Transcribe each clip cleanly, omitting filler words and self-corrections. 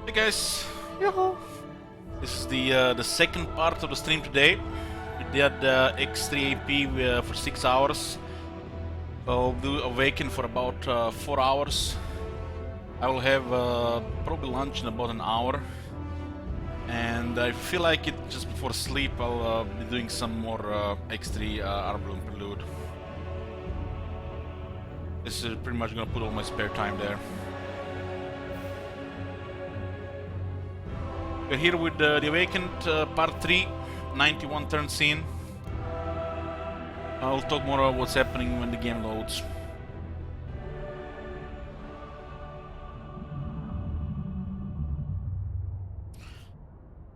Hey guys, this is the second part of the stream today. We did X3 AP for 6 hours. We'll do Awaken for about 4 hours. I will have probably lunch in about an hour. And I feel like it just before sleep I'll be doing some more X3 Arbor Prelude. This is pretty much gonna put all my spare time there. We're here with The Awakened Part 3, 91 turn scene. I'll talk more about what's happening when the game loads.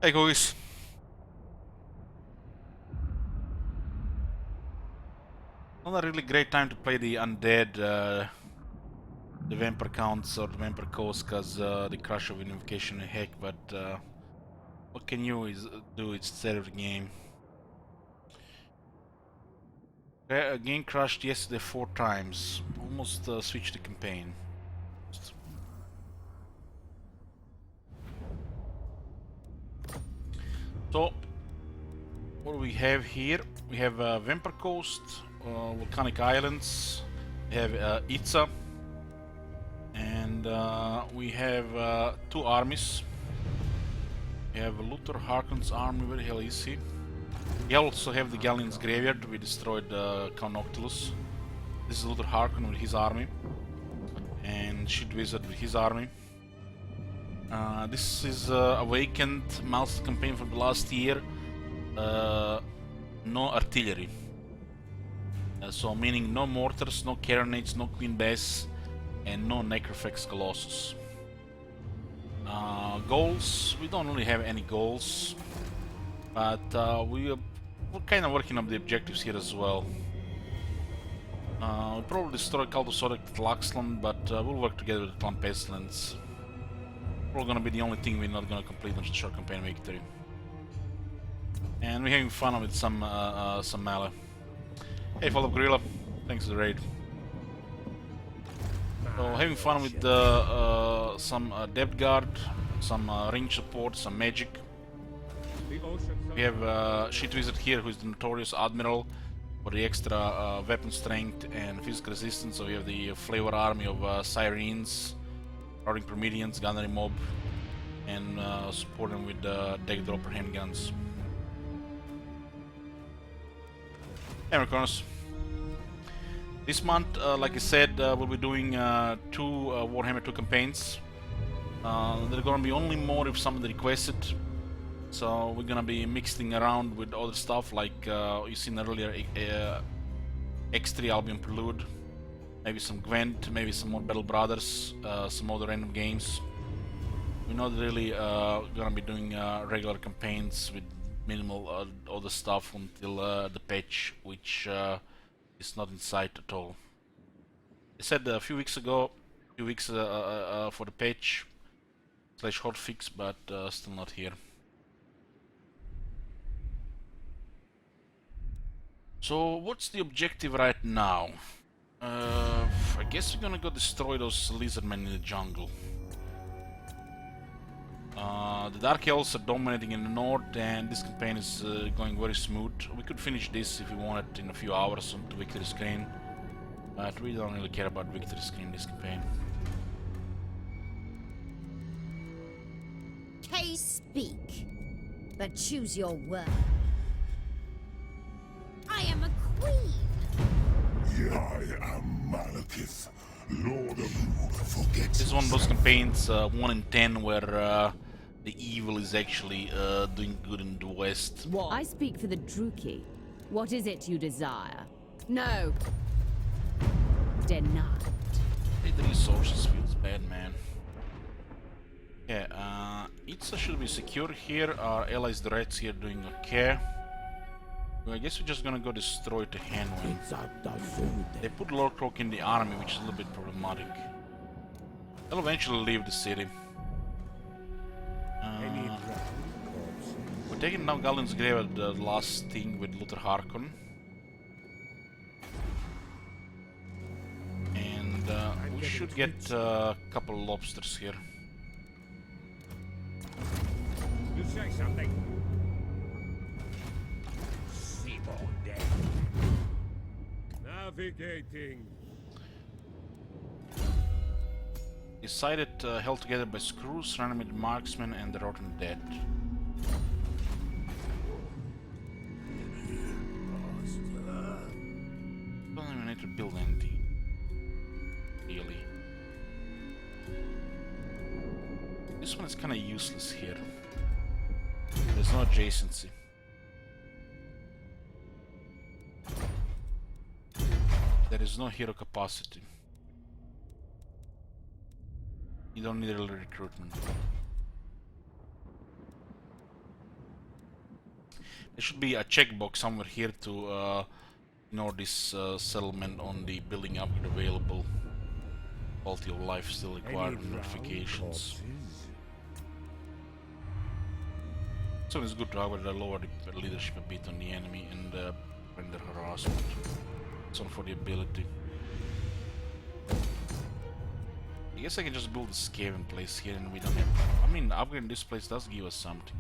Hey guys. Not a really great time to play the undead, the vampire counts or the vampire coast, cause the crush of invocation and heck, but what can you do instead of the game? Game crashed yesterday 4 times. Almost switched the campaign. So, what do we have here? We have Vampire Coast, Volcanic Islands, we have Itza, and we have 2 armies. We have Luther Harkon's army. Where the hell is he? We also have the Galleon's Graveyard. We destroyed Count Noctilus. This is Luther Harkon with his army, and Shield Wizard with his army. This is Awakened Mouse campaign from the last year. No artillery. So meaning no mortars, no carronades, no Queen Bess, and no Necrofex Colossus. Goals, we don't really have any goals, but we're kind of working on the objectives here as well. We'll probably destroy Caldosodic at Luxland, but we'll work together with the Clan Pestilence. Probably gonna be the only thing we're not gonna complete on the short campaign victory. And we're having fun with some melee. Hey, follow Gorilla, thanks for the raid. So having fun with some depth guard, some range support, some magic. We have Shit Wizard here, who is the notorious Admiral for the extra weapon strength and physical resistance. So we have the flavor army of Sirens, Routing Promedians, Gunnery Mob, and support them with deck dropper handguns. Hammer Corners. This month, like I said, we'll be doing 2 Warhammer 2 campaigns. There are gonna be only more if somebody requests it. So we're gonna be mixing around with other stuff like you seen earlier, X3 Albion Prelude, maybe some Gwent, maybe some more Battle Brothers, some other random games. We're not really gonna be doing regular campaigns with minimal other stuff until the patch, which is not in sight at all. I said a few weeks ago, for the patch / hotfix, but still not here. So what's the objective right now? I guess we're gonna go destroy those lizardmen in the jungle. The Dark Elves are dominating in the north, and this campaign is going very smooth. We could finish this if we wanted in a few hours onto victory screen, but we don't really care about victory screen this campaign. Case speak, but choose your word. I am a queen. I am Malekith, Lord of Forget. This is one of those campaigns, 1 in 10, where the evil is actually doing good in the west. I speak for the Druki. What is it you desire? No. Denied. Hey, the resources feels bad, man. Yeah, Itza should be secure here. Our allies, the Reds, here doing okay. Well, I guess we're just gonna go destroy the Hanwyn. They put Lord Croak in the army, which is a little bit problematic. They'll eventually leave the city. We're taking now Galleon's Graveyard, the last thing with Luther Harkon. And we should get a couple lobsters here. Say something. Seaborn dead. Navigating. Decided held together by Screws, Reanimated Marksman, and the Rotten Dead. Don't even need to build anything. Really. This one is kinda useless here. There's no adjacency. There is no hero capacity. You don't need early recruitment. There should be a checkbox somewhere here to ignore this settlement on the building upgrade available. Quality of life still required notifications. So it's good to have lower the leadership a bit on the enemy and render harassment. It's on for the ability. I guess I can just build a Skaven place here and we don't have... I mean, upgrading this place does give us something.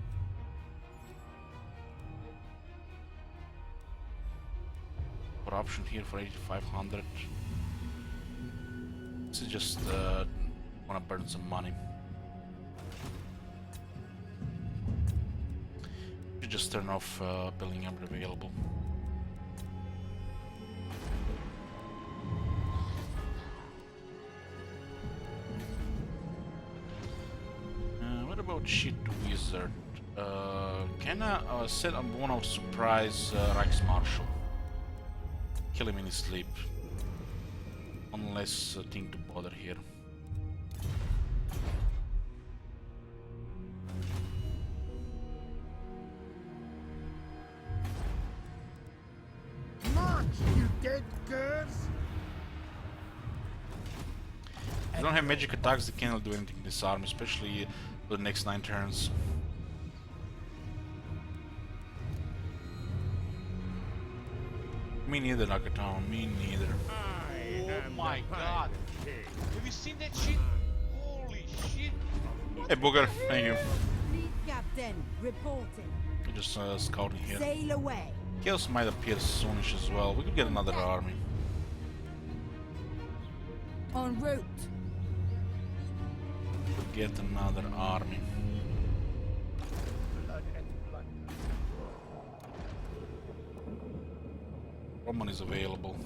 Corruption here for 8500. This is just wanna burn some money. You just turn off building upgrade available. What about shit wizard? Can I set on one of surprise Reichsmarshal? Kill him in his sleep. One less thing to bother here. March, you dead curs! If you don't have magic attacks, they cannot do anything in this army, especially for the next 9 turns. Me neither, Nakatomi, me neither. Oh my god! Have you seen that shit? Holy shit! Hey Booger, thank you. Fleet captain, reporting. We're just scouting here. Sail away. Chaos might appear soonish as well. We could get another army. En route. We could get another army. Roman is available.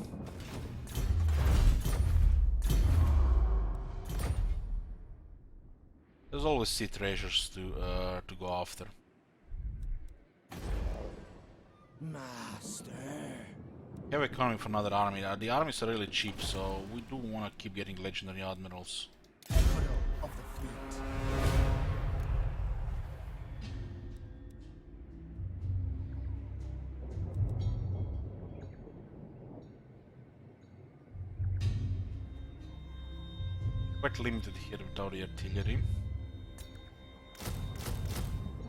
There's always sea treasures to go after. Master. We have economy for another army. The armies are really cheap, so we do want to keep getting legendary admirals. Admiral of the fleet. Quite limited here without the artillery.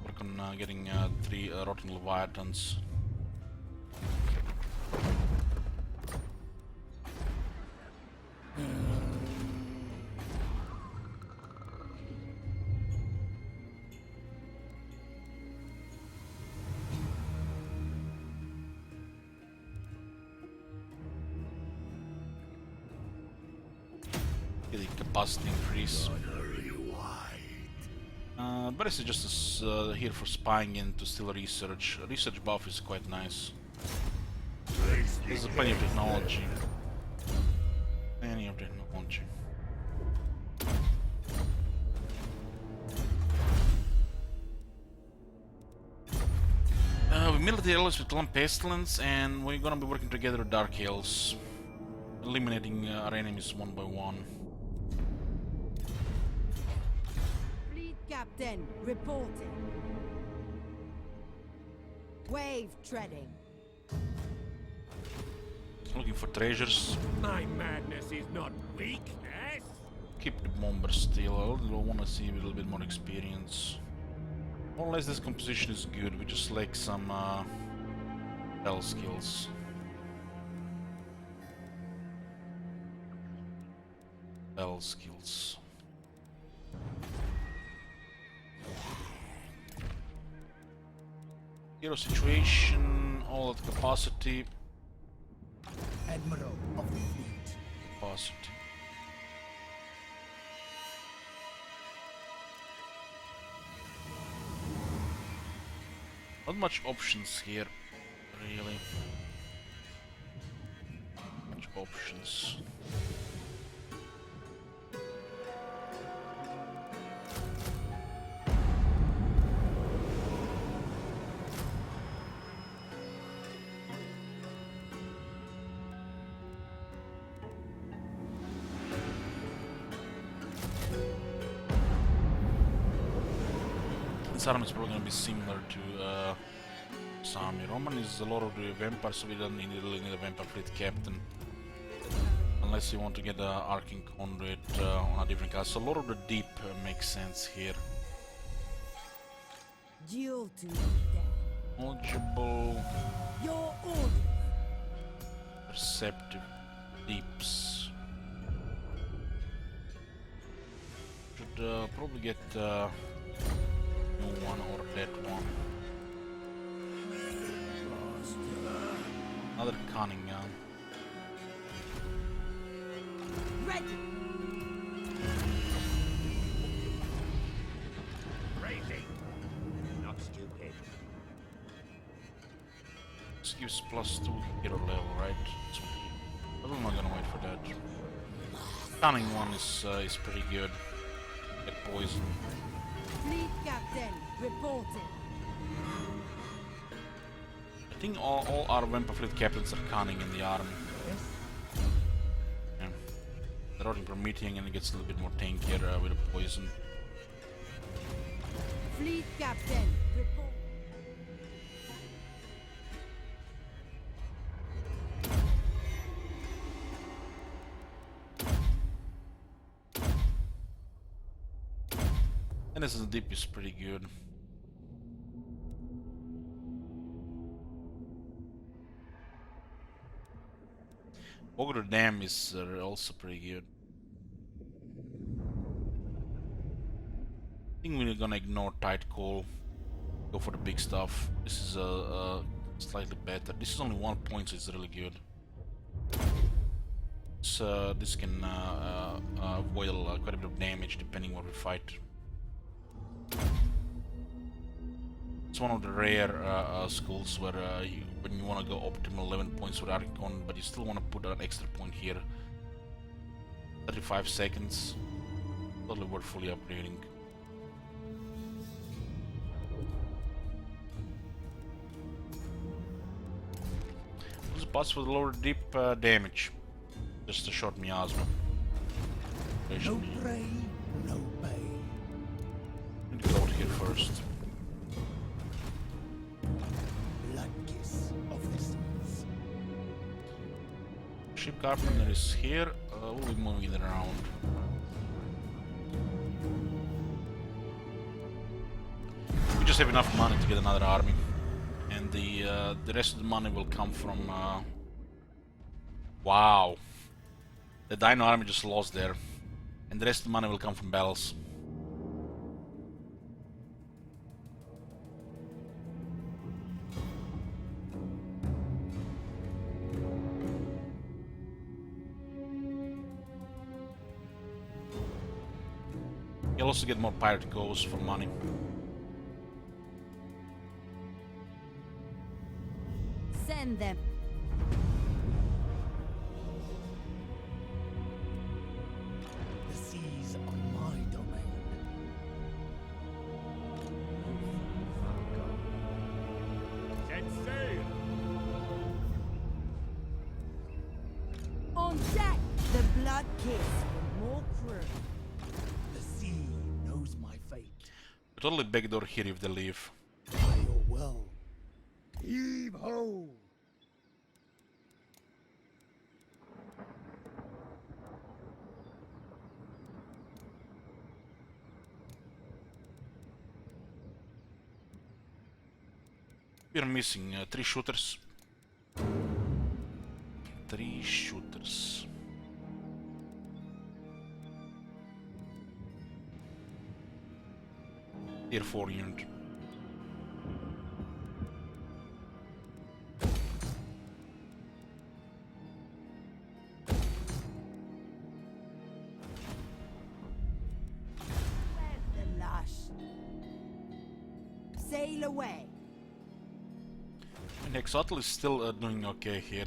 Work on getting 3 rotten leviathans. Get the capacity increase. But this is just here for spying in to steal research. Research buff is quite nice. There's plenty of technology. Plenty of technology. We military allies with Lump Pestilence, and we're gonna be working together with Dark Hills, eliminating our enemies one by one. Fleet captain, reporting. Wave treading. Looking for treasures. My madness is not weakness. Keep the bomber still. I want to see a little bit more experience. More or less this composition is good. We just lack some spell skills. Spell skills. Hero situation, all at capacity. Admiral of the fleet. Capacity. Not much options here, really. Much options. This arm is probably going to be similar to Sami. Roman is a lot of the vampire, so we don't really need a vampire fleet captain. Unless you want to get the Arcing Conduit on a different class. So a lot of the deep makes sense here. Duel to the death. Knowledgeable, Your orders. perceptive, deeps. Should probably get new one or that one. Another cunning. Ready. Crazy. Not stupid. This gives +2 hero level, right? So I'm not gonna wait for that. Cunning one is pretty good. Get poison. Fleet captain, reporting. I think all our vampire fleet captains are cunning in the army. Yeah. The Rotting Promethean and it gets a little bit more tankier with the poison. Fleet captain, report. And this is the deep is pretty good. Ogre Dam is also pretty good. I think we're gonna ignore Tight Call. Go for the big stuff. This is slightly better. This is only 1 point, so it's really good. So this can avoid quite a bit of damage depending what we fight. It's one of the rare schools where when you want to go optimal 11 points with Archon, but you still want to put an extra point here. 35 seconds. Totally worth fully upgrading. What's the pass with lower deep damage? Just a short miasma. No prey, no pay. Need to go out here first. Blood kiss of the seas. Ship carpenter is here. We'll be moving it around. We just have enough money to get another army, and the rest of the money will come from. Wow, the Dino army just lost there, and the rest of the money will come from battles. You'll also get more pirate goals for money. Send them. The seas are my domain. Set sail. On deck. The blood kiss for more crew. The sea knows my fate. We totally backdoor here if they leave. By your will. Heave ho! We're missing 3 shooters. 3 shooters. Tier 4 unit. sail away. And Hexotl is still doing okay here.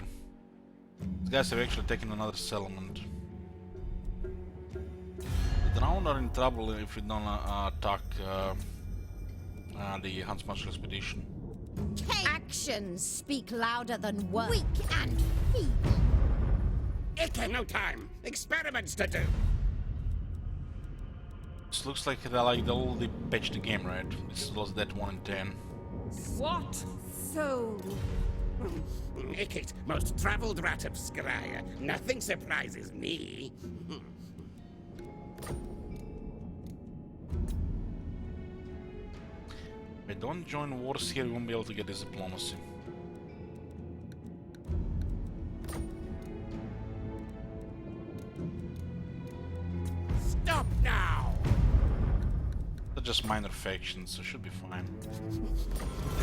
These guys have actually taken another settlement. The Drowned are in trouble if we don't attack the Hans Marshall expedition. Actions speak louder than words. Weak and feeble. Ike, no time. Experiments to do. This looks like they already patched the game, right? This was that 1 in 10. What? So, Ike's most traveled rat of Skryre. Nothing surprises me. If we don't join wars here, we won't be able to get this diplomacy. Stop now! They're just minor factions, so should be fine.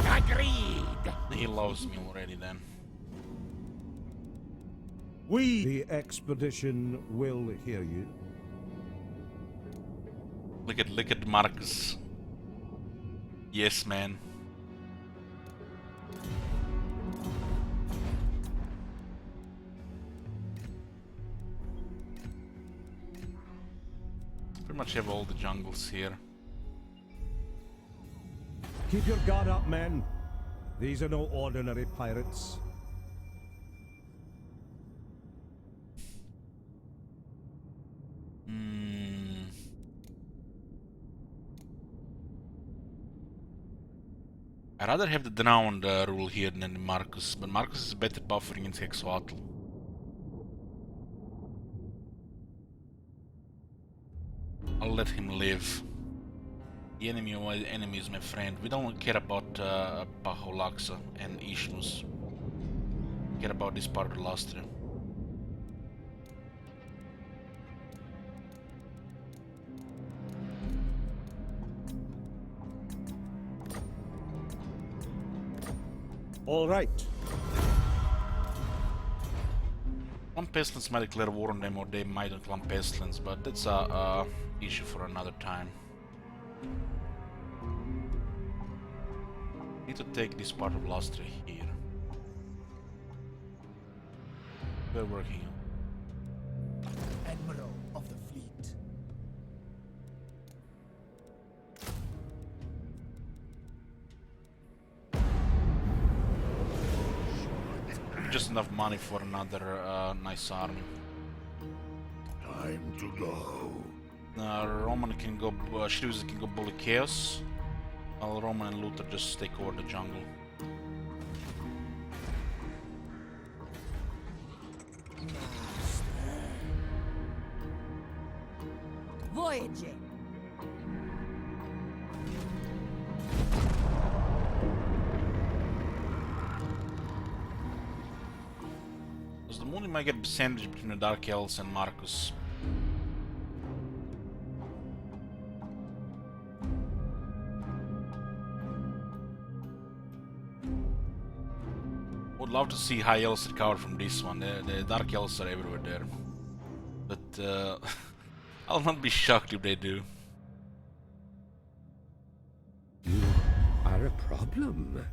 Agreed! He loves me already then. The expedition will hear you. Look at Marcus. Yes, man. Pretty much have all the jungles here. Keep your guard up, men. These are no ordinary pirates. I'd rather have the Drowned rule here than Marcus, but Marcus is better buffering against Hexotl. I'll let him live. The enemy of my enemy is my friend. We don't care about Paholaxa and Ishnus. We care about this part of Lastria. All right. One Pestilence might declare war on them, or they might declare Pestilence, but that's a issue for another time. Need to take this part of Lastria here. We're working. Admiral of the fleet. Just enough money for another nice army. Time to go. Roman can go, Shrews can go bully Chaos, while Roman and Luther just take over the jungle. voyaging. Because the Moon might get sandwiched between the Dark Elves and Marcus. Would love to see High Elves recover from this one. The Dark Elves are everywhere there. But I'll not be shocked if they do. You are a problem.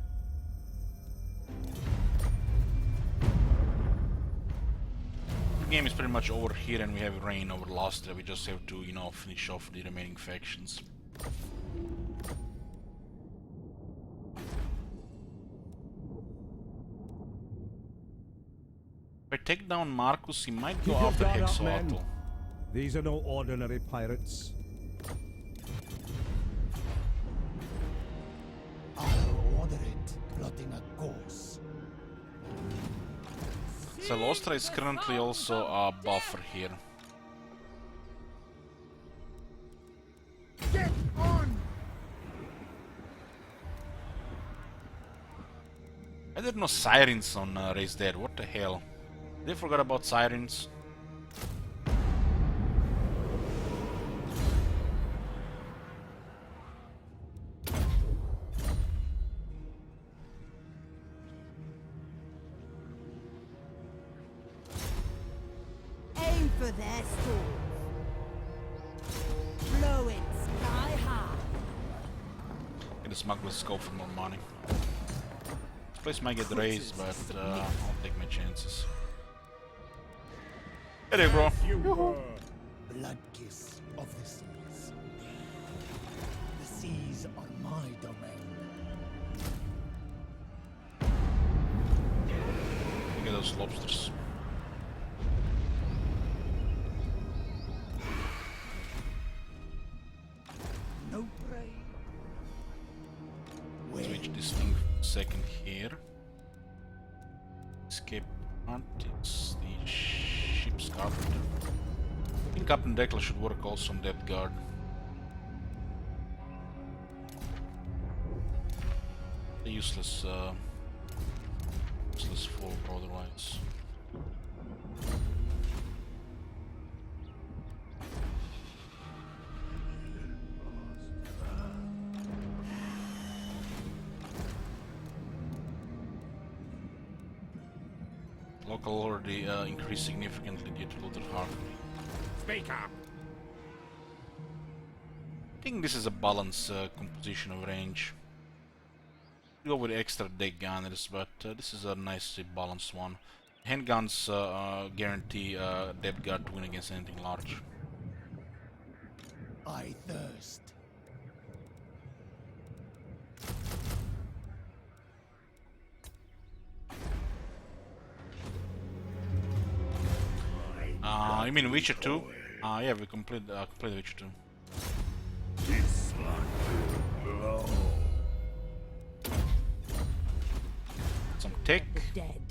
The game is pretty much over here and we have reign over Lastria. We just have to, you know, finish off the remaining factions. If I take down Marcus, he might go Keep your after guard up, men. Hexotl. These are no ordinary pirates. I'll order it, plotting a course. Celostra is currently also a buffer here. Get on! I didn't know Sirens on Raise Dead. What the hell? They forgot about Sirens. Aim for their swords. Blow it sky high. And the the smugglers go for more money. This place might get raised, but I'll take my chances. Hey there, bro. Blood kiss of the seas. The seas are my domain. Look at those lobsters. No prey. Switch this thing for a second here. Escape hunt. It's the ship's carpenter. I think Captain Dekla should work also on Depth Guard. A useless foe otherwise. Local already increased significantly due to looted harmony. Speak up. I think this is a balanced composition of range. Go with extra deck gunners, but this is a nicely balanced one. Handguns guarantee depth guard to win against anything large. I thirst. You mean Witcher 2? Yeah, we completed Witcher 2. This one will blow. Some tech. Dead.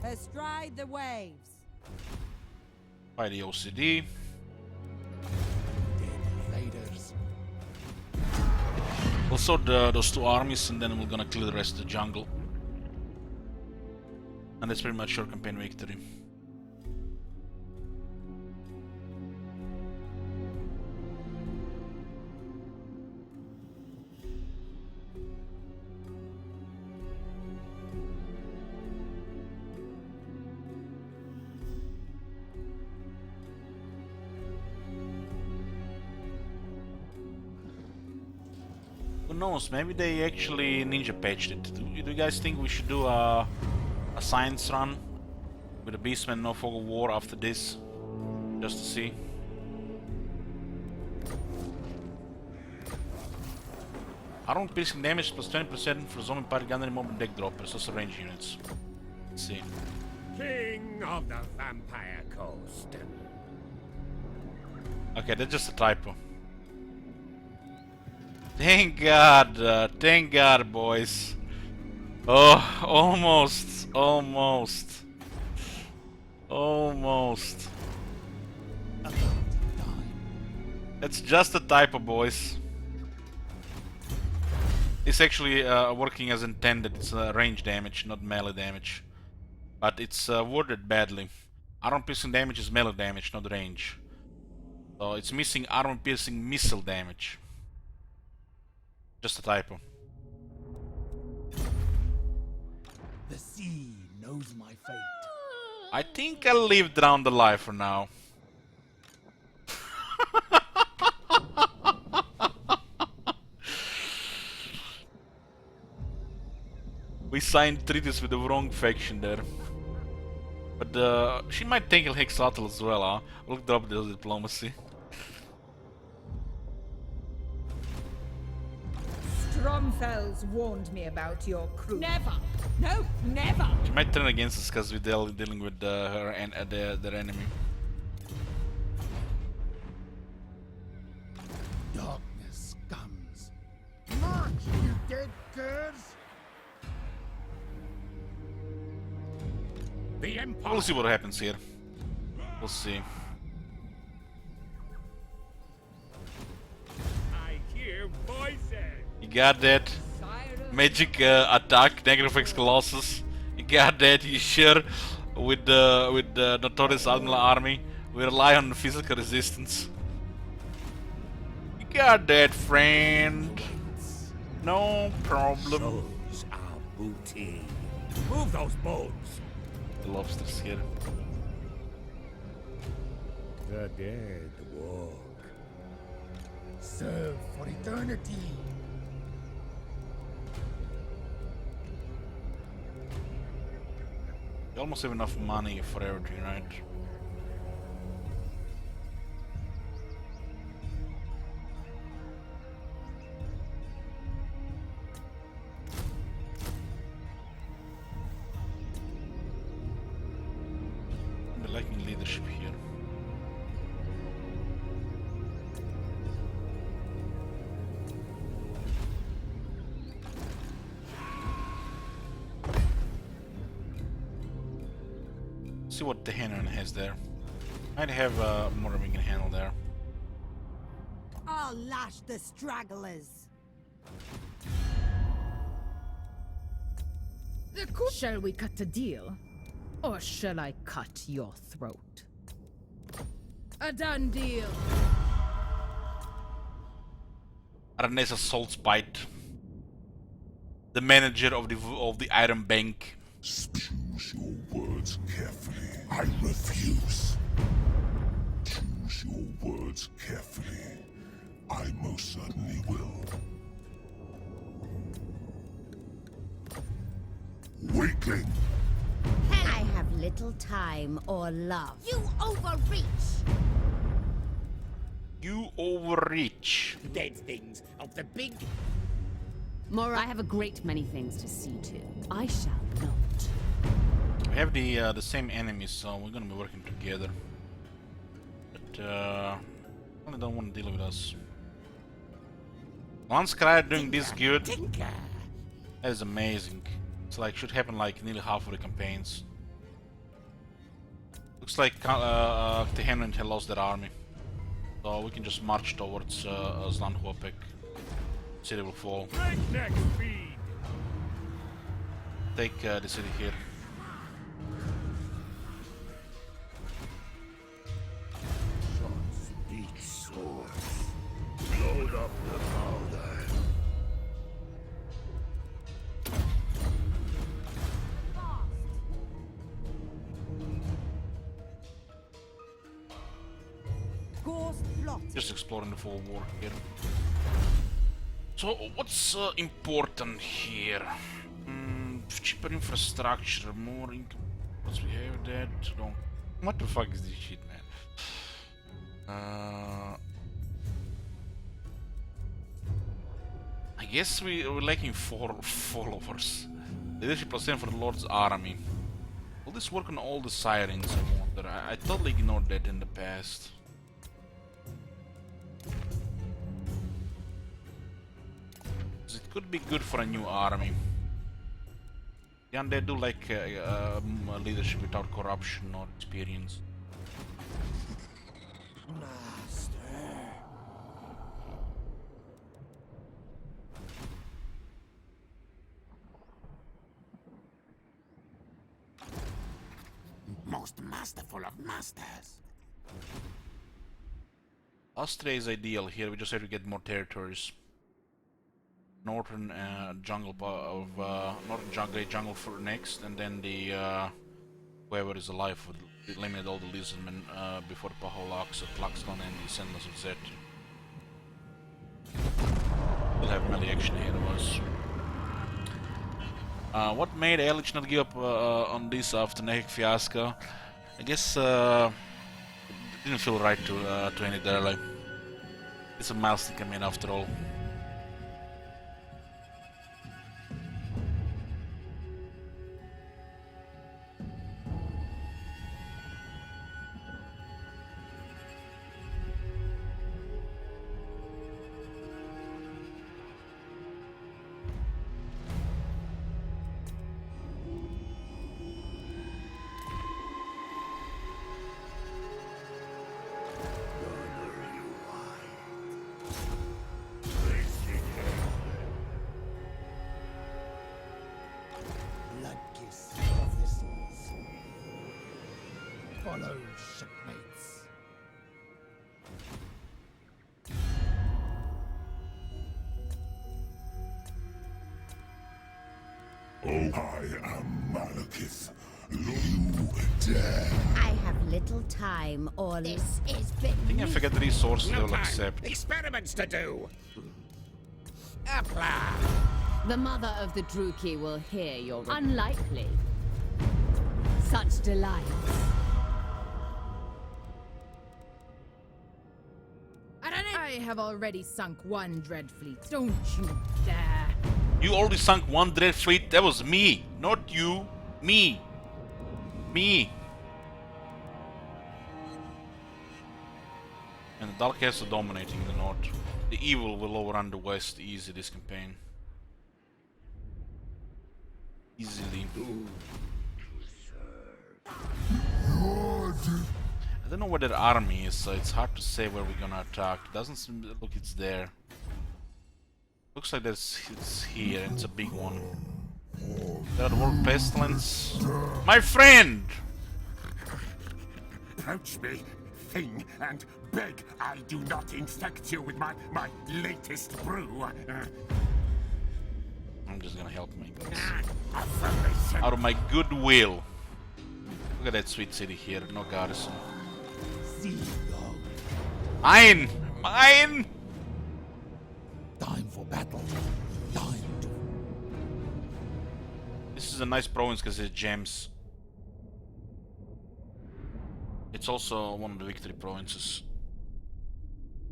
Astride the waves. By the OCD. Dead invaders. Also those two armies, and then we're gonna clear the rest of the jungle. And that's pretty much your campaign victory. Who knows, maybe they actually ninja patched it. Do you guys think we should do a science run with a Beastman No Fog of War after this? Just to see. Armor piercing damage plus 20% for zombie party gunner and mobile deck droppers, also range units. Let's see. King of the Vampire Coast. Okay, that's just a typo. Thank God, boys. Oh, almost. About to die. It's just a typo, boys. It's actually working as intended. It's range damage, not melee damage. But it's worded badly. Armor piercing damage is melee damage, not range. So it's missing armor piercing missile damage. Just a typo. The sea knows my fate. I think I'll leave Drown alive for now. We signed treaties with the wrong faction there. But she might take Hexatl as well, huh? We'll drop the diplomacy. Stromfels warned me about your crew. Never. No, never. She might turn against us because we're dealing with her and their enemy. Darkness comes. March, you dead curs! The Empire. We'll see what happens here. We'll see. I hear voices. You got that? Magic attack, Necrofax Colossus. You got that? You sure? With the Notorious Admiral army, we rely on physical resistance. You got that, friend? No problem. Shows our booty. Move those bones. The lobsters here. The dead walk. Serve eternity. You almost have enough money for everything, right? I'm lacking leadership here. See what the Hanon has there. Might have more than we can handle there. I'll lash the stragglers. Shall we cut a deal? Or shall I cut your throat? A done deal. Arnesa Saltspite, the manager of the Iron Bank. Choose your words carefully. I refuse. Choose your words carefully. I most certainly will. Weakling! I have little time or love. You overreach! You overreach. Dead things of the big. Mora, I have a great many things to see to. I shall not. We have the same enemies, so we're gonna be working together. But they don't want to deal with us. Once Cry doing this good, Tinker. that is amazing. It's like should happen like nearly half of the campaigns. Looks like Tehenrint had lost their army, so we can just march towards Zlanhuapek. City will fall. Take the city here. Beat swords. Load up the powder. Just exploring the full war here. So what's important here? Cheaper infrastructure, more income. Once we have that, don't. What the fuck is this shit, man? I guess we're lacking 4 followers. Leadership +10 for the Lord's army. Will this work on all the sirens? I wonder. I totally ignored that in the past. It could be good for a new army. The undead do like leadership without corruption or experience. Most masterful of masters. Austria is ideal here. We just have to get more territories. Northern jungle of northern Great Jungle for next, and then the whoever is alive would eliminate all the lizardmen before Paholax, Tlaxton, and the Sentinels of Zed. We'll have melee action ahead of us. What made Elich not give up on this after Nehek fiasco? I guess it didn't feel right to end it early. It's a milestone campaign after all. Bloodkiss of the seas. Follow, shipmates. Oh, I am Malekith. You dare. I have little time or this is I think I forget the resources they No will time. accept. Experiments to do. Apply. The mother of the Druki will hear your... Unlikely. Such delights. I have already sunk one dread fleet. Don't you dare. You already sunk one dread fleet. That was me, not you. Me. Me. And the Dark Castle dominating the north. The evil will overrun the west easy this campaign. Easily. I don't know where that army is, so it's hard to say where we're gonna attack. It doesn't seem look it's there. Looks like it's here, and it's a big one. There are the World Pestilence. My friend! Approach me, thing, and beg I do not infect you with my latest brew. I'm just gonna help my guys. Out of my goodwill. Look at that sweet city here, no garrison. Mine! Mine! Time for battle. Time to... This is a nice province because it gems. It's also one of the victory provinces.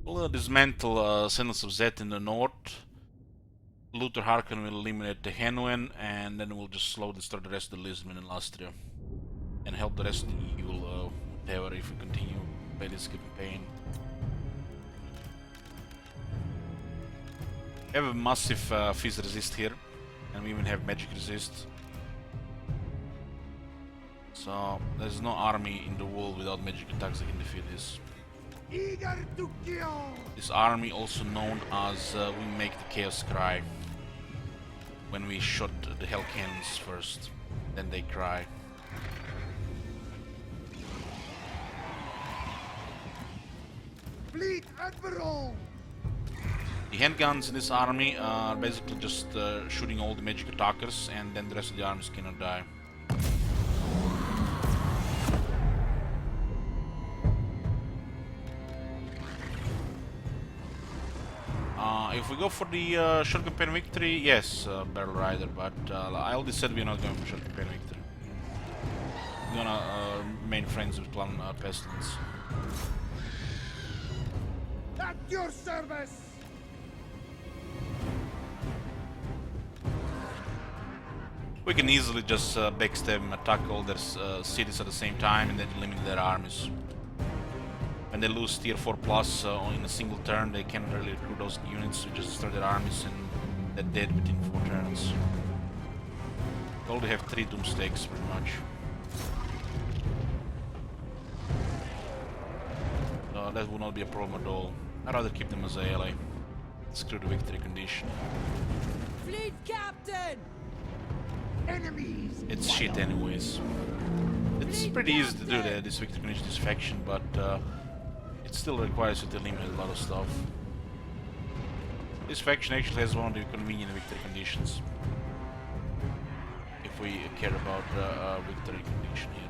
We'll dismantle Sentinels of Zeth in the north. Luther Harkon will eliminate the Henwen, and then we'll just slowly destroy the rest of the Lisbon and Lastria. And help the rest of the evil, whatever, if we continue by this campaign. We have a massive Fizz resist here, and we even have magic resist. So there's no army in the world without magic attacks that can defeat this. Eager to kill. This army, also known as we make the chaos cry. When we shot the hell cannons first, then they cry. Fleet Admiral. The handguns in this army are basically just shooting all the magic attackers, and then the rest of the armies cannot die. If we go for the short campaign victory, yes, Battle Rider, but I already said we're not going for short campaign victory. We're gonna remain friends with Clan Pestilence. At your service. We can easily just backstab and attack all their cities at the same time and then eliminate their armies. When they lose tier 4 plus in a single turn, they can't really recruit those units, we just destroy their armies and they're dead within 4 turns. They already have 3 Doomstakes pretty much. So that would not be a problem at all. I'd rather keep them as a ally. Screw the victory condition. Fleet captain! Enemies. It's shit anyways. It's pretty easy to do that, this victory condition, this faction, but it still requires you to eliminate a lot of stuff. This faction actually has one of the convenient victory conditions. If we care about victory condition here.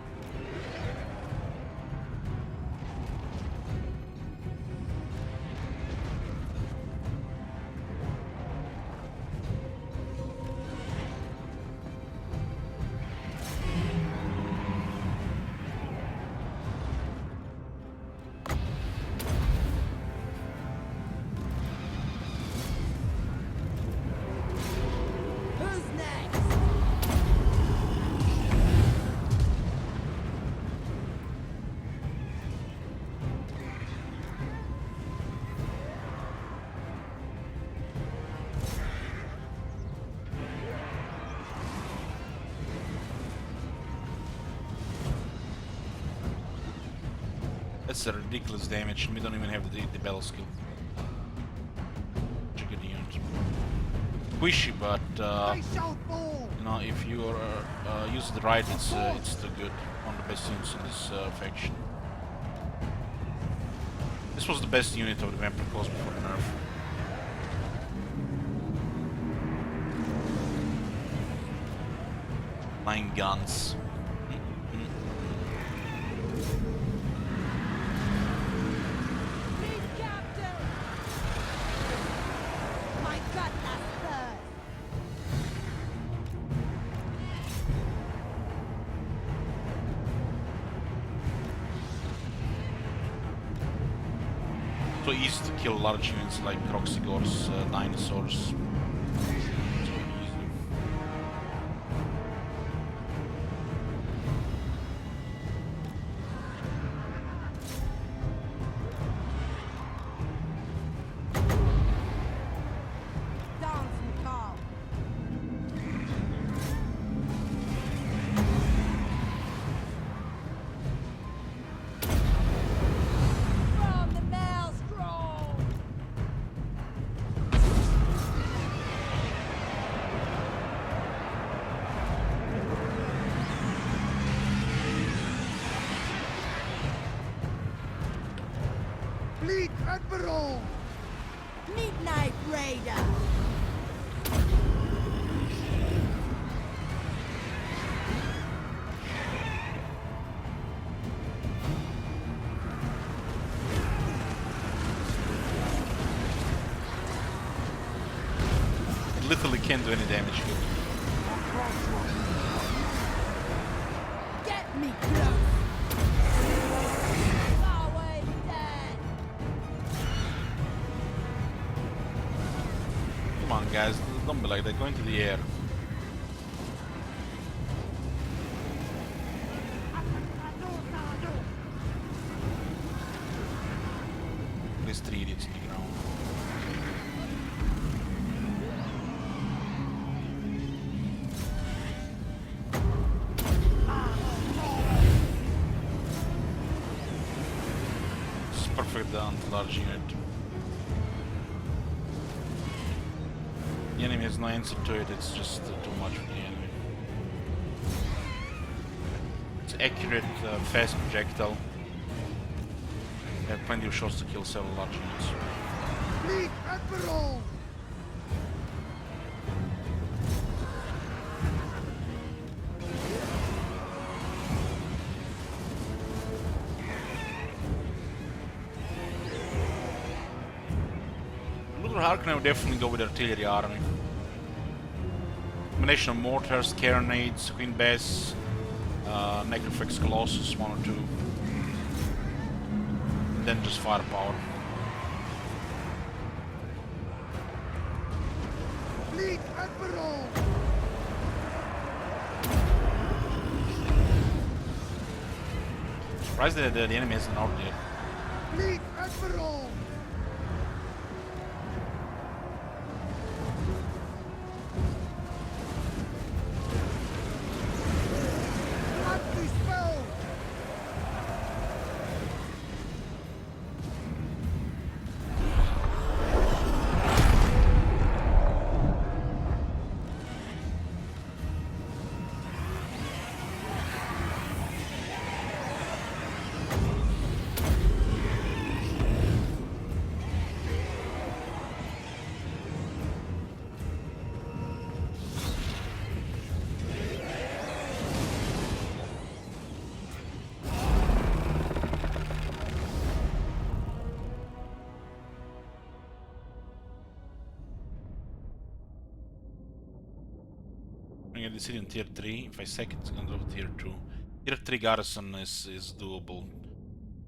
That's a ridiculous damage, and we don't even have the battle skill. Such a good unit. Squishy, but you know, if you use it right, it's still good. One of the best units in this faction. This was the best unit of the Vampire Claws before the nerf. Flying guns. My cutlass So easy to kill large units like Roxygors, dinosaurs. So easy. Fleet Admiral! Midnight Raider! It literally can't do any damage here. Get me close! Always dead! Come on, guys, don't be like that. Go into the air. There's 3 idiots in the ground. It's perfect down to large unit. The enemy has no answer to it, it's just too much for the enemy. It's accurate, fast projectile. They have plenty of shots to kill several large units. Fleet Admiral! Luthor Harkonnen would definitely go with artillery army. Combination of mortars, carronades, Queen Bess, Necrofix Colossus, 1 or 2. And then just firepower. Fleet Admiral! Surprised that the enemy hasn't ordered yet. Fleet Admiral! Blood dispel! I'm gonna decide on tier 3. In 5 seconds, I'm gonna drop to tier 2. Tier 3 garrison is doable.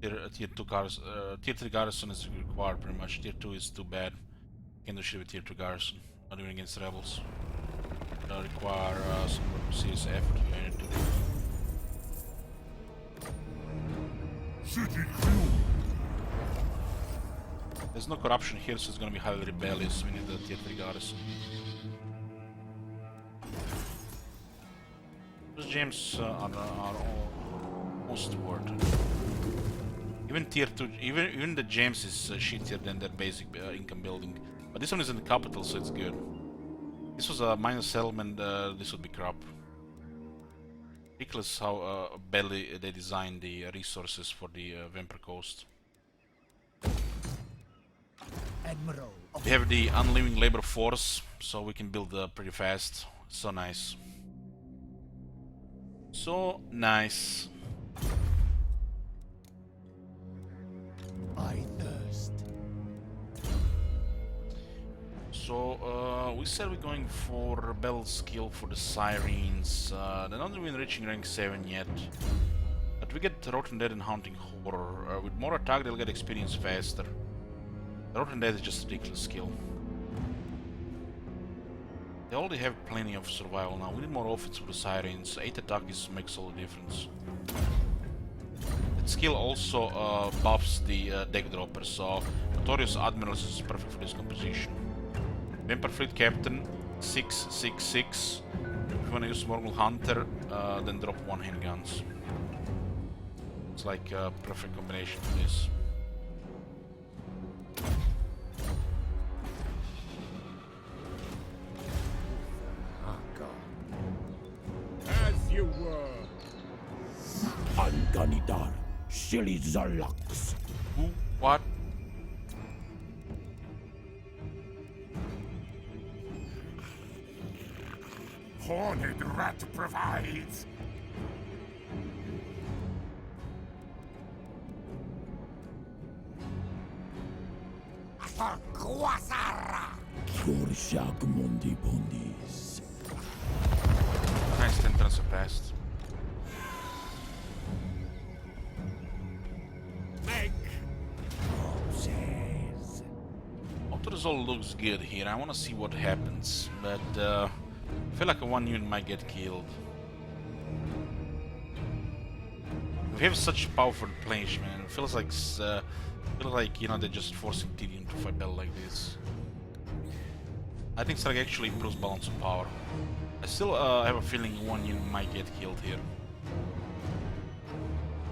Tier 3 garrison is required pretty much. Tier 2 is too bad. Can't do shit with tier 2 garrison. Not even against rebels. Require some more serious effort to do. City crew. There's no corruption here, so it's gonna be highly rebellious. We need the tier 3 garrison. Those gems are almost worth it. Even tier 2, even the gems is shittier than their basic income building. But this one is in the capital, so it's good. This was a minor settlement, this would be crap. Ridiculous how badly they designed the resources for the Vampire Coast. Admiral of We have the unliving labor force, so we can build pretty fast. So nice. So nice. I thirst. So we said we're going for Rebel skill for the Sirens. They're not even reaching rank 7 yet. But we get Rotten Dead and Haunting Horror. With more attack they'll get experience faster. Rotten Death is just a ridiculous skill. They already have plenty of survival now. We need more offense for the Sirens. 8 attack makes all the difference. That skill also buffs the deck dropper, so Notorious Admirals is perfect for this composition. Vampire Fleet Captain, 666. If you want to use Morgul Hunter, then drop 1 handguns. It's like a perfect combination for this. As you were. Anganidar, Shili Zalax. Who? What? Horned Rat provides. Quasara. Kurshak Mundi Bundis. Nice 10 turns surpassed. Make corpses. After this all looks good here, I want to see what happens, but I feel like one unit might get killed. We have such powerful replenishment. It feels like you know, they're just forcing Tyrion to fight battle like this. I think Stark actually improves balance of power. I still have a feeling one unit might get killed here.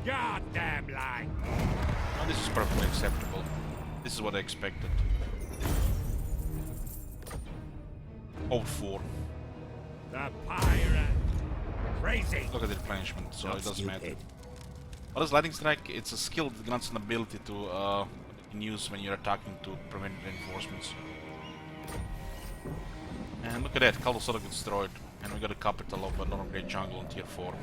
Goddamn lie. Oh, this is perfectly acceptable. This is what I expected. Hold 4. The pirate. Crazy. Look at the replenishment, so Not it doesn't stupid. matter. What is Lightning Strike? It's a skill that grants an ability to you can use when you're attacking to prevent reinforcements. And look at that, Cult of Sodom destroyed. And we got a capital of a Northern Great Jungle on tier 4.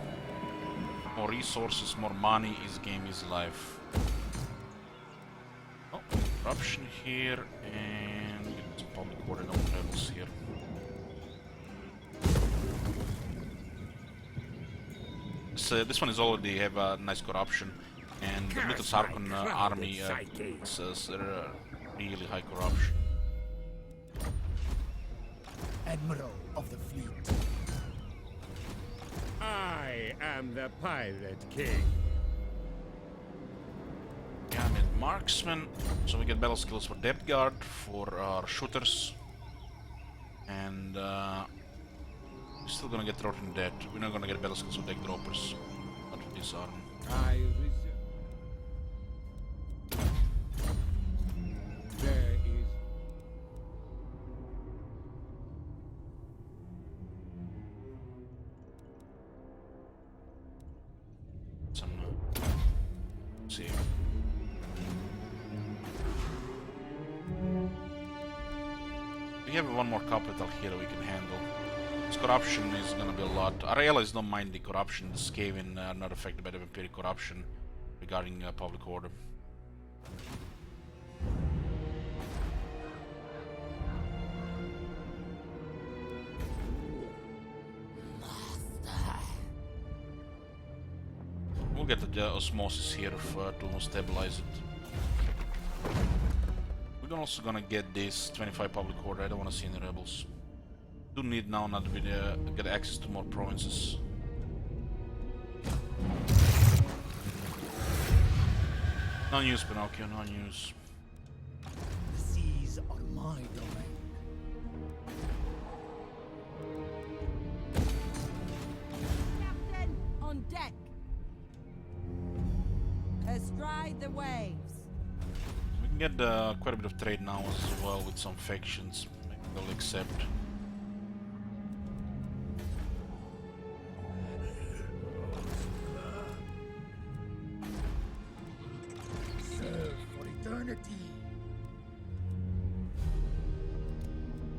More resources, more money, his game is life. Oh, corruption here, and we get some public order no levels here. This one is already have a nice corruption, and the Little Sarkon army has really high corruption. Admiral of the fleet. I am the Pirate King. Yeah, I mean marksman, so we get battle skills for depth guard, for our shooters, and we're still gonna get Rotten Dead. We're not gonna get battle skills for deck droppers, not with this arm. I reserve. There is Some see. We have one more capital here we can handle. This corruption is gonna be a lot. Our allies don't mind the corruption. The Skaven are not affected by the vampiric corruption regarding public order. We'll get the osmosis here to stabilize it. We're also gonna get this 25 public order. I don't want to see any rebels. Do need now not to get access to more provinces. No news, Pinocchio. No news. The seas are my domain. Captain, on deck. Astride the waves. We can get quite a bit of trade now as well with some factions. Maybe they'll accept. Serve for eternity.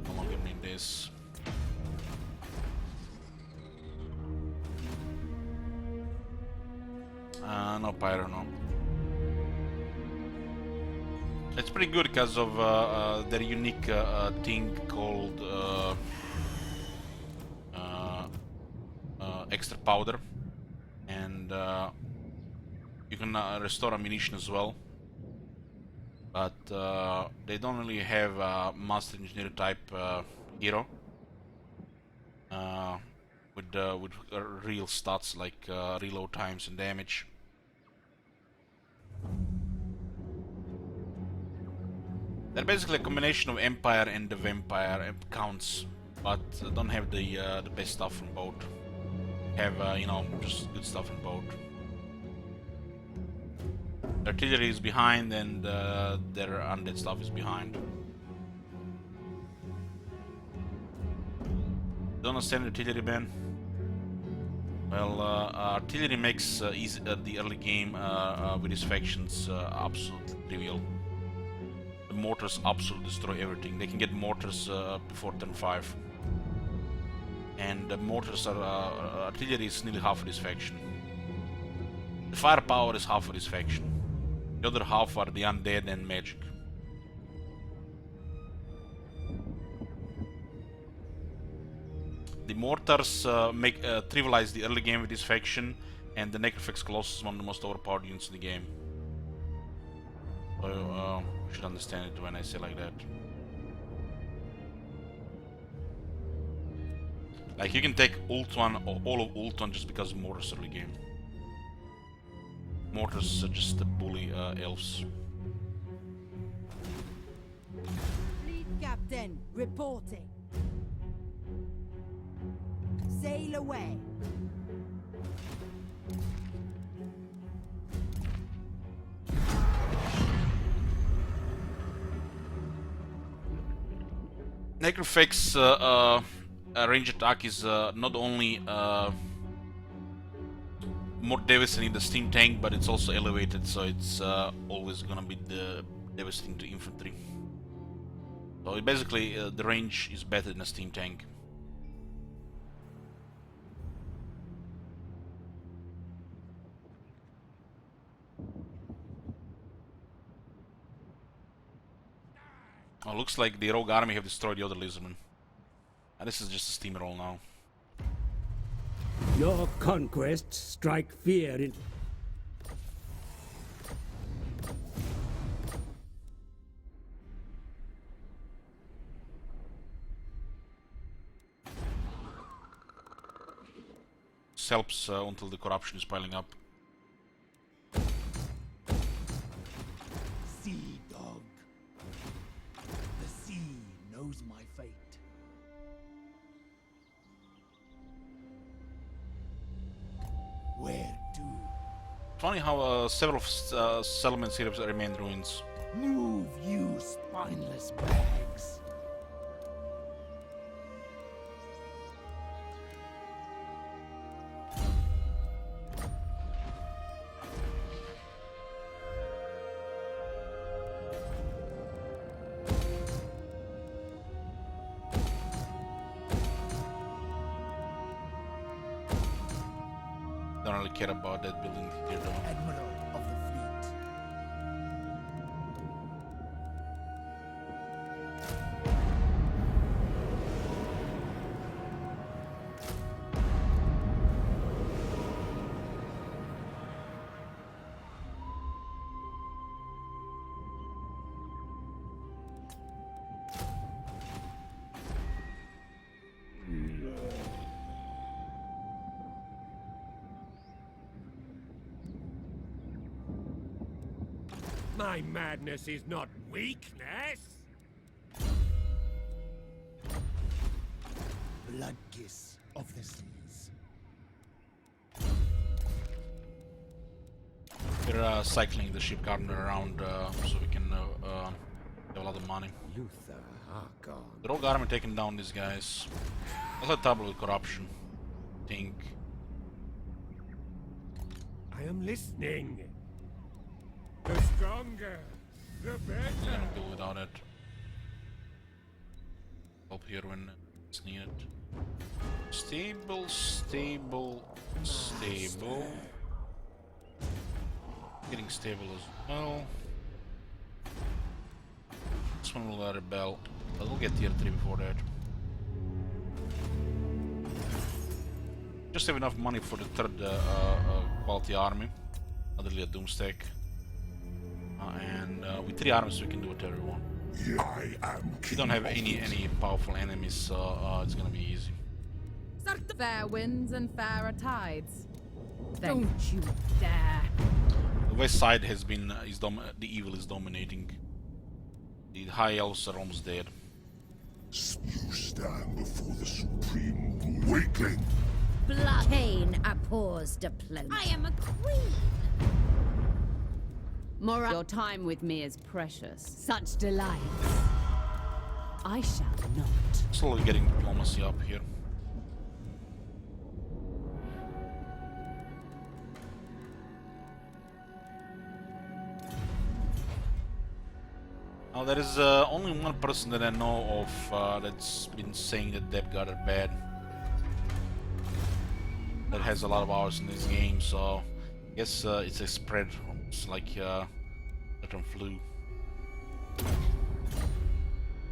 No longer need this. No pyro, no. It's pretty good because of their unique thing called extra powder, and you can restore ammunition as well. but they don't really have a master engineer type hero with real stats like reload times and damage. They're basically a combination of Empire and the Vampire counts, but don't have the best stuff from both. Have you know, just good stuff in both. Artillery is behind, and their undead stuff is behind. Don't understand artillery ban? Well, artillery makes the early game with his factions absolutely trivial. The mortars absolutely destroy everything. They can get mortars before turn 5. And the mortars are... artillery is nearly half of this faction. The firepower is half of this faction. The other half are the undead and magic. The mortars trivialize the early game with this faction, and the Necrofex Colossus is one of the most overpowered units in the game. So you should understand it when I say like that. Like, you can take Ultuan or all of Ultuan just because mortars early game. Mortars are just the bully elves. Fleet captain, reporting. Sail away. Necrofex range attack is not only more devastating the steam tank, but it's also elevated, so it's always gonna be devastating to infantry. So basically, the range is better than a steam tank. Oh, looks like the rogue army have destroyed the other lizardmen. This is just a steamroll now. Your conquests strike fear in... This helps until the corruption is piling up. Sea dog. The sea knows my fate. Where to? Funny how several settlements here remain ruins. Move, you spineless bags. Don't really care about that building here though. Admiral of the fleet. My madness is not weakness. Blood kiss of the seas. We're cycling the ship garden around so we can have a lot of money. Luther Harkon. The rogue army taking down these guys. Also trouble with corruption. I think. I am listening. The stronger, the I'm better. gonna go without it. Help here when it's needed. Stable, stable, stable. Getting stable as well. This one will rebel, but we'll get tier 3 before that. Just have enough money for the third quality army. Not really a doomstack. and with 3 armies we can do whatever we want. I am We king don't have of any powerful enemies, so it's gonna be easy. Fair winds and fairer tides. Don't you dare. The west side has been the evil is dominating. The high elves are almost dead. You stand before the supreme weakling. Blood. Cain abhors diplomacy. I am a queen. Mora, your time with me is precious. Such delights. I shall not. Slowly getting diplomacy up here. Now there is only one person that I know of that's been saying that Depthguard are bad. That has a lot of hours in this game, so I guess it's a spread, almost like Veteran Flu.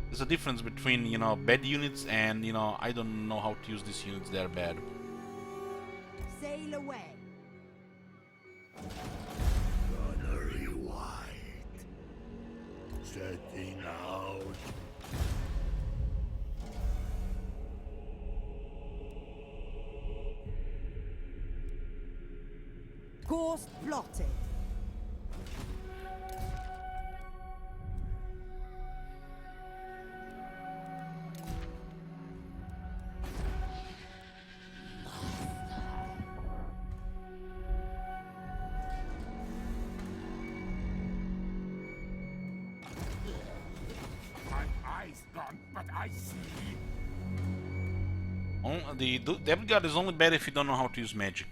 There's a difference between, you know, bad units and, you know, I don't know how to use these units, they're bad. Sail away. Gunnery white. Setting out. Course plotted. My eyes gone, but I see. The Depthguard is only bad if you don't know how to use magic.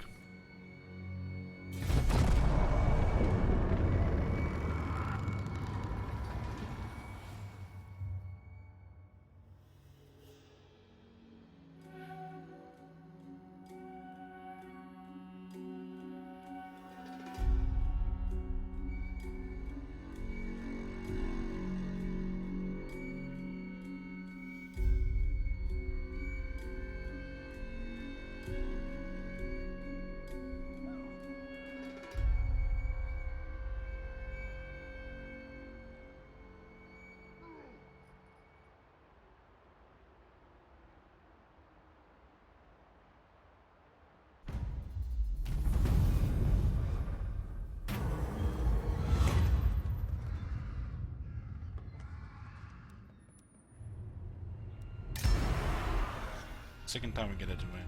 Second time we get it away.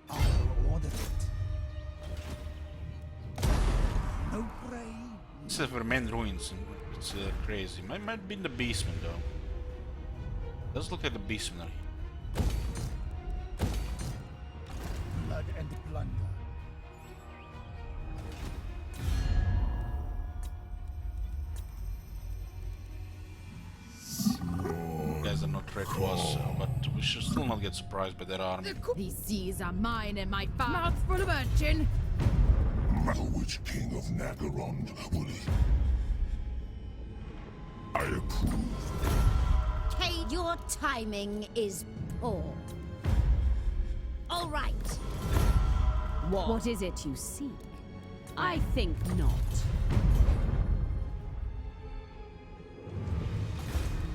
I'll order it. No prey. This is Vermain ruins, and it's crazy. Might be in the basement though. Does look like the basement. Blood and plunder. Guys are not threat to us, but we should still not get surprised by their army. These seas are mine and my mouth full of urchin. Which king of Nagarond will he? I approve. Cade, your timing is poor. All right. What is it you seek? I think not.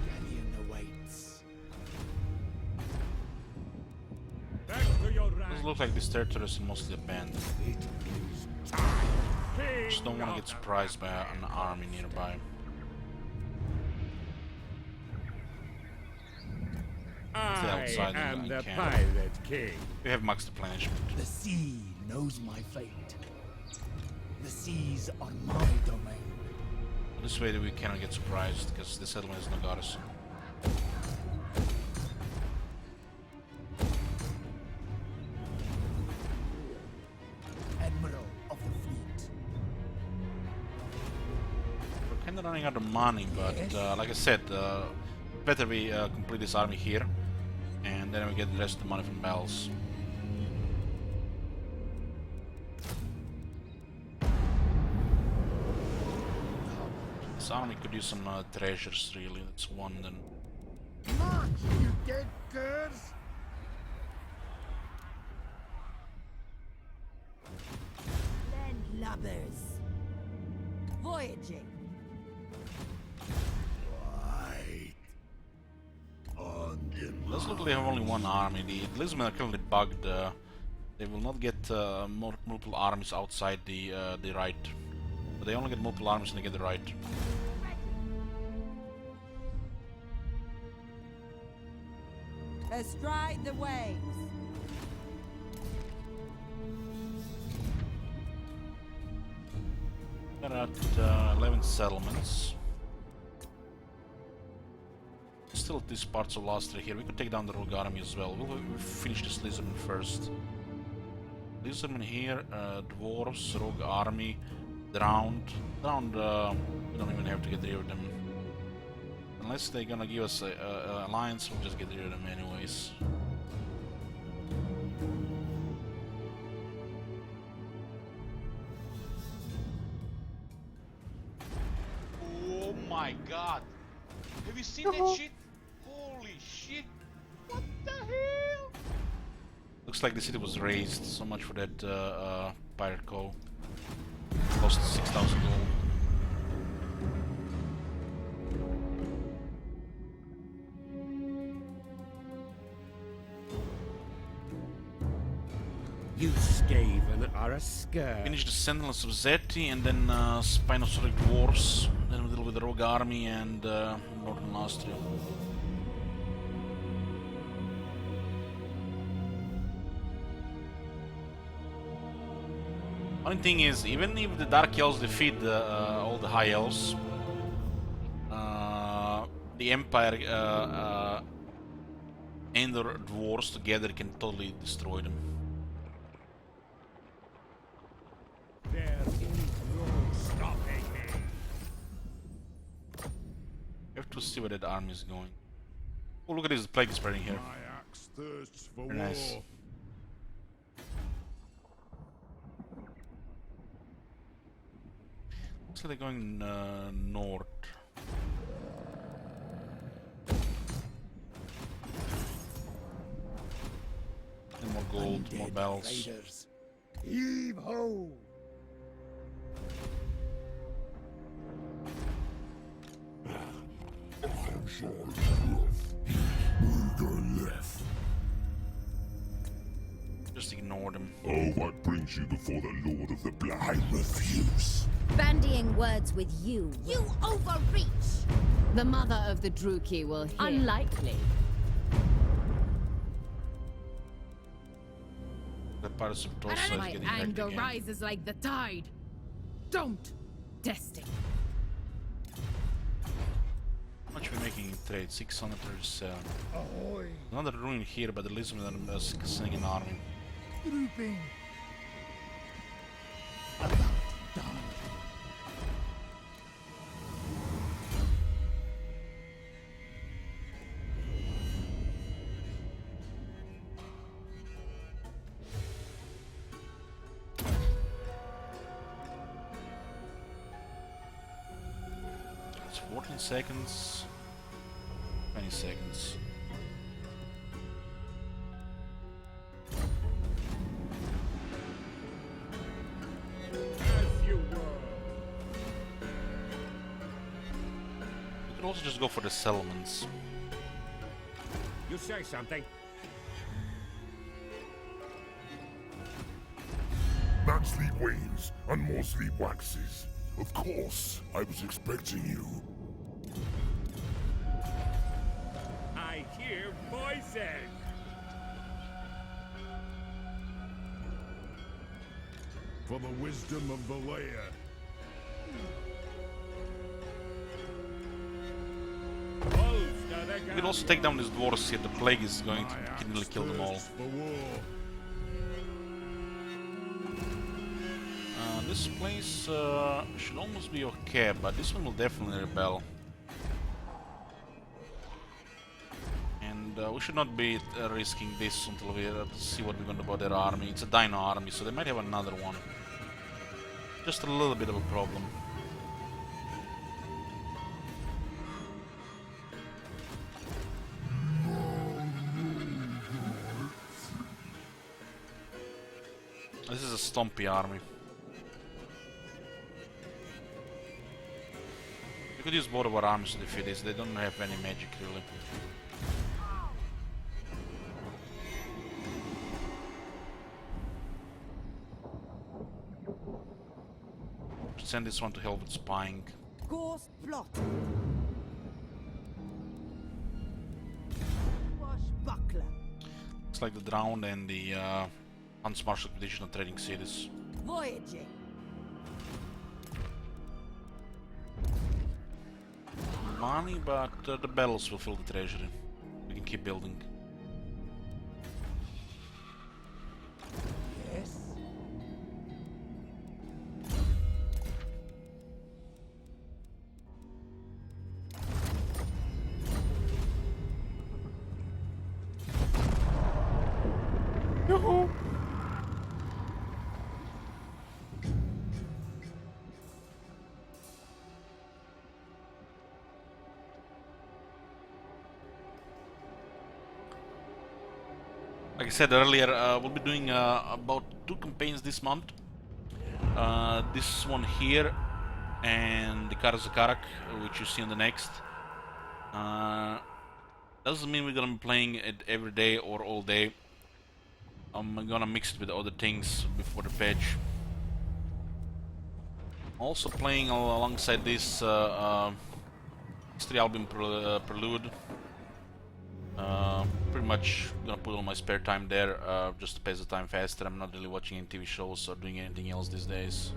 Galleon awaits. Back to your Does rank. look like these territories are mostly abandoned. Just don't want to get surprised by an army nearby. I outside am and the camp. pirate king. We have max replenishment. The sea knows my fate. The seas are my domain. This way we cannot get surprised because the settlement has no garrison. Admiral of the fleet. We're kind of running out of money, but like I said, better we complete this army here, and then we get the rest of the money from Bells. This army could use some treasures, really. That's one. Then March, you dead curs! Lend lubbers. Voyaging. Does look like they have only one army. The Lisbon are currently bugged. They will not get multiple armies outside the right. But they only get multiple armies when they get the right. Astride the waves. They're at 11 settlements. Still these parts of Lastria here. We could take down the Rogue Army as well. We'll finish this Lizardman first. Lizardman here, Dwarves, Rogue Army, Drowned. Drowned, we don't even have to get rid of them. Unless they're gonna give us an alliance, we'll just get rid of them anyways. Oh my god! Have you seen that shit? Holy shit! What the hell? Looks like the city was raised. So much for that pirate cove. Lost 6,000 gold. You Skaven are a scourge. Finish the Sentinels of Zeti and then Spinosauric Dwarves. Then we'll deal with the Rogue Army and Northern Lastria. Only thing is, even if the Dark Elves defeat all the High Elves, the Empire and the Dwarves together can totally destroy them. There is no stopping me. You have to see where that army is going. Oh, look at this plague spreading here. My axe thirsts for Very nice. war. Looks like they're going north. And more gold, more bells. Raiders. Heave ho! I'm sorry, rough. We go left. Just ignore them. Oh, what brings you before the Lord of the Black? I refuse. Bandying words with you. You overreach! The mother of the Druki will hear. Unlikely. The pirates of Tulsa is My getting hacked anger again. rises like the tide. Don't test it. How much are we making in trade? 637. Ahoy! Another ruin here, but the Lisbon are sending an army. Grouping. Done. It's 14 seconds. 20 seconds. As you were. We could also just go for the settlements. You say something. Man sleep wanes, and more sleep waxes. Of course, I was expecting you. I hear voices. For the wisdom of Valea. We could also take down these dwarves here. The plague is going to nearly kill them all. For war. This place should almost be okay, but this one will definitely rebel. And we should not be risking this until we see what we're going to do about their army. It's a Dino army, so they might have another one. Just a little bit of a problem. This is a Stompy army. could use both of our armies to defeat this. They don't have any magic really. Send this one to hell with spying. Gorse plot. Buckler. It's like the Drowned and the Hans Marshall Expedition of trading cities. Voyaging. Money, but the battles will fill the treasury. We can keep building. Yes. Yoo-hoo! Like I said earlier, we'll be doing about 2 campaigns this month. This one here and the Karazakarak, which you see on the next. Doesn't mean we're gonna be playing it every day or all day. I'm gonna mix it with other things before the patch. Also playing alongside this History Album Prelude. Pretty much gonna put all my spare time there just to pass the time faster. I'm not really watching any TV shows or doing anything else these days.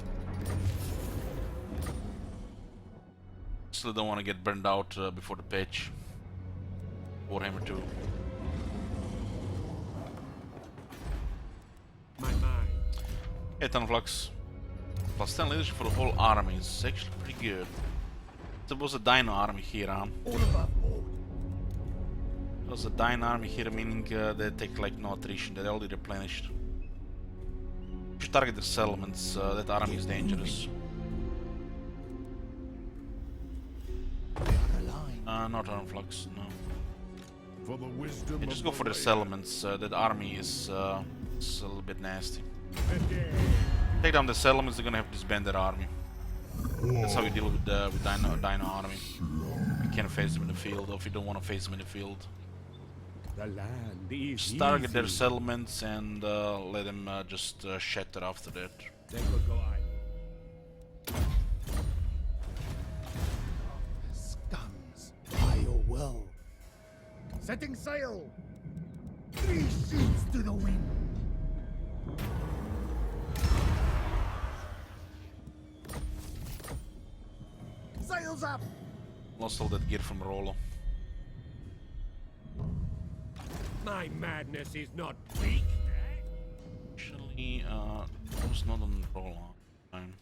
Still don't want to get burned out before the patch. Warhammer 2. My mind. Yeah, 10 flux. Plus 10 leadership for the whole army is actually pretty good. There was a Dino army here, huh? All above board. There was a Dino army here, meaning they take like no attrition, they're already replenished. You should target the settlements, that army is dangerous. They are aligned. Not on flux, no. For the wisdom Yeah, just of go the for the land. settlements, that army is a little bit nasty. Today. Take down the settlements, they're gonna have to disband their army. That's how you deal with Dino army. You can't face them in the field, or if you don't want to face them in the field. The land is Just target their easy. settlements and let them just shatter after that. They could go Scums. By your will. Setting sail. 3 sheets to the wind. Sails up. Lost all that gear from Rollo. My madness is not weak. Actually, I was not on Rollo. Fine.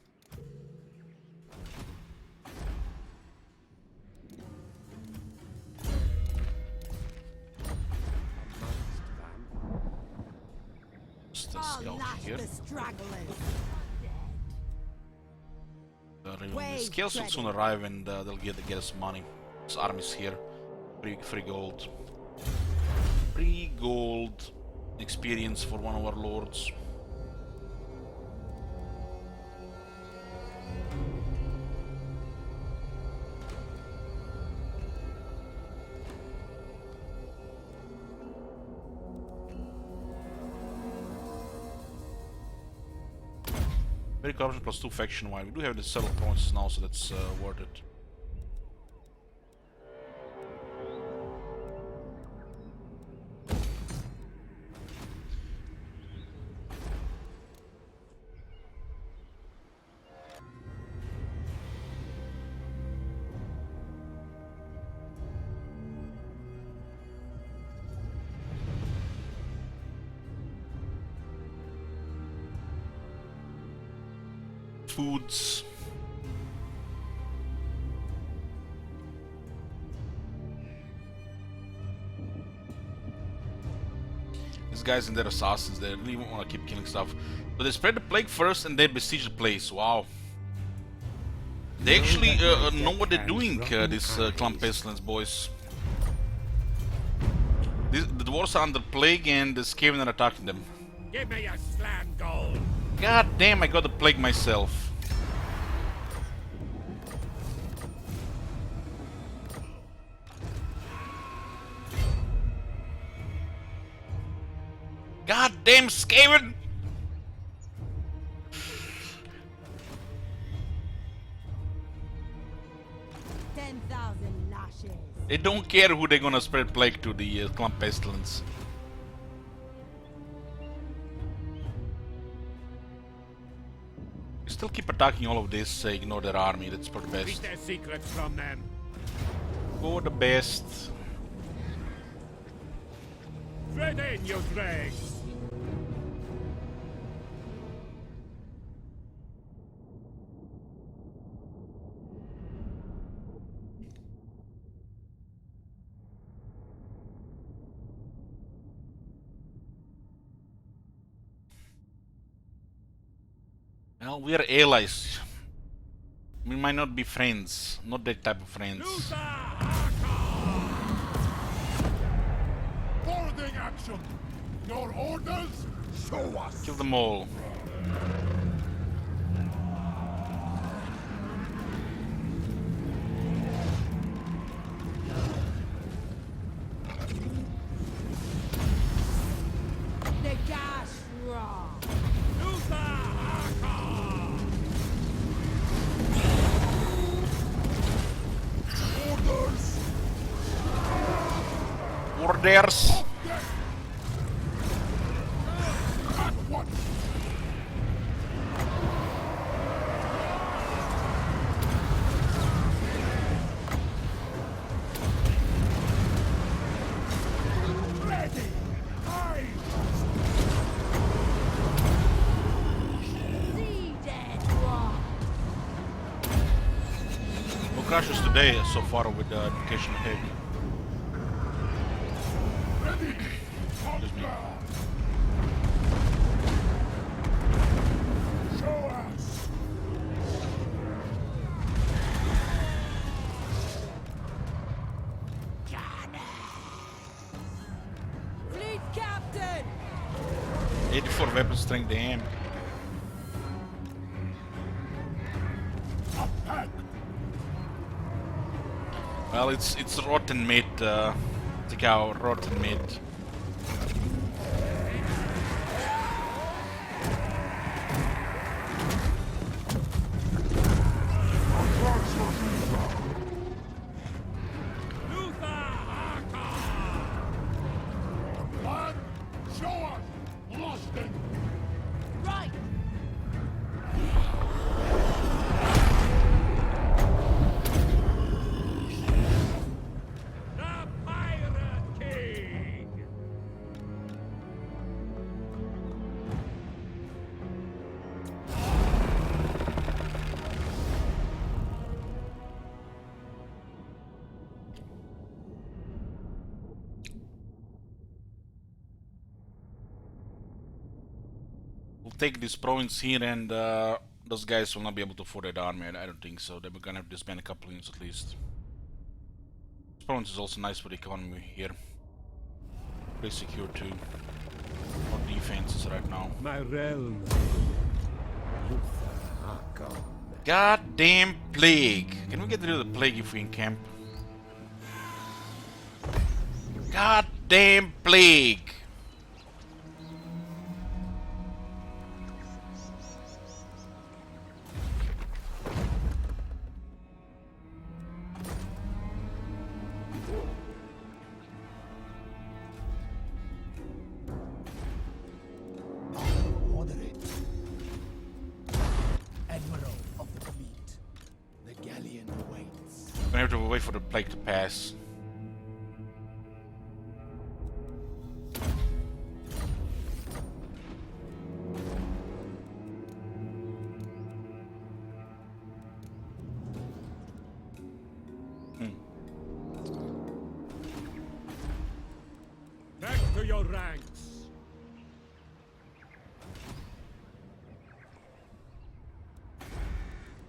Just a I'll scout lash here. the stragglers. The Wave scales will soon dreaded. arrive and they'll get us money. This army's here. Free gold. Free gold experience for one of our lords. Very corruption plus 2 faction wide. We do have the settle points now, so that's worth it. Foods. These guys and their assassins, they really want to keep killing stuff. But they spread the plague first and they besiege the place. Wow. They actually know what they're doing, these Clan Pestilence boys. The dwarves are under plague and the Skaven are attacking them. Give me your slam gold. God damn, I got the plague myself. Goddamn Skaven! 10,000 lashes. They don't care who they're gonna spread plague to, the Clump Pestilence. Still keep attacking all of this, ignore their army, that's for the Keep best. their secrets from them. For the best. Tread in, you dregs. Well, we are allies. We might not be friends, not that type of friends. Boarding action! Your orders? Show us! Kill them all. The gas raw. Orders! Orders! At once! Ready! Aye! See dead raw. No crashes today so far with the education head. Ready! Excuse me. Show us! Fleet captain. 84 weapon strength damn. Attack! Well, it's rotten meat, the cow, rotten meat. Plan? Show us! Lost it! Right. The Pirate King! We'll take this province here, and those guys will not be able to afford that army. I don't think so. Then we're gonna have to spend a couple units at least. This province is also nice for the economy here. Pretty secure too. More defenses right now. My realm. Luther Archon. Goddamn plague! Can we get rid of the plague if we encamp? Goddamn plague! Order it. Admiral of the fleet. The galleon awaits. We're gonna have to wait for the plague to pass. Back to your ranks.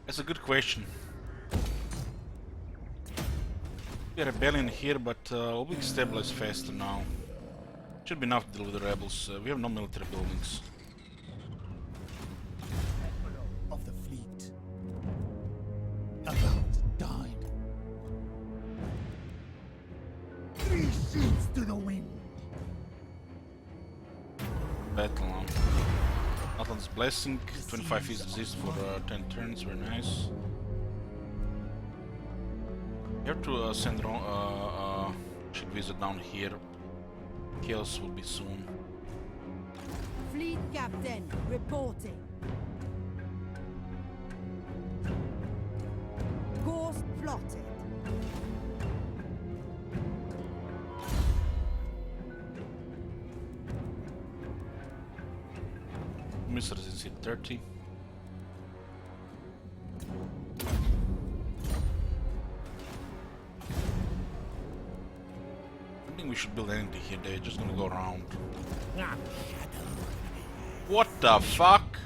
That's a good question. We have a rebellion here, but we'll be stabilized faster now. Should be enough to deal with the rebels. We have no military buildings. Admiral of the fleet. About time. 3 sheets to the wind. battle now. Atlantis Blessing, 25 is resist for 10 turns, very nice. You have to send ship visit down here. Chaos will be soon. Fleet captain, reporting. Course plotted. Missile resistance 30. I think we should build anything here. They're just gonna go around. What the fuck?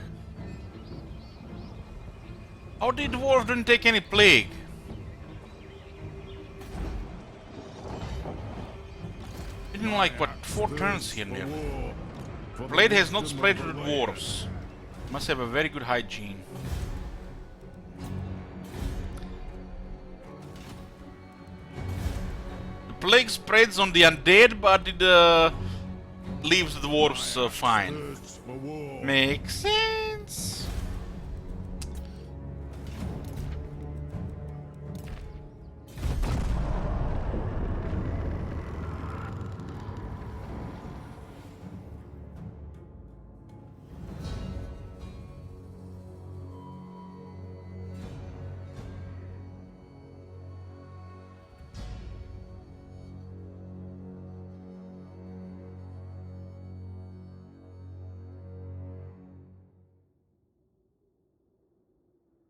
How did dwarf didn't take any plague? Didn't like what 4 turns here near. Blade has not spread to the dwarves. Must have a very good hygiene. The plague spreads on the undead, but it leaves the dwarves fine. Makes sense.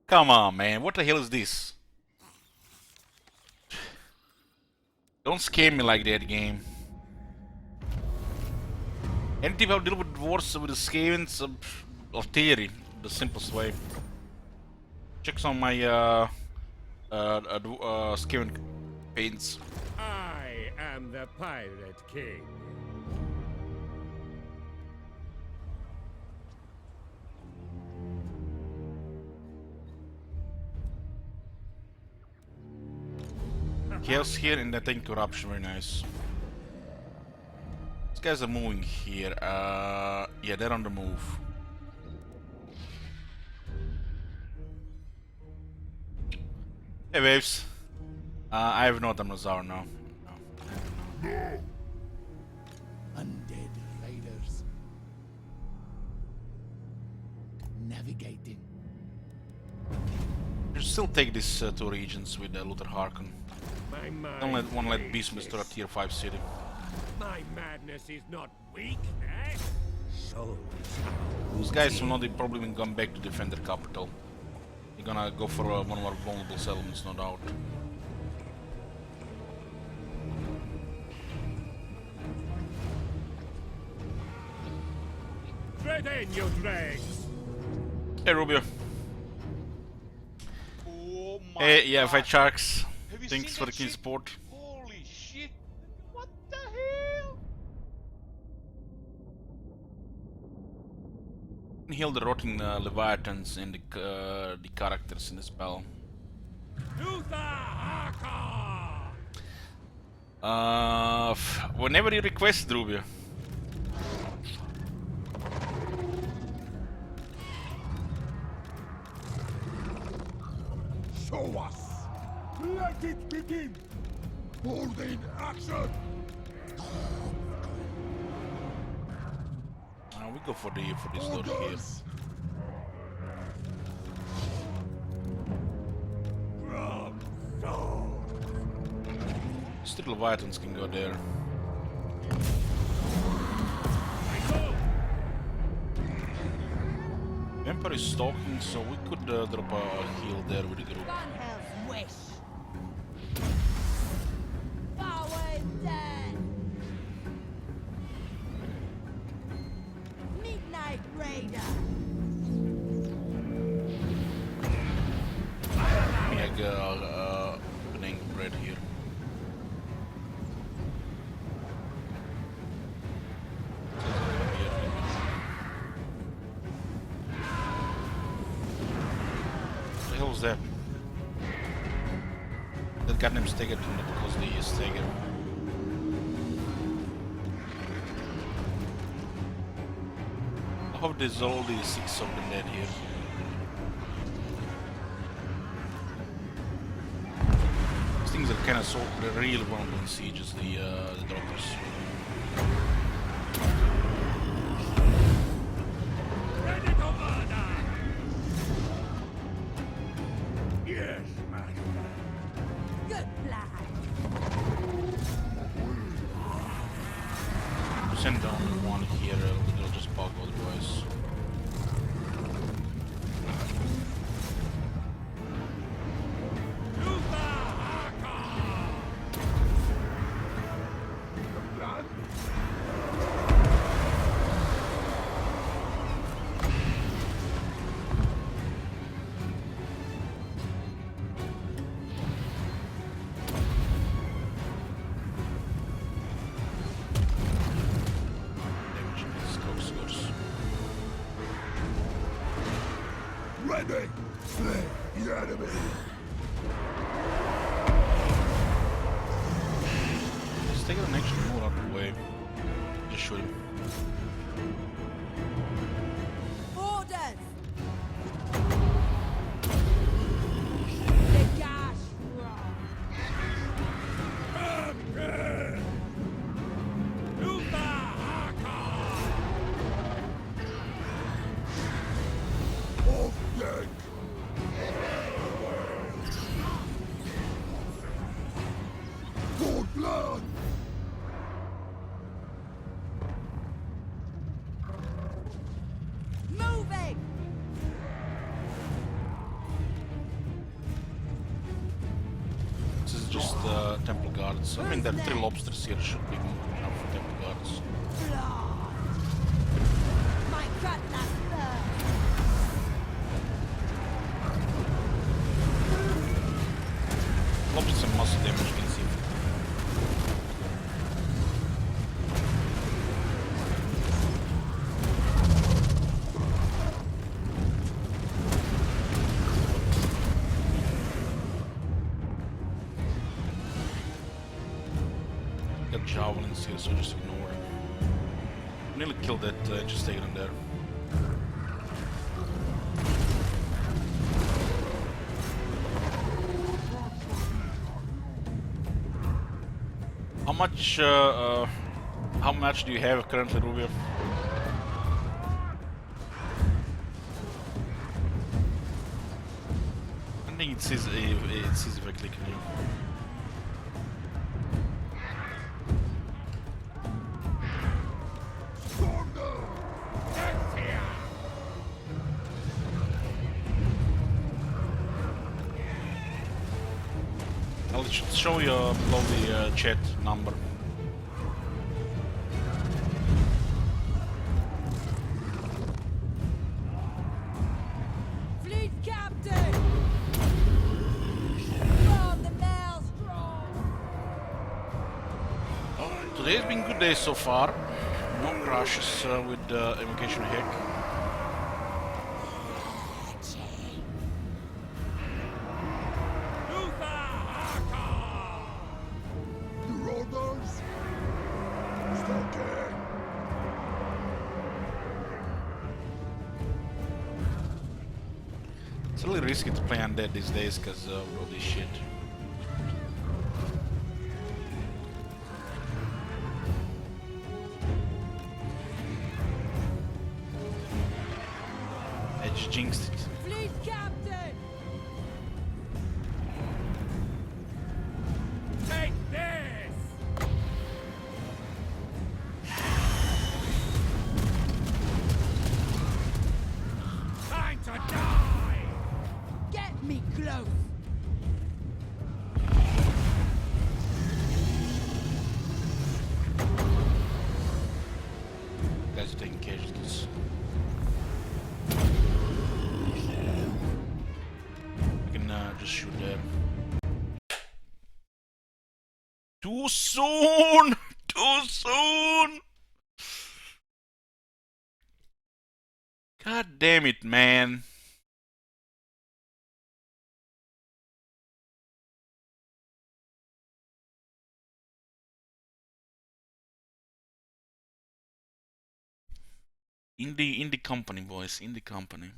Come on, man. What the hell is this? Don't scare me like that, game. Anything how to deal with dwarves with the Skavens of theory, the simplest way. Check some of my Skaven paints. I am the Pirate King. Chaos here and I think corruption, very nice. These guys are moving here. Yeah, they're on the move. Hey, waves. I have no Damnozaur now. No. Undead raiders. Navigating. You should still take these 2 regions with Luther Harkon. Don't want to let Beastmaster a tier 5 city. My madness is not weak, eh? So Those guys will not probably even come back to defend their capital. They're gonna go for one of our vulnerable settlements, no doubt. tread in, you dregs! Hey, Rubio. Oh my Hey, yeah, God. fight sharks. Have you Thanks seen for that the keen shit? support. Holy shit! What the hell? Heal the rotting leviathans and the characters in the spell. Whenever you request, Rubio. Show us! Let it begin! Holding action! We go for this lord here. Still leviathans can go there. Emperor is stalking, so we could drop a heal there with the group. Van Hell's wish. Power dead. Midnight Raider. Mega opening bread here. What the hell was that? That goddamn Stagger did not cause the Stagger. How there's already 6 of them dead here. These things are kind of so they're really vulnerable in sieges, the doctors. Ready to murder! Yes, master. Good plan. Send down one here, they'll just bug otherwise. Ready! Slay the enemy! Just take an extra move out of the way. Just shoot him. Orders! The gas Off deck! For blood! moving! This is just temple guards. I mean, there are 3 lobsters here, should be enough for temple guards. Blood! My cutlass burns! Lobsters have muscle damage, you can see. Got javelins here, so just ignore them. Nearly killed that Gestaden there. How much do you have currently, Rubio? I think it's easy if I click on you. I'll show you below the chat number. Fleet captain! From the maelstrom! Today's been a good day so far. No crashes with Evocation Heck. Your orders? Stalking! It's really risky to play undead these days because of all this shit. I just jinxed it. Fleet captain! Take this! Time to die! Get me close! Guys are taking casualties. We can just shoot there. Too soon! Too soon! God damn it, man. Indie company, boys. Indie company.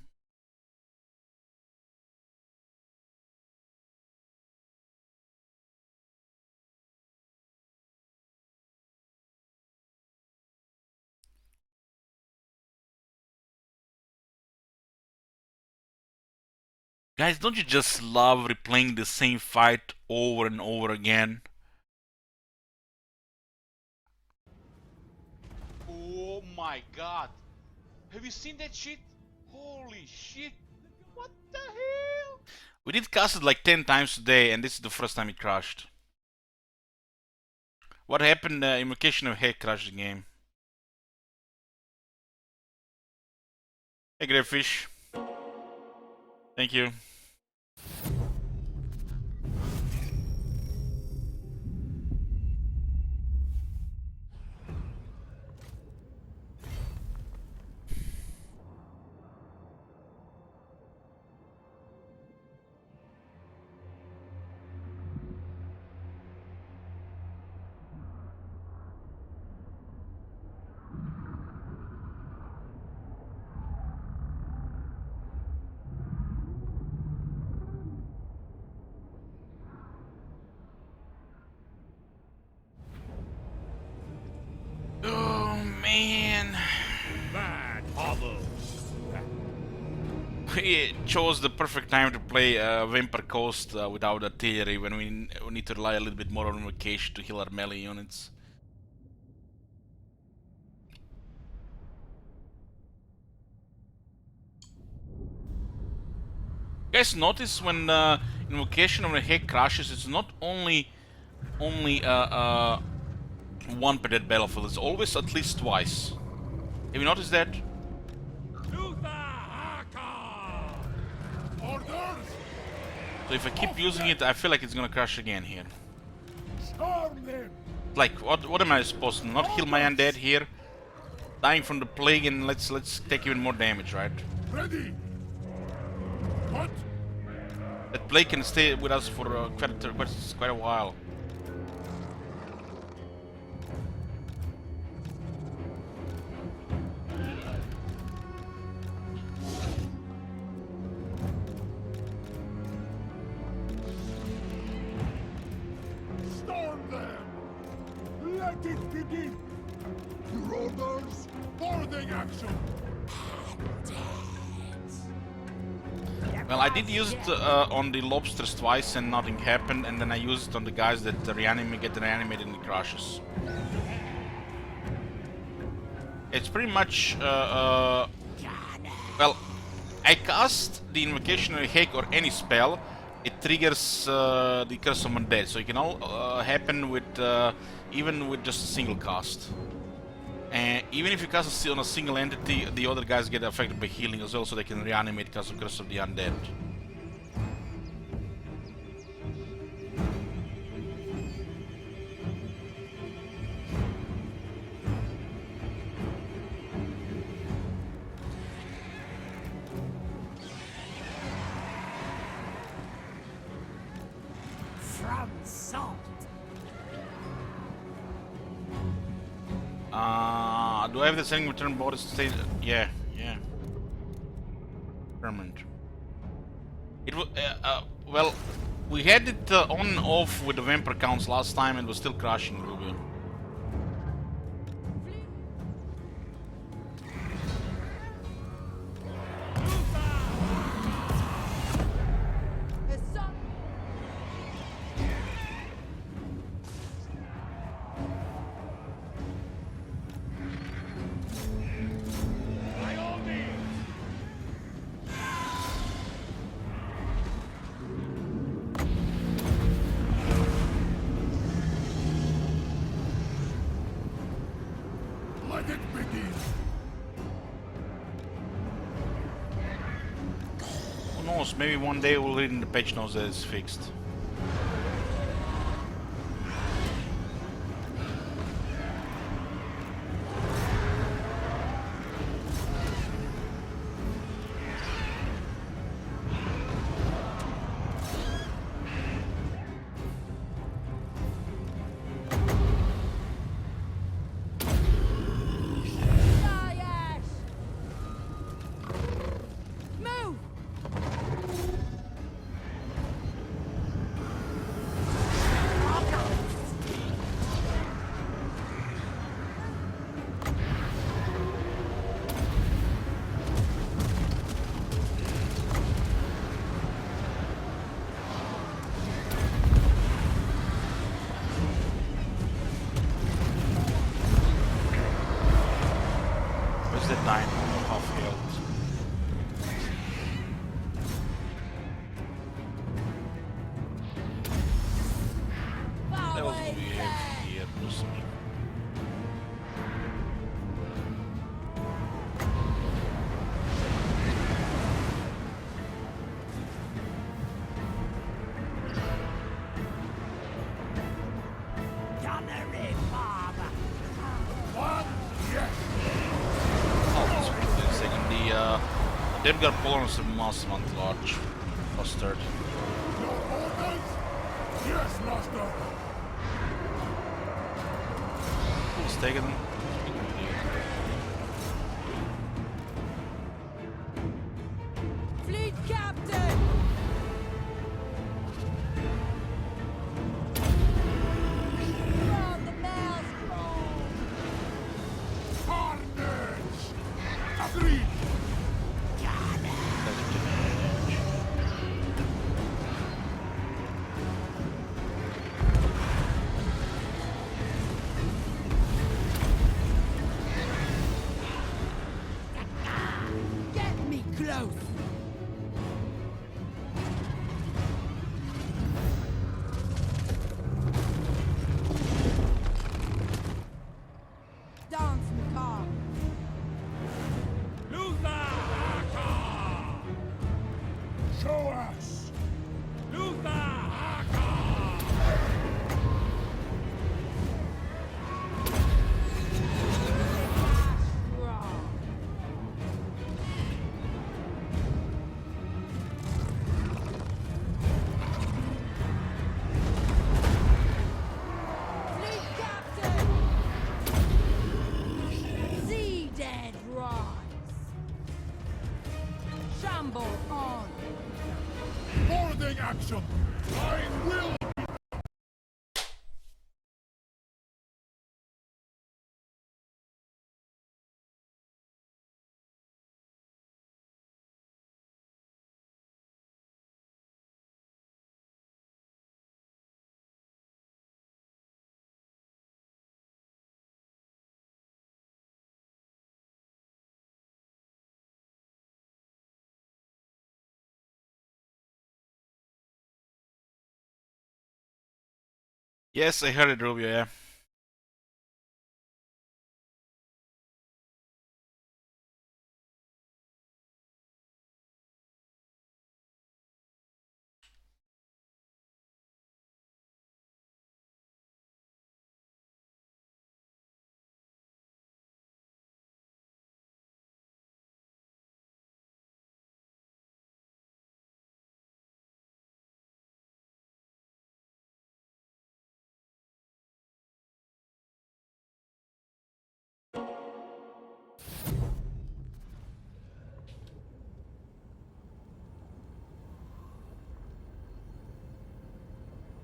Guys, don't you just love replaying the same fight over and over again? Oh my god. Have you seen that shit? Holy shit. What the hell? We did cast it like 10 times today, and this is the first time it crashed. What happened? Invocation of Hate crashed the game. Hey, Greyfish. Thank you. Oh man. Bad hobbles. We chose the perfect time to play Vampire Coast without artillery when we need to rely a little bit more on invocation to heal our melee units. Guys, notice when invocation of the Hate crashes, it's not only one per dead battlefield. It's always at least twice. Have you noticed that? So if I keep using it, I feel like it's gonna crash again here. Like, what am I supposed to not heal my undead here? Dying from the plague, and let's take even more damage, right? Ready. What? That plague can stay with us for quite a while. Storm them! Let it begin! Your orders, boarding action! Well, I did use it on the lobsters twice and nothing happened, and then I used it on the guys that get reanimated in the crashes. It's pretty much, well, I cast the Invocation of Hate or any spell, it triggers the Curse of Undead, so it can all happen with, even with just a single cast. And even if you cast on a single entity, the other guys get affected by healing as well, so they can reanimate because of Curse of the Undead. From salt. Do I have the setting return borders to stay? Yeah. Permanent. It was, well, we had it on and off with the vampire counts last time and it was still crashing a little bit. Let it begin! Who knows, maybe one day we'll read in the patch notes that it's fixed. close to me. Gunnery, father. What? Yes. Oh, that's what it is. Taking the Demgar Polonus Master Month Large. Mustard. Your orders? Yes, master. Who's taken? Fleet captain. From the maelstrom. Carnage. Agreed. Get me close. Dance macabre. Luther! Show us. Luther! Fleet captain. Sea dead rise. Shamble on. Boarding action. I will. Yes, I heard it, Rubio, yeah.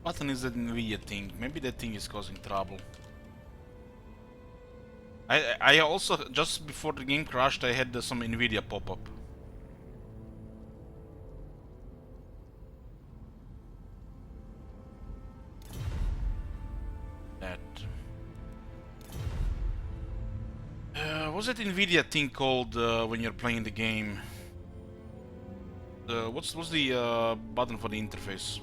What is that Nvidia thing? Maybe that thing is causing trouble. I also, just before the game crashed, I had some Nvidia pop-up. That. What's that Nvidia thing called when you're playing the game? What's the button for the interface?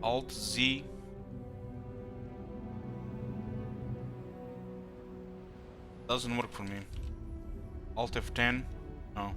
Alt Z. Doesn't work for me. Alt F10. No.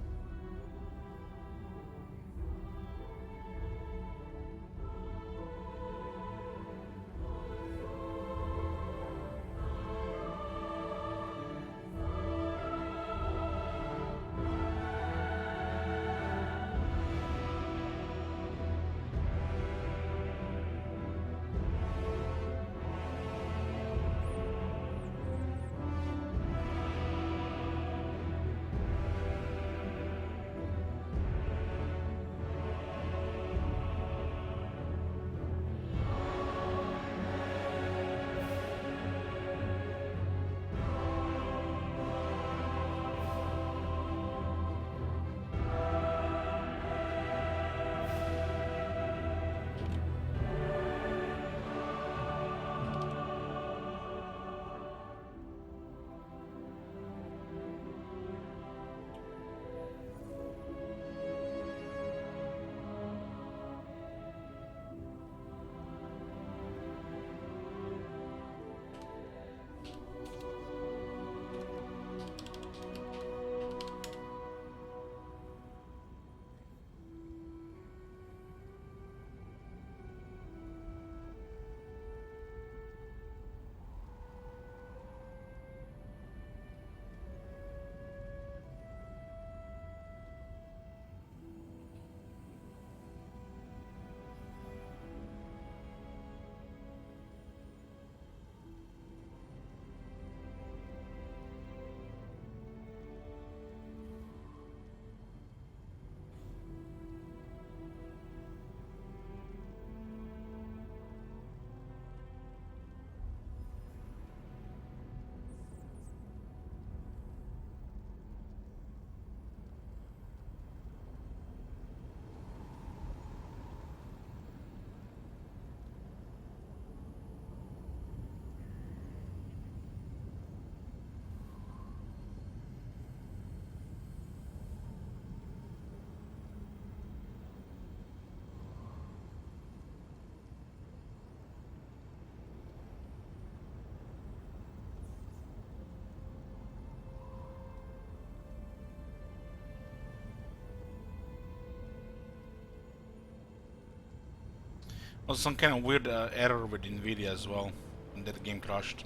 Was some kind of weird error with Nvidia as well, and that the game crashed.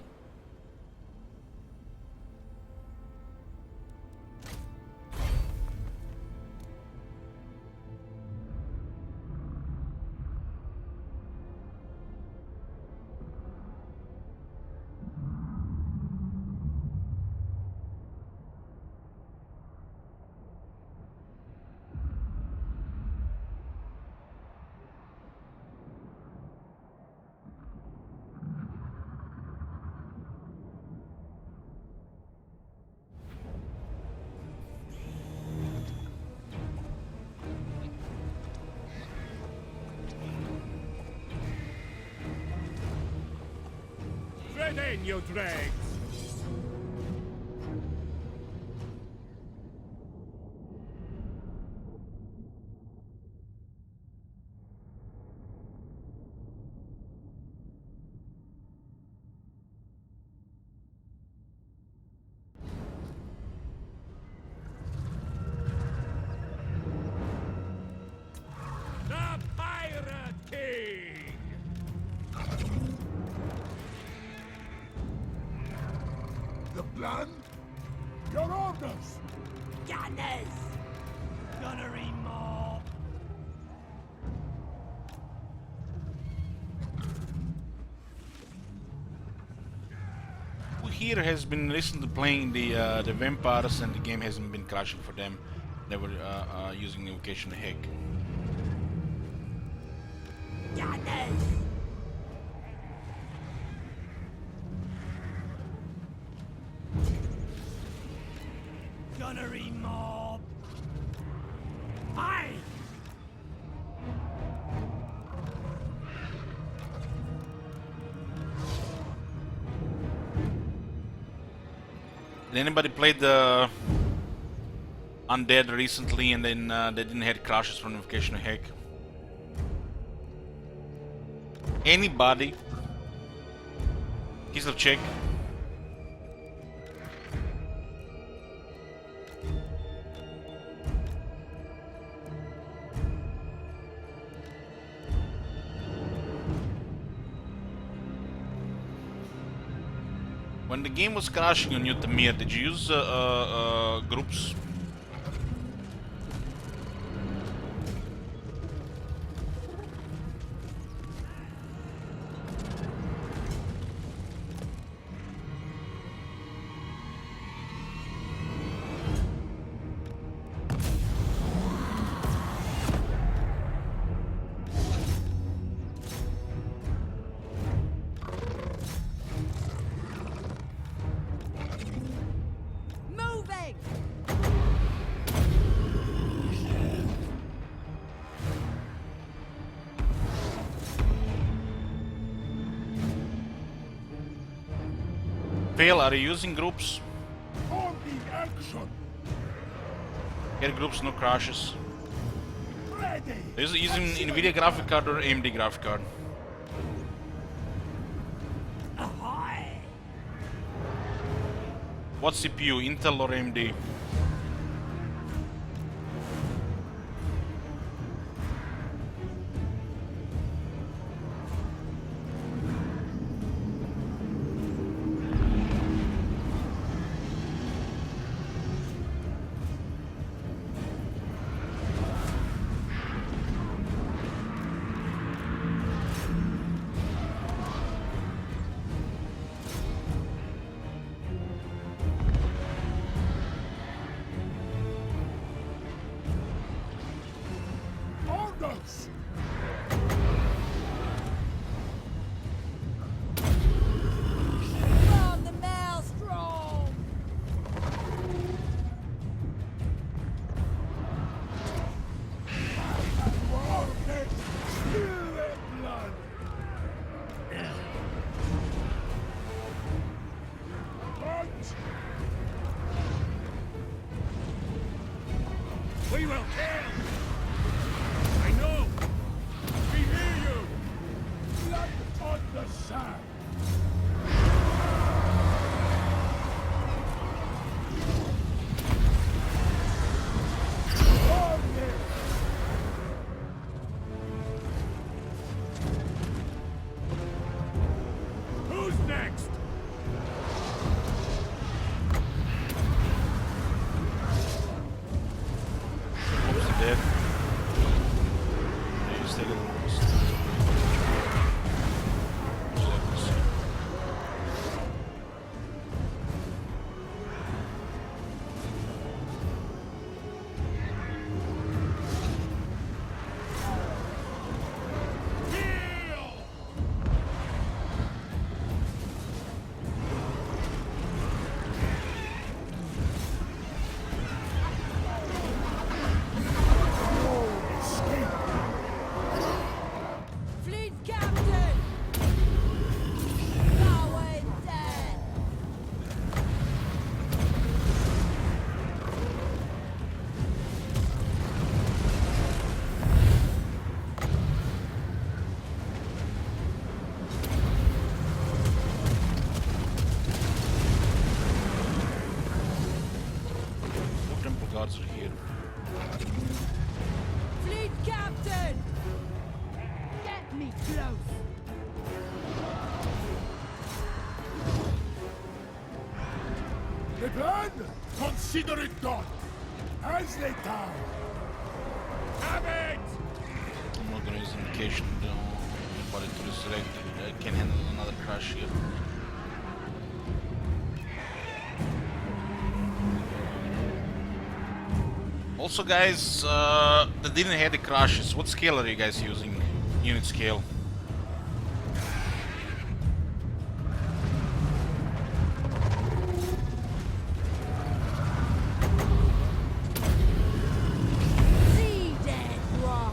Tread in, you dregs! The Pirate King! The plan? Your orders! Gunners! Gunnery mob! Who here has been recently playing the vampires and the game hasn't been crashing for them? They were using Invocation Hack. Gunners! Gunnery mob! Aye! Did anybody play the Undead recently and then they didn't have crashes from Invocation Hack? Anybody? He's a check. When the game was crashing on Utamir, did you use groups? Moving! Fail, are you using groups? On the action! Get groups, no crashes. Ready! Is it using Nvidia graphic card or AMD graphic card? Ahoy! What CPU, Intel or AMD? Orders! From the maelstrom! Warhead! Spirit blood! Hunt! We will kill! I know! We hear you! Blood on the sand! Warhead! guards are here. Fleet captain! Get me close! The plan? Consider it done. As they come. Have it! I'm not gonna use invocation but it to resurrect. I can handle another crash here. Also guys, that didn't have the crashes. What scale are you guys using? Unit scale.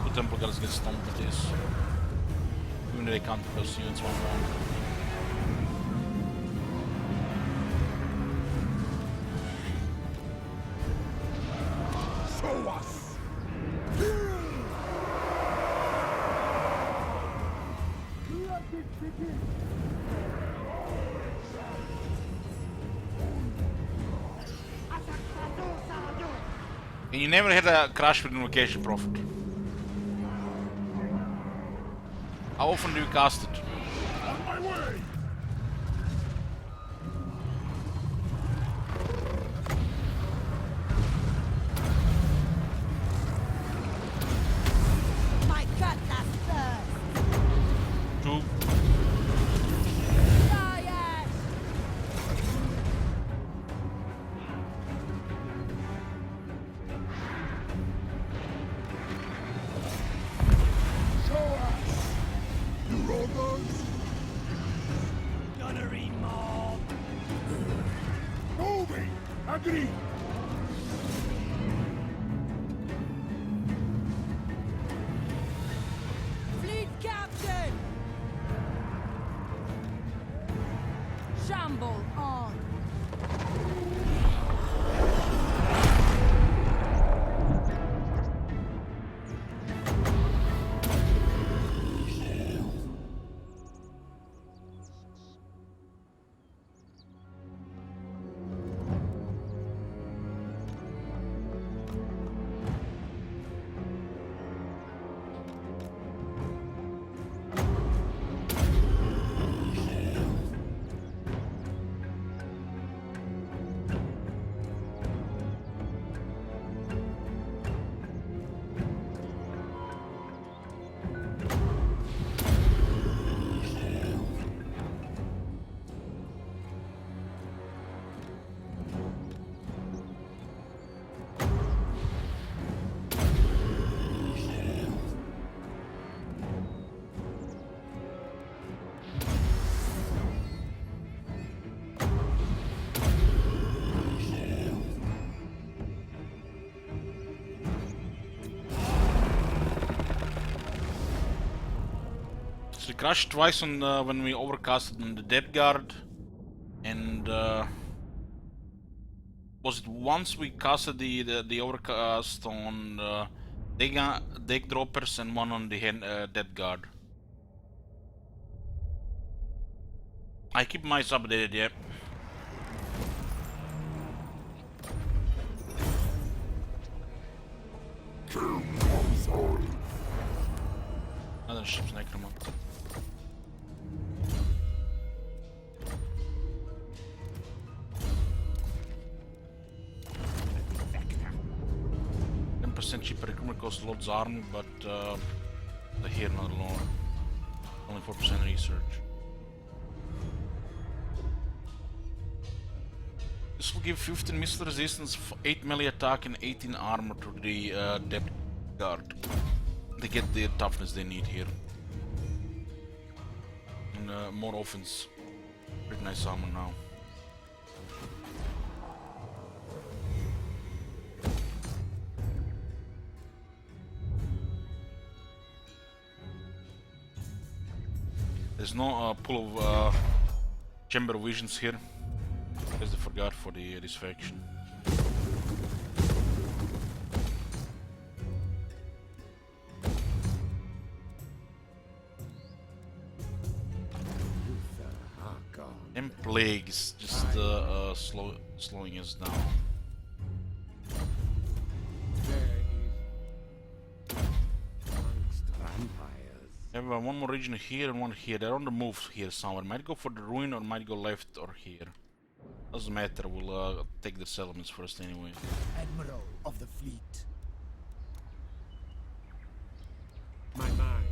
The Temple Guards get stumped with this. Even though they can't those units one round. Show us! And you never had a crash with Invocation Prophet. How often do you cast it? On my way! My cutlass first! 2. Diet! Show us! You robbers! Gunnery mob! Moving! Agree! Fleet captain! Shamble on! So we crashed twice on when we overcasted on the Dead Guard, and was it once we casted the overcast on Deck Droppers and one on the Dead Guard. I keep my updated, yeah. Another ship's necromant. % cheaper recruitment cost loads army, but the here not lower. Only 4% research. This will give 15 missile resistance, 8 melee attack, and 18 armor to the Depth Guard. They get the toughness they need here. And more offense. Pretty nice armor now. There's no pool of Chamber of Visions here, because they forgot for this faction. And plagues just slowing us down. have one more region here and one here. They're on the move here somewhere. Might go for the ruin or might go left or here. Doesn't matter. We'll take the settlements first anyway. Admiral of the fleet. My mind.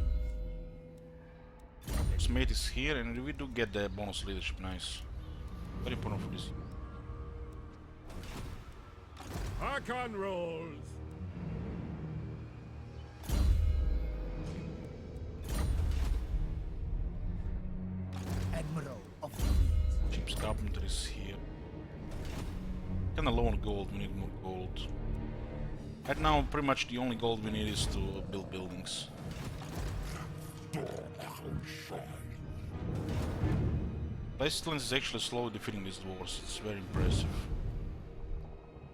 Mate is here, and we do get the bonus leadership. Nice. Very important for this. Archon rolls. Admiral of the fleet. Chips carpenter is here. Kinda low on gold. We need more gold. Right now, pretty much the only gold we need is to build buildings. Pestilence is actually slowly defeating these dwarves. It's very impressive.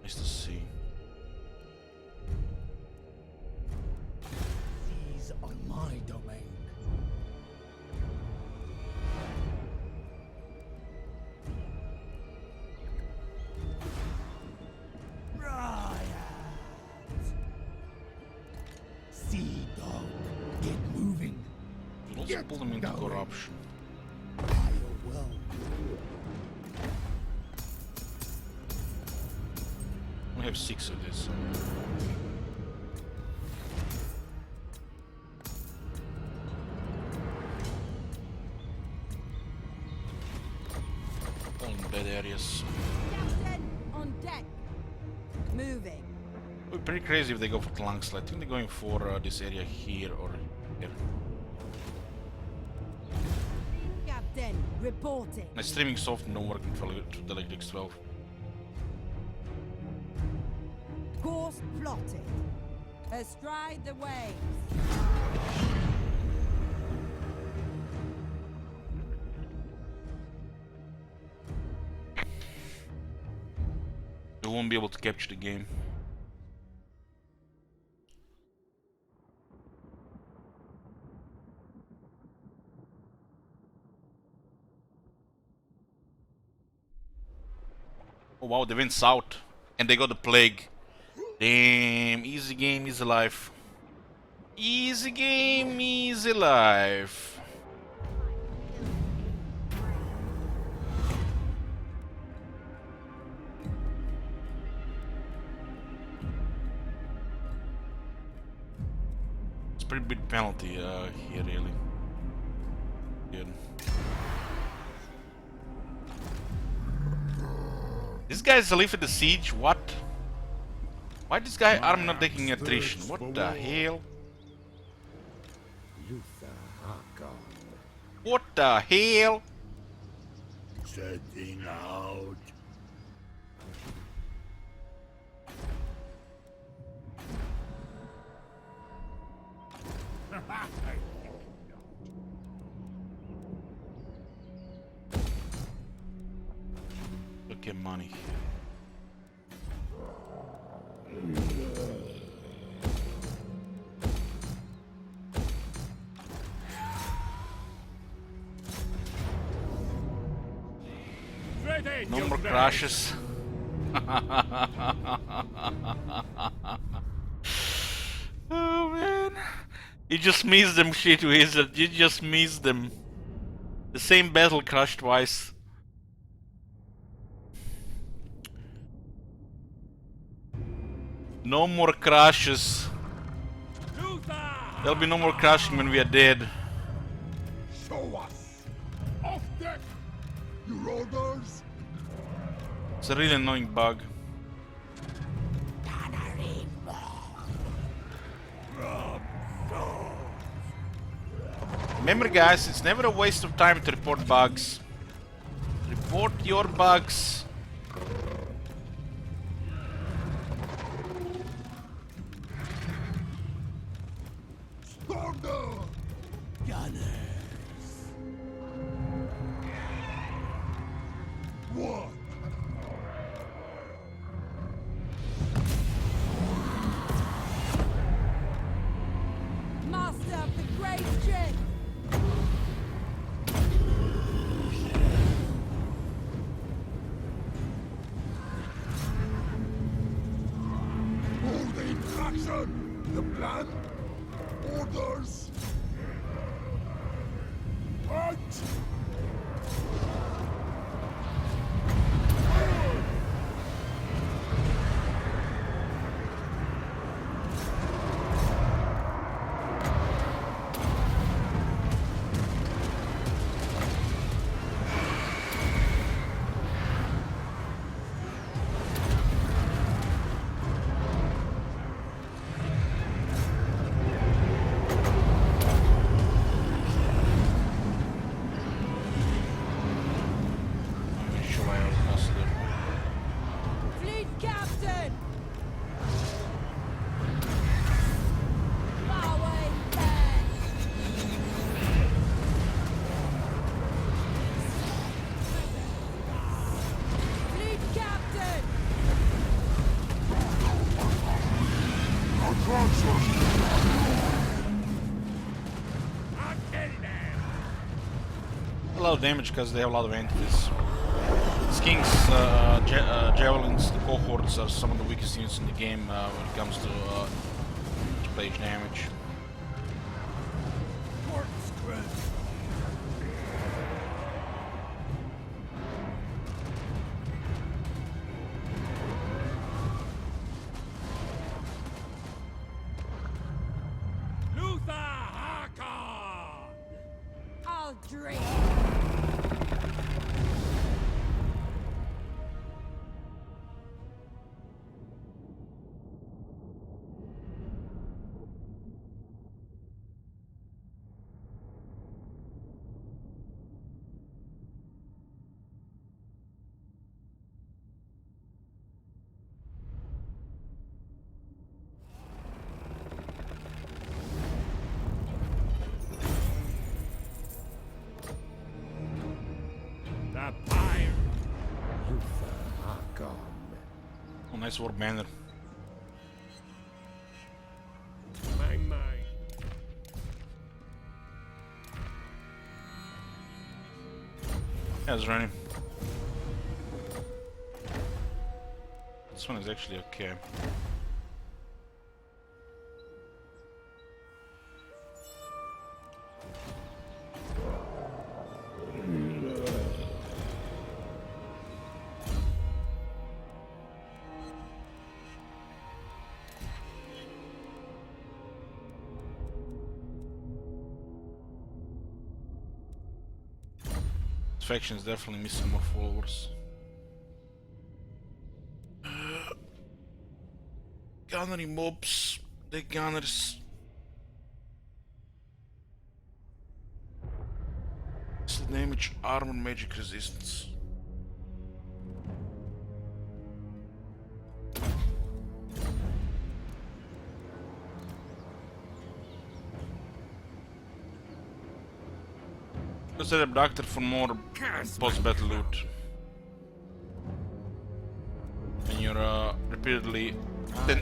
Nice to see. These are my domain. Sea dog, get moving. You can also pull them into corruption. Well. We have 6 of this. All in bad areas. Captain, on deck. Moving. It would be pretty crazy if they go for Tlangsla. I think they're going for this area here or here. Captain, reporting. My streaming software don't work for the DirectX 12. Course plotted. Astride the waves. They won't be able to capture the game. Oh wow, they went south and they got the plague. Damn, easy game, easy life. Easy game, easy life. It's a pretty big penalty here, really. Good. This guy's alive at the siege, what? Why this guy arm not taking attrition? What the hell? What the hell? Setting out. Look at money. No more crashes. Oh man. You just missed them, shit wizard. You just missed them. The same battle crashed twice. No more crashes. There'll be no more crashing when we are dead. Show us! Off deck! Your orders? It's a really annoying bug. Remember guys, it's never a waste of time to report bugs. Report your bugs. Order! Gunners! What? Master of the Great Ship. Holding action! The plan? Orders? Punch! Fleet captain! Away back! Fleet captain! A lot of damage because they have a lot of entities. Sking's javelins, the cohorts are some of the weakest units in the game when it comes to splash damage. Luther Harkon! I'll drink! The pirate! Luther Harkon. Oh, nice war banner. My. Yeah, it's running. This one is actually okay. This faction is definitely missing more followers. Gunnery mobs, the gunners. Missile damage, armor, magic resistance. Let's set up Doctor for more post-battle loot. And you're repeatedly,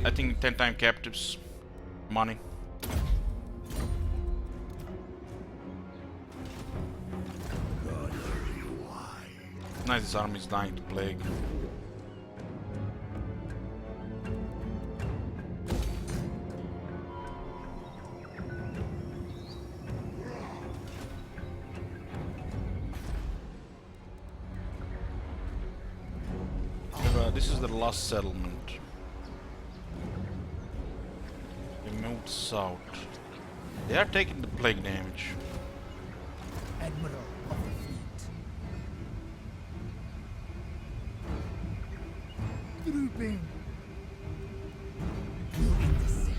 I think 10 time captives money. Nice, this army is dying to plague. This is the last settlement. They moved south. They are taking the plague damage. Admiral of the fleet. Drooping. Will intercept.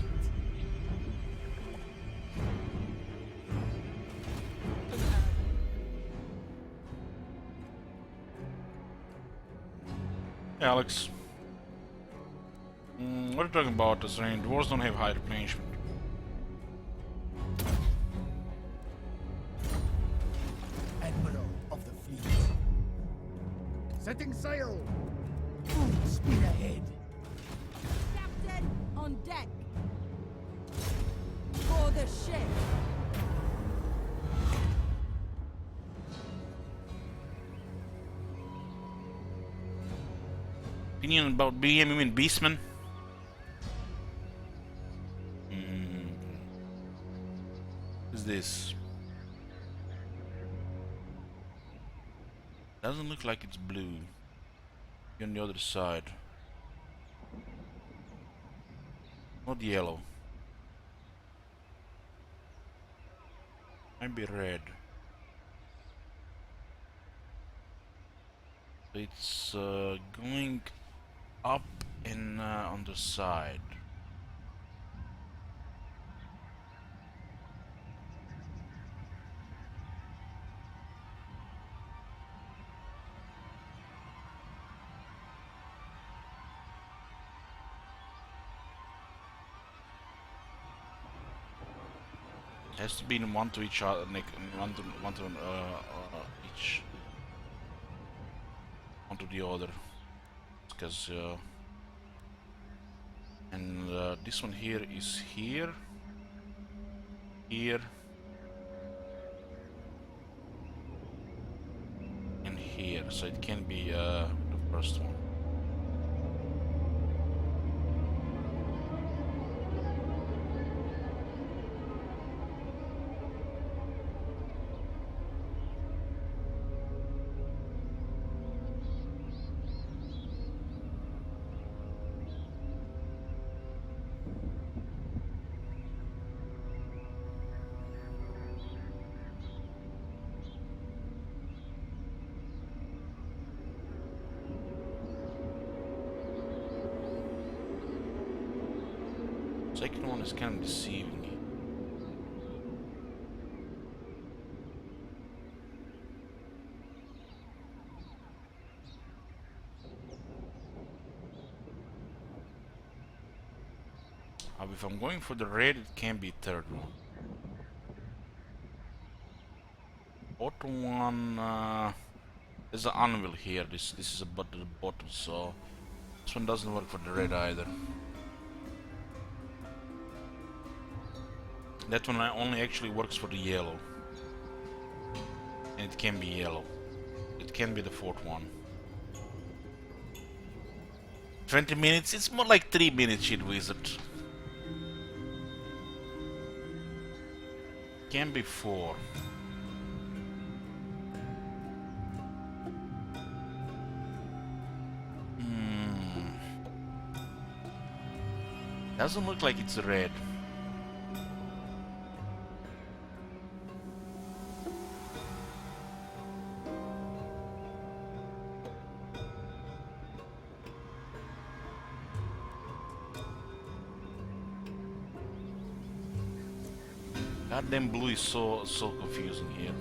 Alex. What are you talking about, Azrain? Dwarves don't have high replenishment. Admiral of the fleet. Setting sail. Full speed ahead. Captain, on deck! For the ship! Opinion about BM, you mean Beastman? Is this? Doesn't look like it's blue. On the other side. Not yellow. Maybe red. It's going up and on the side. Has to be in one to each other, one to each, one to the other, because and this one here is here, here, and here, so it can be the first one. Second one is kind of deceiving. If I'm going for the red, it can be third one. Bottom one, there's an anvil here. This is about the bottom, so this one doesn't work for the red either. That one only actually works for the yellow. And it can be yellow. It can be the fourth one. 20 minutes? It's more like 3 minutes, shit wizard. Can be 4. Doesn't look like it's red. Goddamn blue is so confusing here.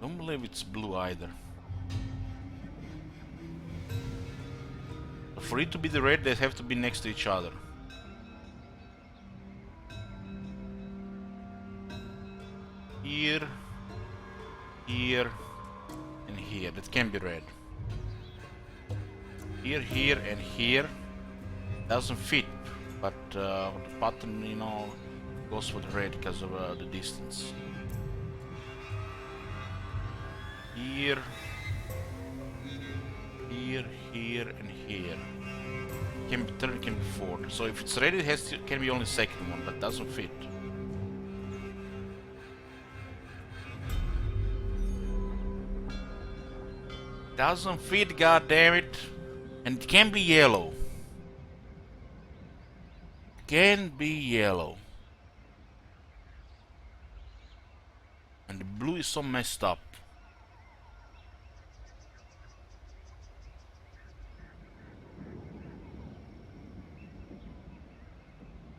Don't believe it's blue either. For it to be the red, they have to be next to each other. Here, here, and here. That can be red. Here, here, and here. Doesn't fit, but the pattern, you know, goes for the red because of the distance. Here, here, here, and here. Can be third, can be fourth. So if it's red, it has to, can be only second one, but doesn't fit. Doesn't fit, god damn it. And it can be yellow. Can be yellow. And the blue is so messed up.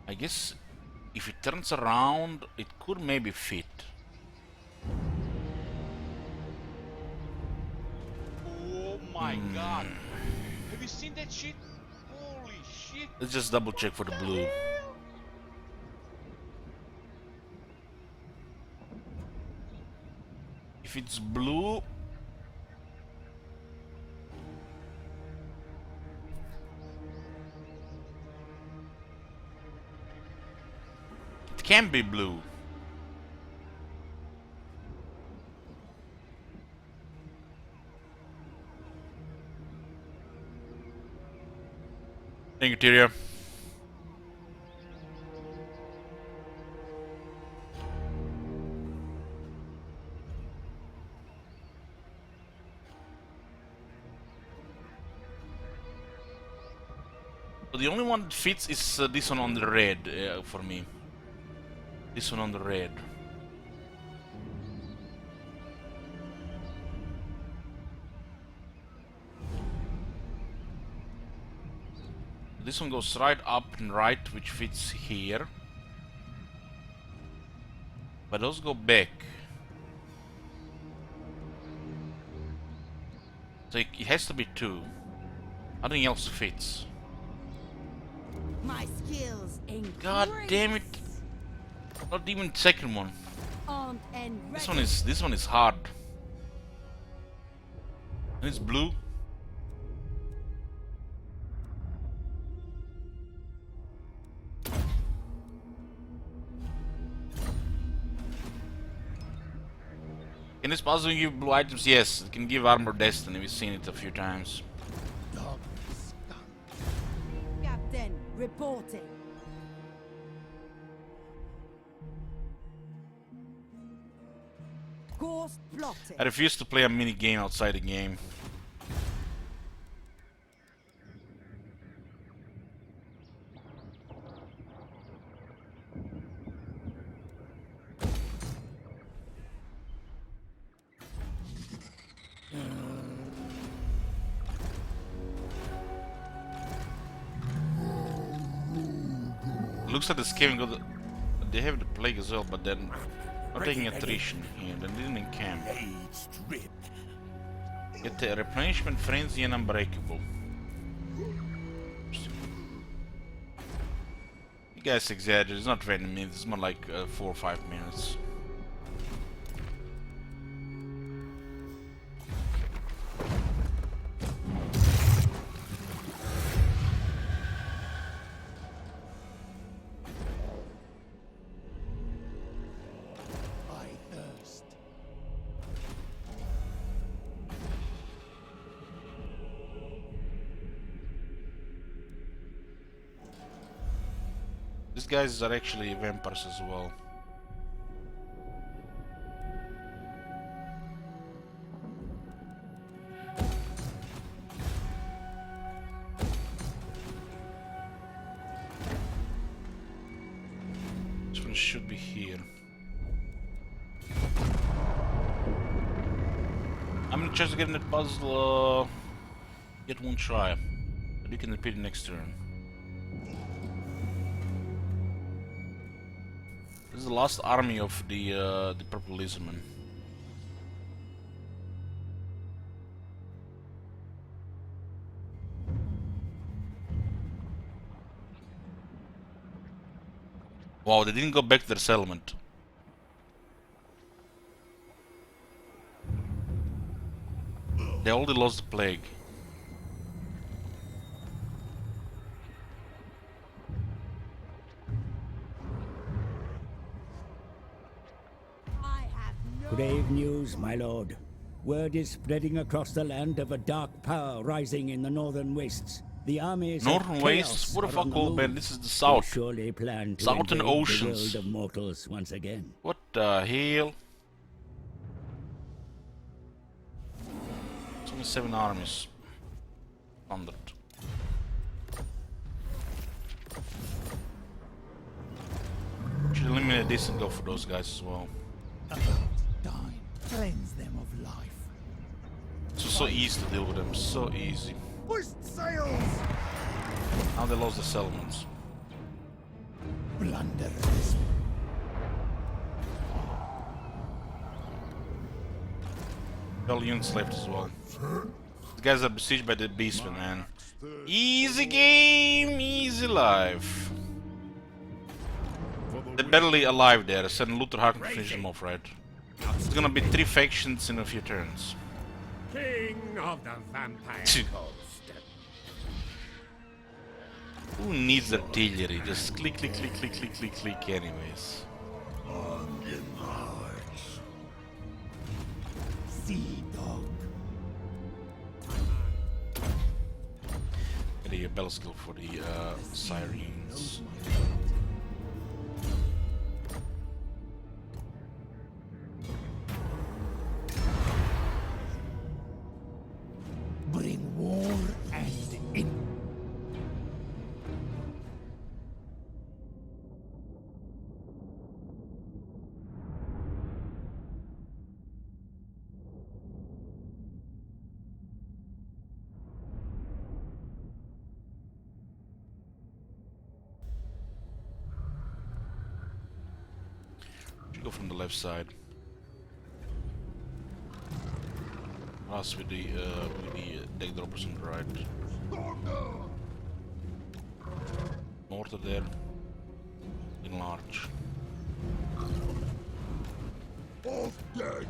I guess if it turns around, it could maybe fit. Oh my god. Have you seen that shit? Holy shit. Let's just double check for the blue. If it's blue, it can be blue. Thank you, Tyria. But the only one that fits is this one on the red for me. This one on the red. This one goes right up and right, which fits here. But those go back. So it has to be two. Nothing else fits. My skills increase. God damn it! Not even second one. Armed and ready. This one is hard. And it's blue. Can this puzzle give blue items? Yes, it can give armor destiny. We've seen it a few times. Captain, reporting. Course plotted. I refuse to play a mini game outside the game. Looks like the scaling got they have the plague as well, but then not taking attrition here, they didn't encamp. Get the replenishment, frenzy, and unbreakable. You guys exaggerate, it's not 20 minutes, it's more like 4 or 5 minutes. These guys are actually vampires as well. This one should be here. I'm gonna try to get in that puzzle, get one try, but you can repeat it next turn. This is the last army of the Purple Lizardmen. Wow, they didn't go back to their settlement. They already lost the plague. Grave news, my lord. Word is spreading across the land of a dark power rising in the northern wastes. The armies Northern Wastes? What the fuck, old man? This is the south. Surely plan to Southern invade Oceans. the world of mortals once again. What the hell? It's only 7 armies. 100. Should eliminate this and go for those guys as well. Cleanse them of life. It's so easy to deal with them, so easy. Hoist sails! Now they lost the settlements. Blunderers. All units left as well. The guys are besieged by the beastmen, man. Easy game, easy life. They're barely alive there. Send Luther Harkon to finish them off, right? It's gonna be 3 factions in a few turns. King of the Vampire Coast. Who needs artillery? Just click, click, click, click, click, click, click anyways. Sea dog. a bell skill for the sirens. Bring war and in. Should go from the left side. Us with the deck droppers on the right. Mortar there. Enlarge. Off deck!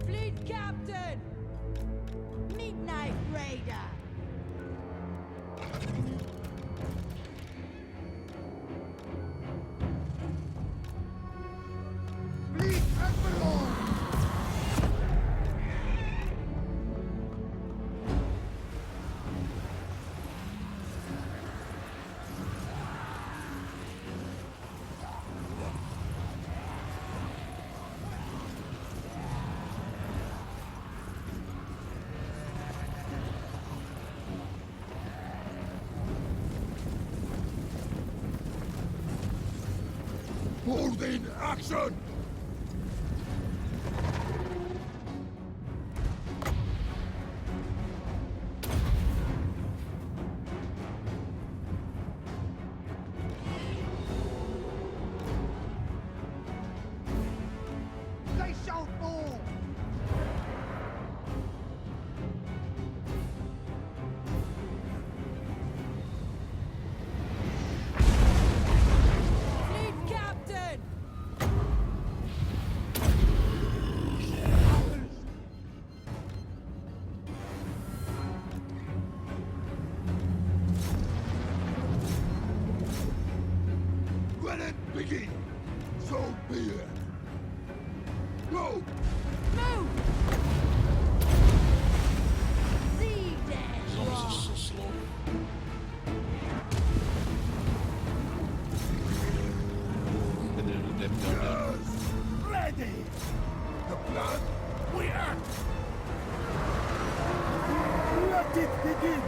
Fleet Captain! Midnight Raider! Fleet Admiral! Holding action! They shall fall! Fleet Captain! Let it begin! So be it! Go! Move! Sea These zombies are so slow. Get rid of the depth down there. Ready! The plan? We act! Let it begin!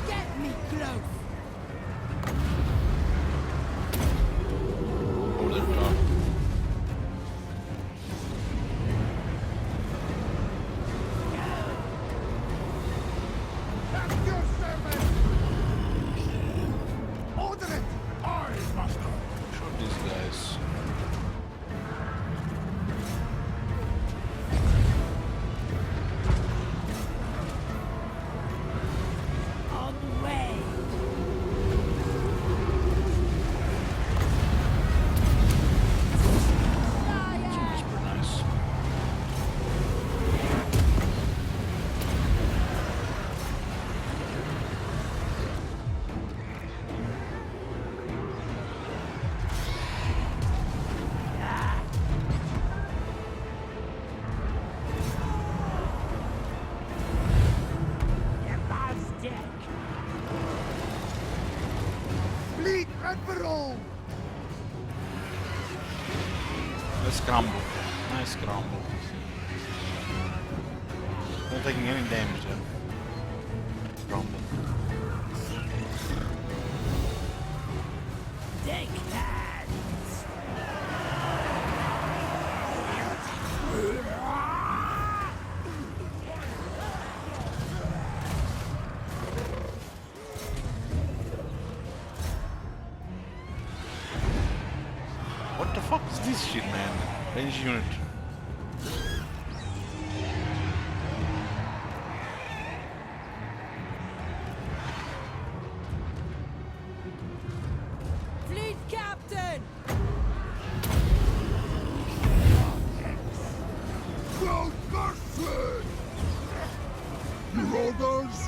Get me close! Over there we are. At your service! Order it! Aye, master! Shoot these guys. On the way! That's pretty nice. Fleet Admiral! Let's scramble. Nice scramble. Not taking any damage there. Scramble. Take hands! What the fuck is this shit, man? Range unit. Fleet Captain! Ground mercy! Your orders?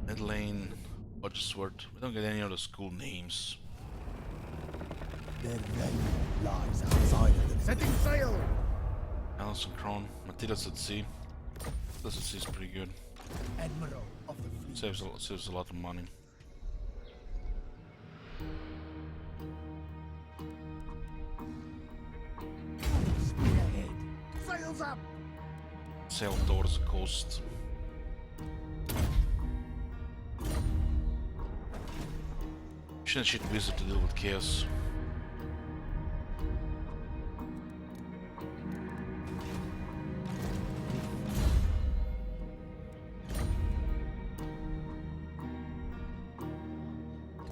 Medlane, Hodgesworth. We don't get any other school names. Their venue lies outside of them. Setting sail! Alison Kron, Matilda's at Sea. Matilda's at Sea is pretty good. Admiral of the fleet. Saves a lot of money. Speed ahead. Sails up! Sail towards the coast. Shouldn't shit wizard to deal with chaos.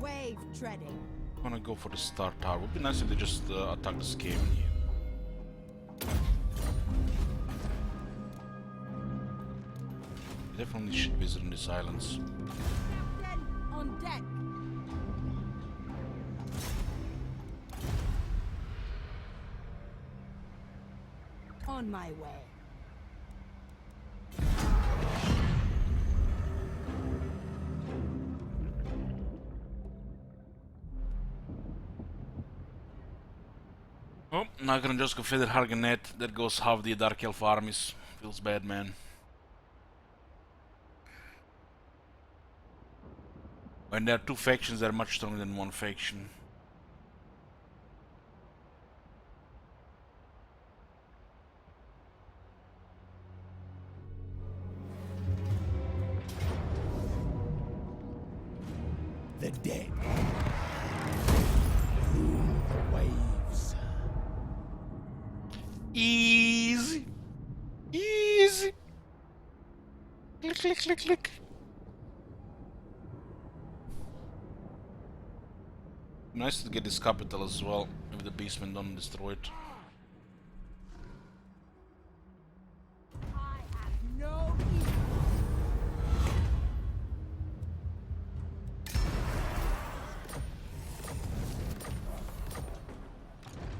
Wave treading. I'm gonna go for the Star Tower. Would be nice if they just attack the Skaven here. Definitely should visit on these islands. Captain, on deck. On my way. Oh, now gonna just go feather Harganet. That goes half the Dark Elf armies. Feels bad, man. When there are two factions, they're much stronger than one faction. The dead rule the waves. Easy. Easy. Click, click, click, click. Nice to get this capital as well, if the beastmen don't destroy it. I have no equal.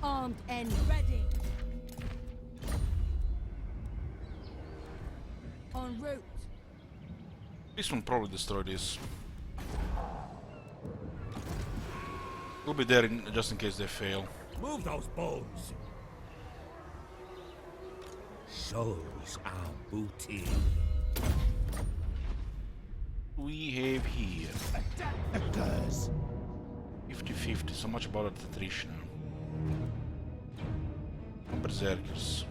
Armed and ready. En route. Beastmen probably destroy this. We'll be there just in case they fail. Move those bones. Shows our booty. We have here Occurs. 50-50, so much about attrition now. Berserkers.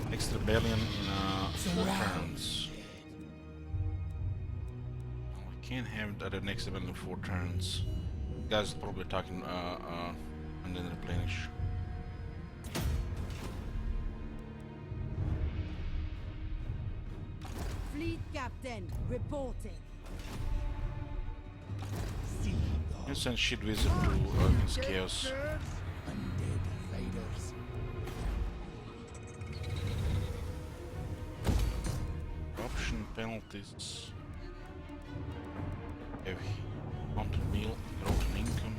Next rebellion in 4 turns. We can't have the next rebellion in 4 turns. Guys are probably attacking and then replenish. Fleet captain reporting. You send shit wizard to against chaos. Undead raiders. Corruption penalties. Heavy. Mounted meal, growth in income.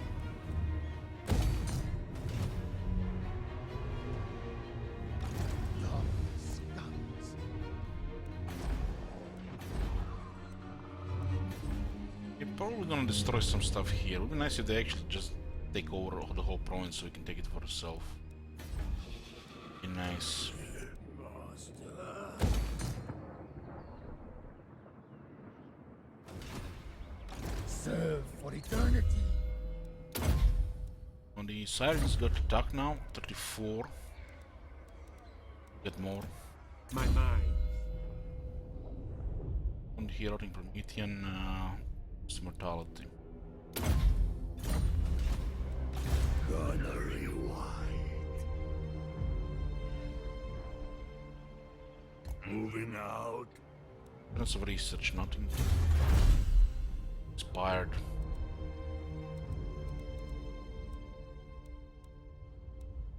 Guns, guns. You're probably gonna destroy some stuff here. It would be nice if they actually just take over the whole province so we can take it for ourselves. Be nice. Serve for eternity. On the Sirens got attack now, 34. Get more. My mind. On the Heroic Promethean Immortality. Gunnery wide. Moving out. Lots of research, nothing. Inspired.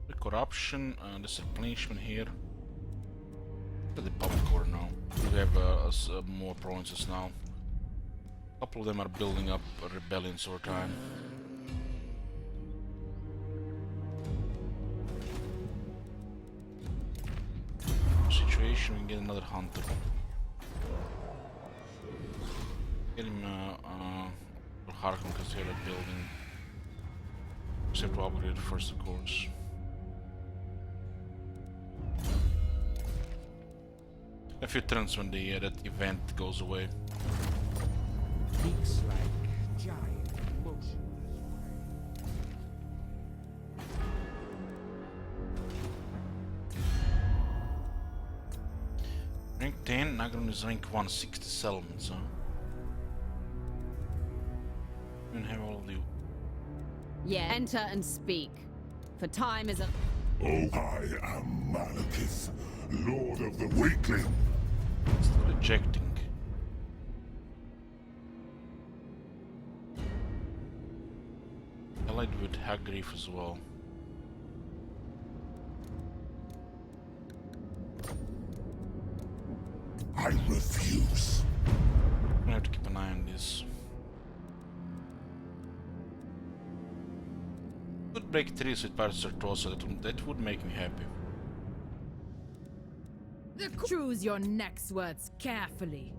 The corruption, this replenishment here. Look at the public order now. We have more provinces now. A couple of them are building up rebellions over time. situation, we can get another hunter. Get him for Harkon because he had a building. Just have to upgrade it first, of course. A few turns when the that event goes away. Leaks like giant motionless. Rank 10, Nagron is rank 160 settlements, huh? And have all of you. Yeah, enter and speak. For time is a... Oh, I am Malekith, Lord of the Weakling. Still rejecting. Allied with Hagriff as well. I refuse. I'm gonna have to keep an eye on this. Could break trees with Pirates Certosa, that would make me happy. Choose your next words carefully.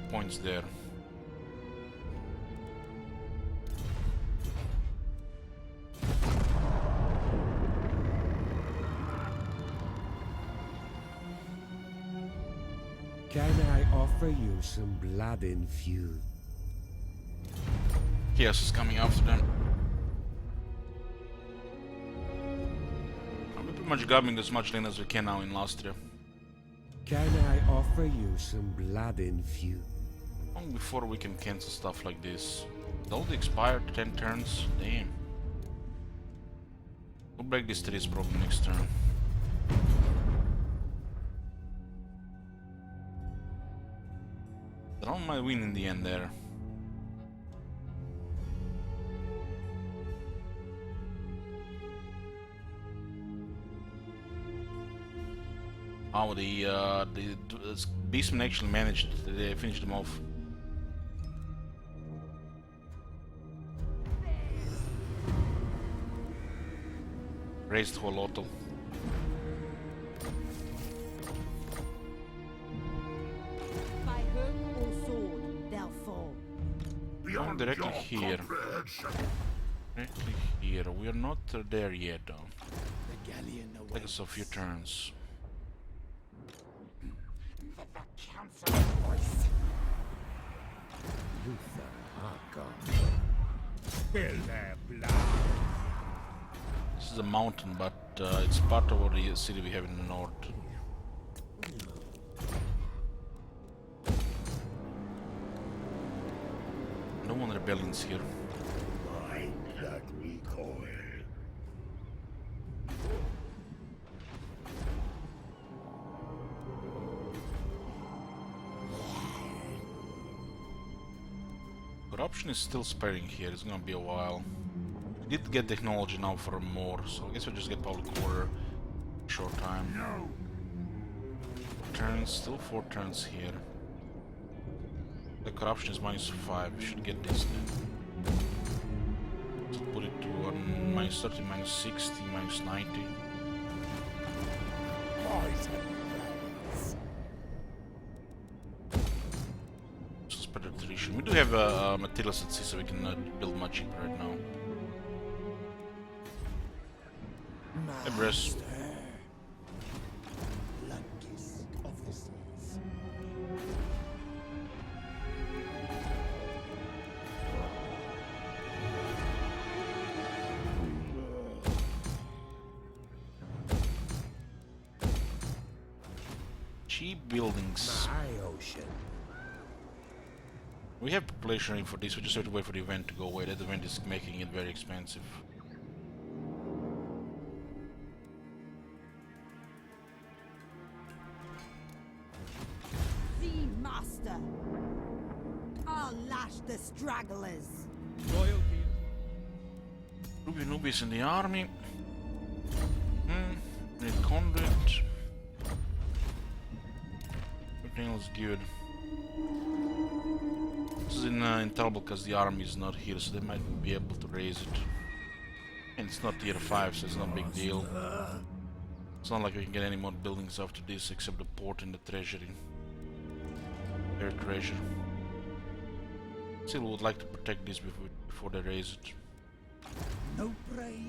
Points there. Can I offer you some blood infused? Chaos is coming after them. I'm pretty much grabbing as much land as we can now in Lastria. Can I offer you some blood infused? Long before we can cancel stuff like this. It already expired 10 turns. Damn. We'll break these trees probably next turn. Drown might win in the end there. Oh, the Beastmen actually managed. They finished them off. Raised Holotl. By hook or sword, they'll fall. Going directly here. Directly here. We are not there yet, though. The galleon awaits. Take us a few turns. Luther Harkon. Spill their blood. This is a mountain, but it's part of the city we have in the north. No one rebellions here. Mind that recoil. Corruption is still spreading here. It's gonna be a while. We did get technology now for more, so I guess we'll just get public order. Short time. No. Turns, still 4 turns here. The corruption is -5. We should get this then. Let's put it to -30, -60, -90. Spread the tradition. We do have materials at sea, so we can build much cheaper right now. Hey, Bress. Blood-kiss of the seas. Cheap buildings. My ocean. We have population ready for this, we just have to wait for the event to go away. That event is making it very expensive. Sea Master. I'll lash the stragglers. Loyalty. Ruby Nubis in the army. Need conduit. Everything else good. This is in trouble because the army is not here, so they might be able to raise it. And it's not tier 5, so it's not a big deal. It's not like we can get any more buildings after this except the port and the treasury. Their treasure. Still would like to protect this before they raise it. No prey,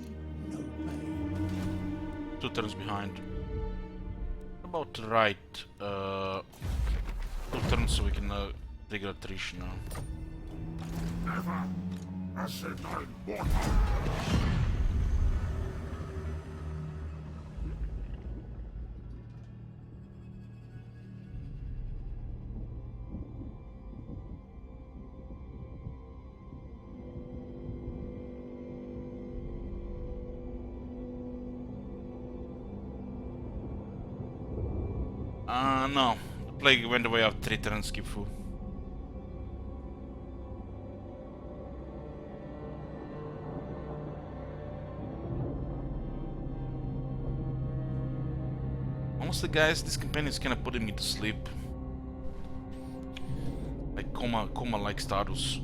no pay. 2 turns behind. About right. 2 turns so we can trigger attrition now. Never Acidine water. No. The plague went away after 3 turns, skip food. Honestly guys, this campaign is kinda putting me to sleep. Like coma-like status.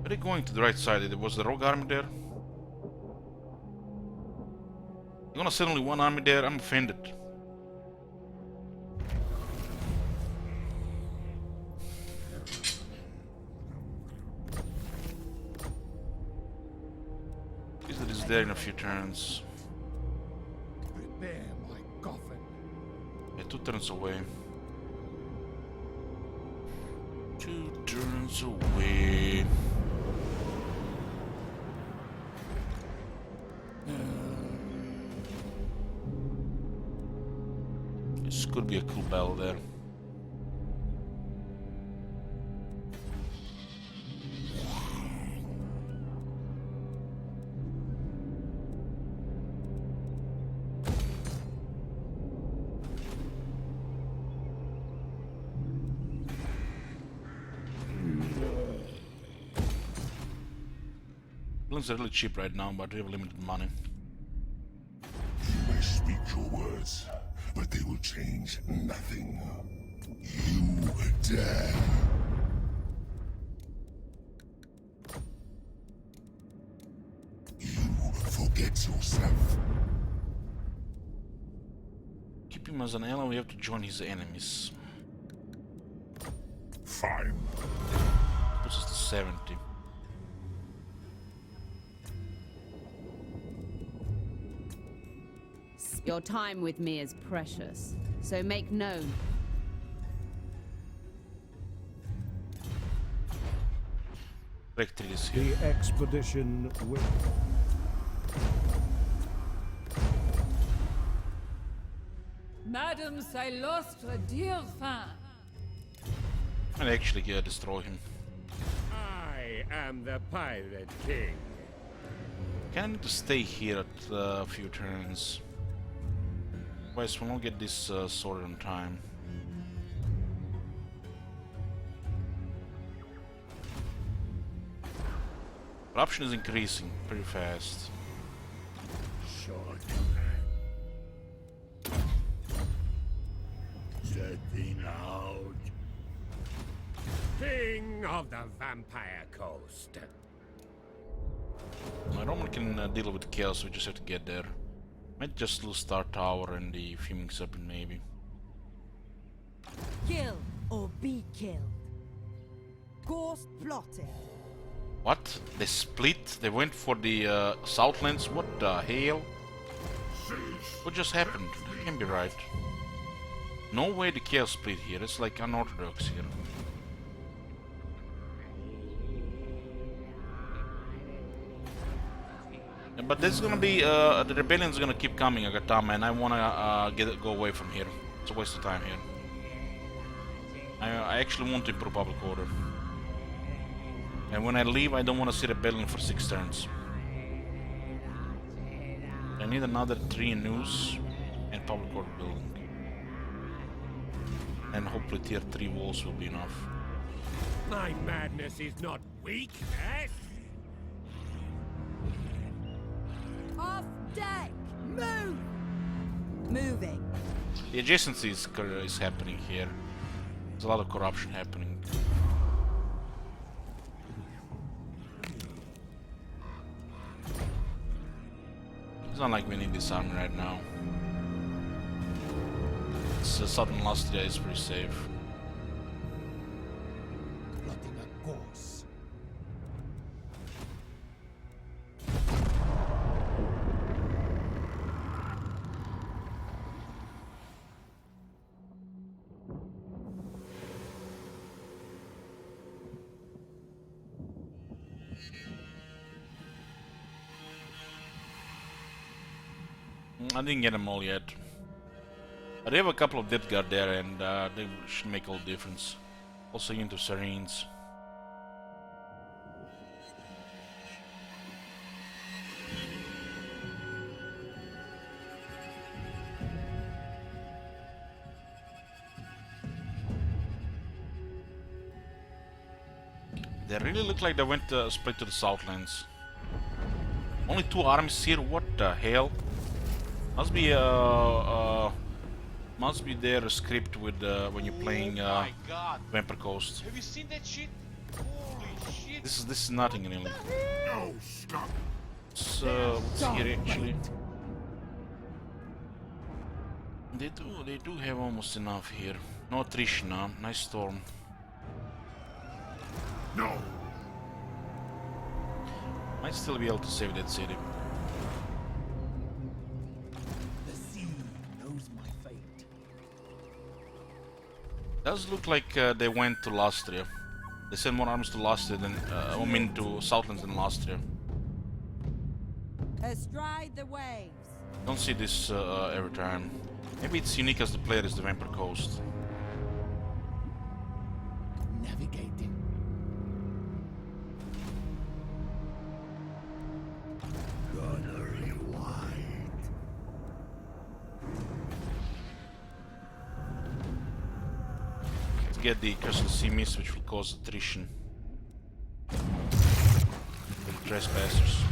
Are they going to the right side? Was the rogue army there? You're gonna send only 1 army there? I'm offended. Wizard is there in a few turns. Prepare my coffin. Yeah, 2 turns away. 2 turns away. This could be a cool battle there. Buildings are really cheap right now, but we have limited money. You may speak your words, but they will change nothing. You dare. You forget yourself. Keep him as an ally, we have to join his enemies. Fine. Puts us to 70. Your time with me is precious, so make known. Victory is here. The expedition will... Madams, I lost a dear fan. And actually destroy him. I am the Pirate King. Kinda need to stay here at a few turns. Otherwise we'll not get this sorted on time. Corruption is increasing pretty fast. Short. Setting out. King of the Vampire Coast. My Roman can deal with chaos, we just have to get there. Might just lose Star Tower and the Fuming Serpent maybe. Kill or be killed. Ghost plotted. What? They split? They went for the Southlands? What the hell? What just happened? That can't be right. No way the chaos split here, it's like unorthodox here. Yeah, but there's gonna be, the rebellion's gonna keep coming, Agatama, and I wanna go away from here. It's a waste of time here. I actually want to improve public order. And when I leave, I don't want to see rebellion for 6 turns. I need another 3 news and public order building. And hopefully tier 3 walls will be enough. My madness is not weakness. Off deck! Move! Moving. The adjacency is happening here. There's a lot of corruption happening. It's not like we need this army right now. Southern Lastria is pretty safe. Plotting a course. I didn't get them all yet. But they have a couple of Death Guard there, and they should make all the difference. Also into Serines. They really look like they went split to the Southlands. Only 2 armies here. What the hell? Must be their script with when you're playing Oh my god! Vampire Coast. Have you seen that shit? Holy shit! This is nothing really. No, stop. It's what's here actually? They do have almost enough here. No attrition, huh? Nice storm. No. Might still be able to save that city. The sea knows my fate. Does look like they went to Lastria. They sent more armies to Lastria than to Southlands than Lastria. Astride the waves. Don't see this every time. Maybe it's unique as the player is the Vampire Coast. Navigating. Gunnery wide. To get the Crystal Sea Mist, which will cause attrition. For the trespassers.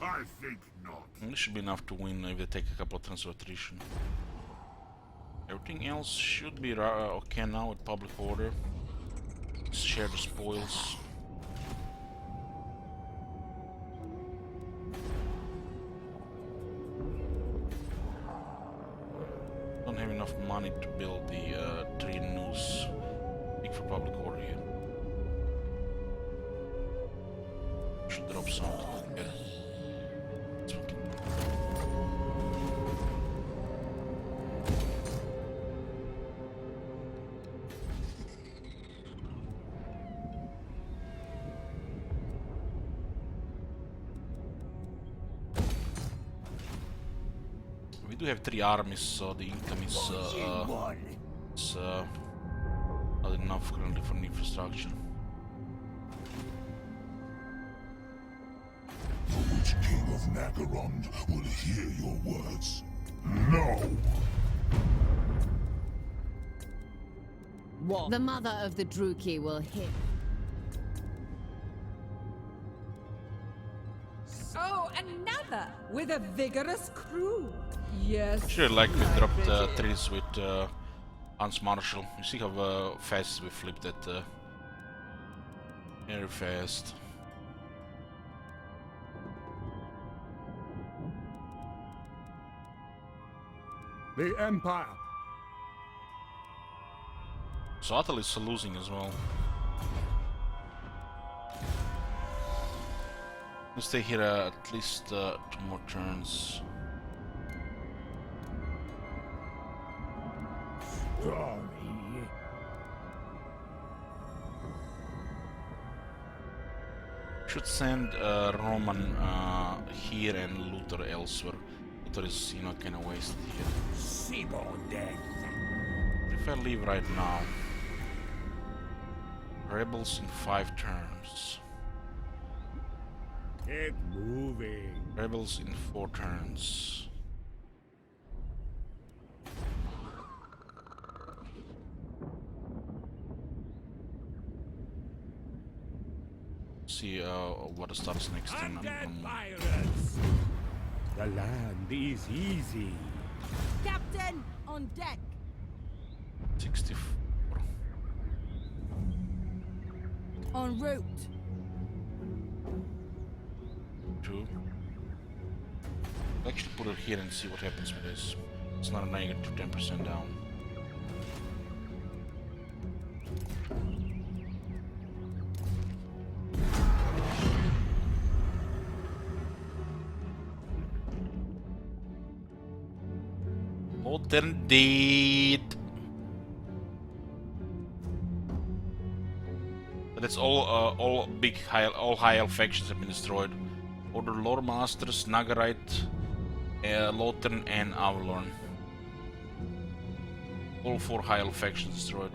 I think not. And this should be enough to win if they take a couple of turns of attrition. Everything else should be okay now with public order. Share the spoils. Don't have enough money to build the 3 noose. Big for public order here. Should drop some. Yeah. We do have 3 armies, so the income is not enough currently for the infrastructure. The Witch King of Nagarond will hear your words. No! What? The mother of the Druki will hit. So another with a vigorous crew. Yes. Sure, like we dropped 3s with Hans Marshall. You see how fast we flipped that. Very fast. The Empire. So Atal is losing as well. We'll stay here at least 2 more turns. Should send Roman here and Luther elsewhere. Luther is, you know, kind of wasted here. Seaborn death. If I leave right now, rebels in 5 turns. Get moving. Rebels in 4 turns. See what starts next turn. Undead pirates. The land is easy. Captain, on deck. 2. I'll actually put it here and see what happens with this. It's not a negative 10% down. Lothern dead. That's all big all high elf factions have been destroyed. Order Lore Masters, Nagarite, Lothern and Avalorn. All 4 high elf factions destroyed.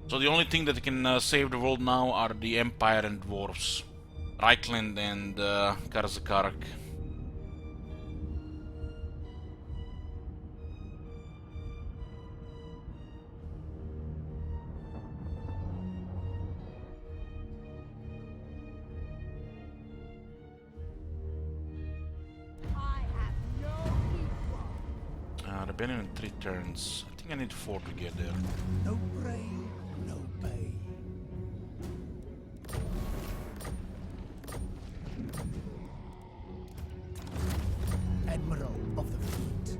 So the only thing that can save the world now are the Empire and Dwarves. Reichland and Karzakarak. Rebellion in 3 turns. I think I need 4 to get there. No brain, no pay. Admiral of the fleet.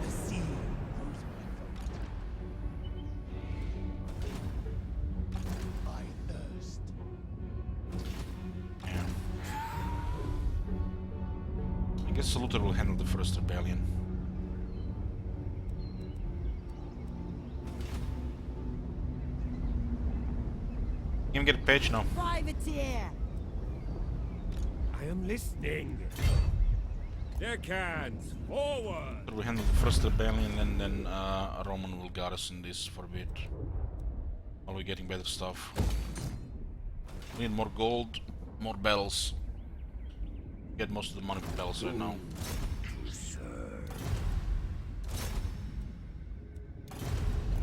The sea knows my vote. I thirst. I guess Luther will handle the first rebellion. Even get a patch now. Privateer! I am listening. Deckhands, forward! We handle the first rebellion and then Roman will garrison this for a bit. While we're getting better stuff. We need more gold, more bells. Get most of the money for bells right now.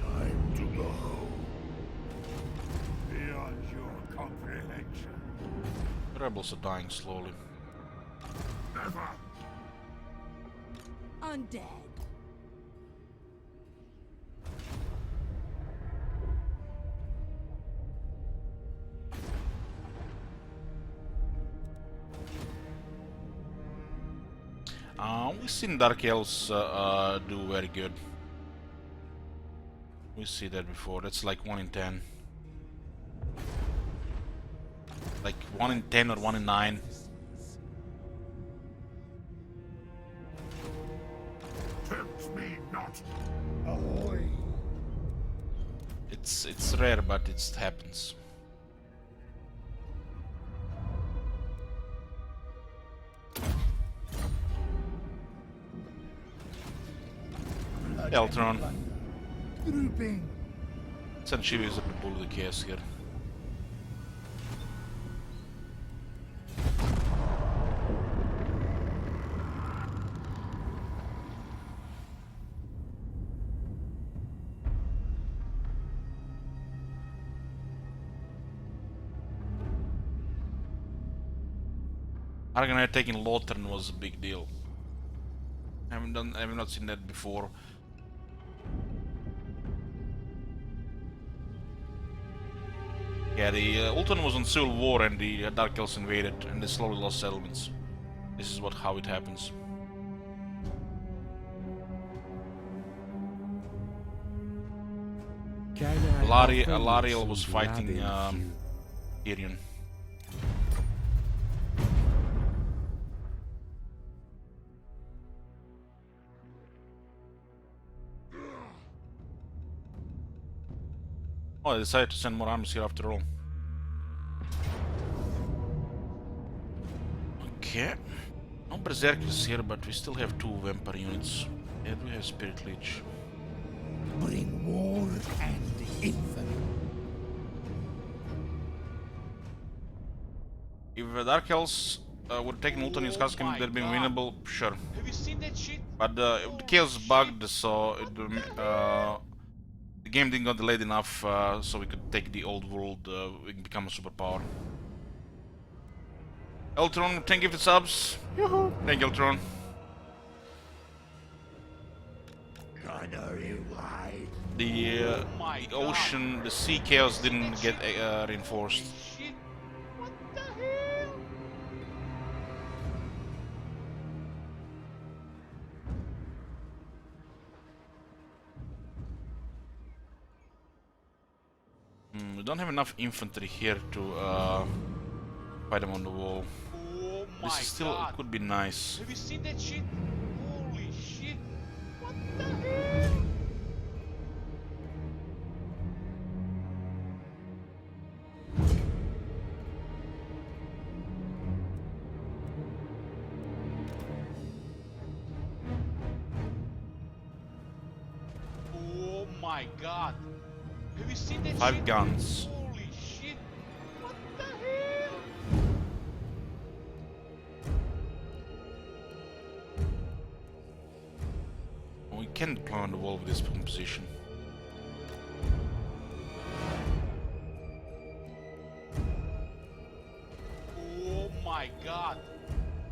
Time to go. Beyond your comprehension. The rebels are dying slowly. Never. Undead. We've seen Dark Elves do very good. We see that before. That's like 1 in 10. Like 1 in 10 or 1 in 9. Tempt me not. Ahoy! It's rare, but it happens. Eltron. Drooping. Send Shiva up to pull the case here. Argonite taking Lothern was a big deal. I have not seen that before. Yeah, the Ultron was on Civil War and the Dark Elves invaded and they slowly lost settlements. This is how it happens. Alariel was fighting Tyrion. Oh, I decided to send more armies here after all. Okay. No Berserkers here, but we still have 2 Vampire units. And we have Spirit Leech. Bring war and infamy. If Dark Elves would have taken Ultron in Skarsgård, they'd been winnable, sure. Have you seen that shit? But the chaos bugged, so the game didn't got delayed enough, so we could take the old world, we can become a superpower. Eltron, 10 gifted subs. Thank you, Eltron. the ocean, the sea chaos didn't get reinforced. Shit! What the hell? We don't have enough infantry here to fight them on the wall. Oh my This is still god! could be nice. Have you seen that shit? Holy shit! What the hell? Oh my god! Have you seen that 5 shit? guns. Holy shit! What the hell? We can climb on the wall with this composition. Oh my god!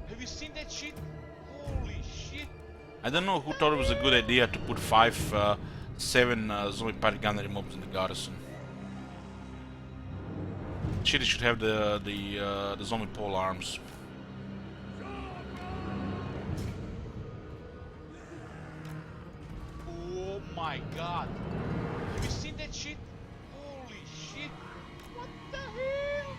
Have you seen that shit? Holy shit! I don't know who thought it was a good idea to put 7 zombie pirate gunnery mobs in the garrison. Shit, should have the zombie pole arms. Oh my god! Have you seen that shit? Holy shit! What the hell?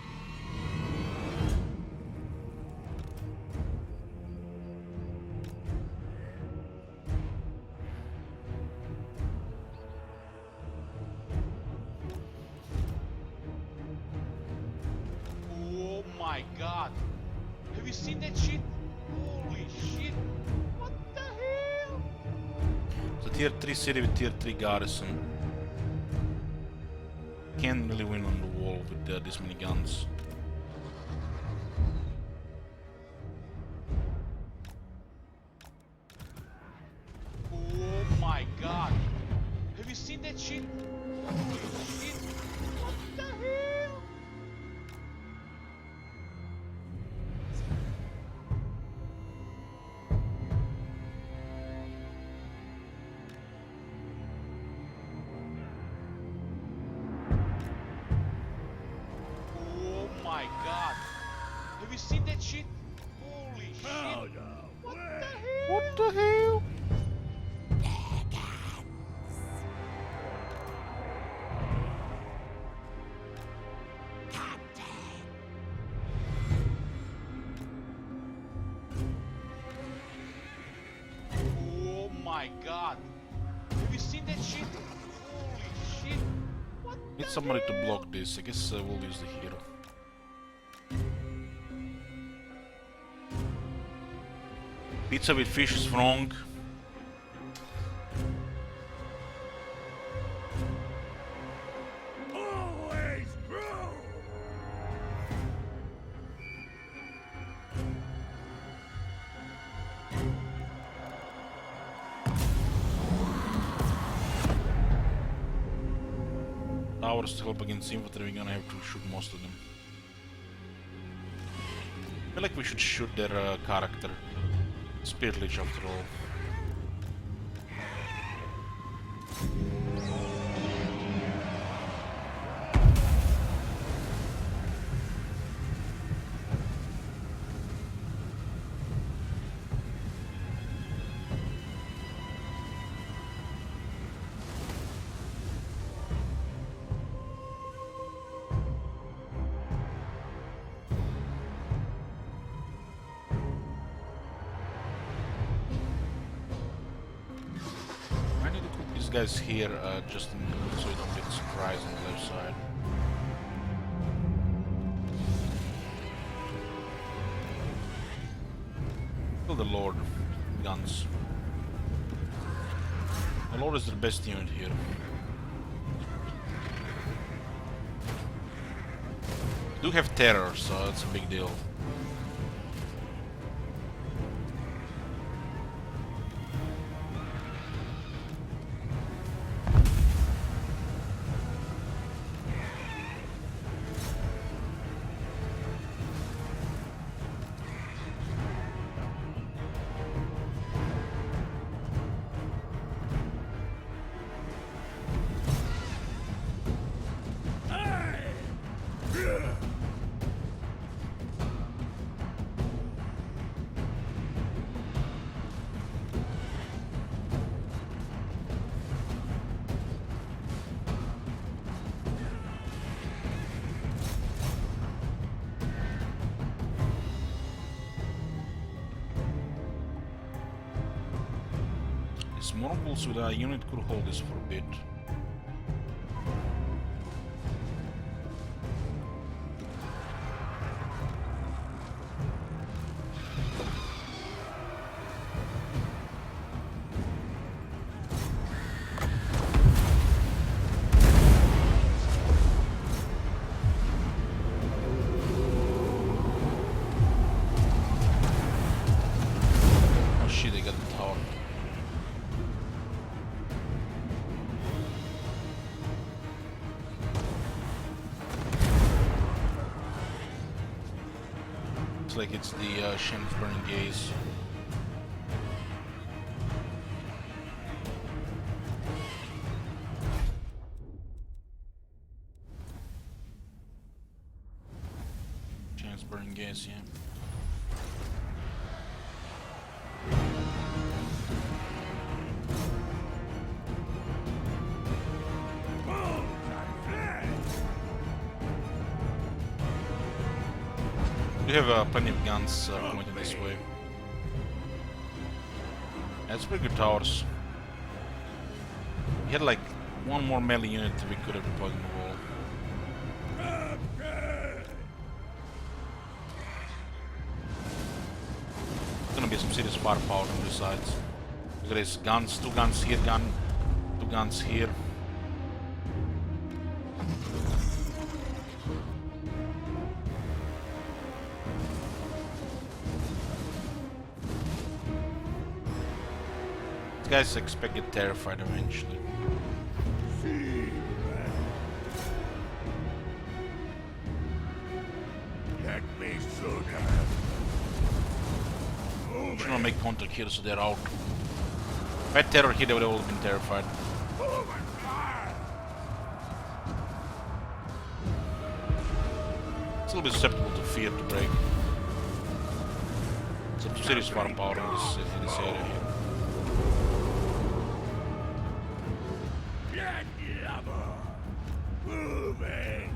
Oh my god! Have you seen that shit? Holy shit! What the hell? It's a tier 3 city with tier 3 garrison. Can't really win on the wall with this many guns. Oh my god! Have you seen that shit? Holy shit! What the hell? Oh my god! Have you seen that shit? Holy shit! What the hell? What the hell? Oh my god! Have you seen that shit? Holy shit! What Need somebody to block this. I guess we'll use the hero. Pizza with fish is wrong. Always grow! Towers to help against infantry, we're gonna have to shoot most of them. I feel like we should shoot their character. Spirit Lich after all. Guys here just so you don't get surprised on the left side. Kill the Lord guns. The Lord is the best unit here. Do have terror, so it's a big deal. These monopoles with a unit could hold this for a bit. Oh shit, they got the tower. Looks like it's the Shen's Burning Gaze. Shen's Burning Gaze, yeah. We have plenty of guns pointing this way. That's pretty good towers. We had like one more melee unit that we could have deployed in the wall. There's gonna be some serious firepower on both sides. Look at this, guns, two guns here, two guns here. Guys expect to get terrified eventually. Let me shoot I'm just gonna make contact here so they're out. If I had terror here, they would have all been terrified. It's a little bit susceptible to fear to break. Some serious firepower in this area here. Moving.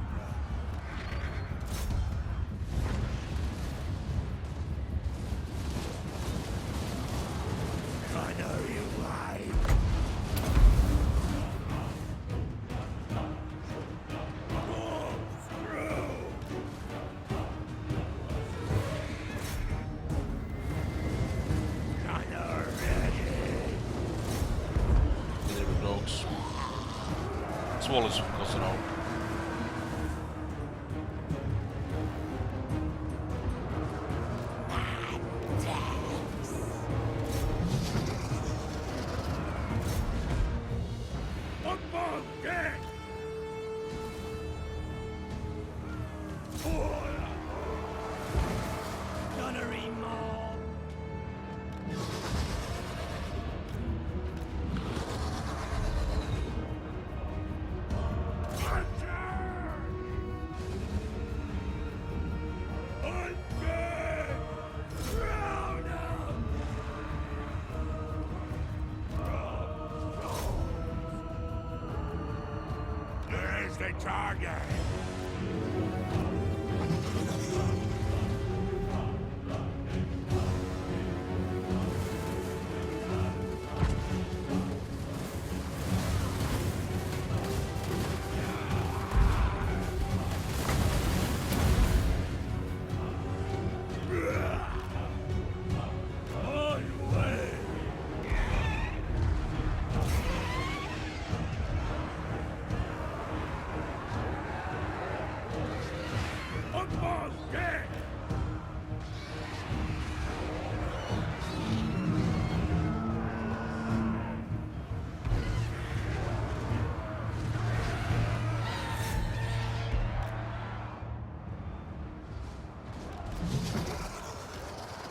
I know you lied. There were dogs. This wall is close enough. There's the target.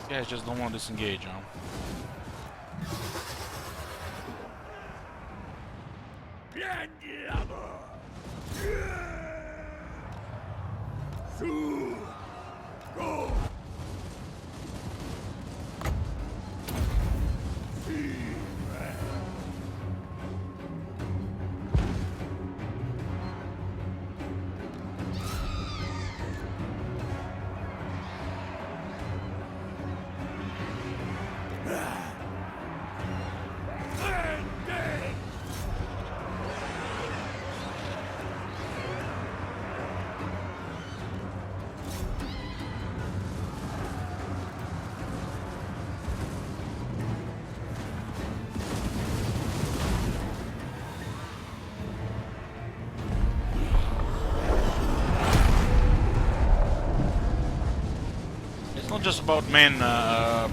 Guys just don't want to disengage, huh? just about main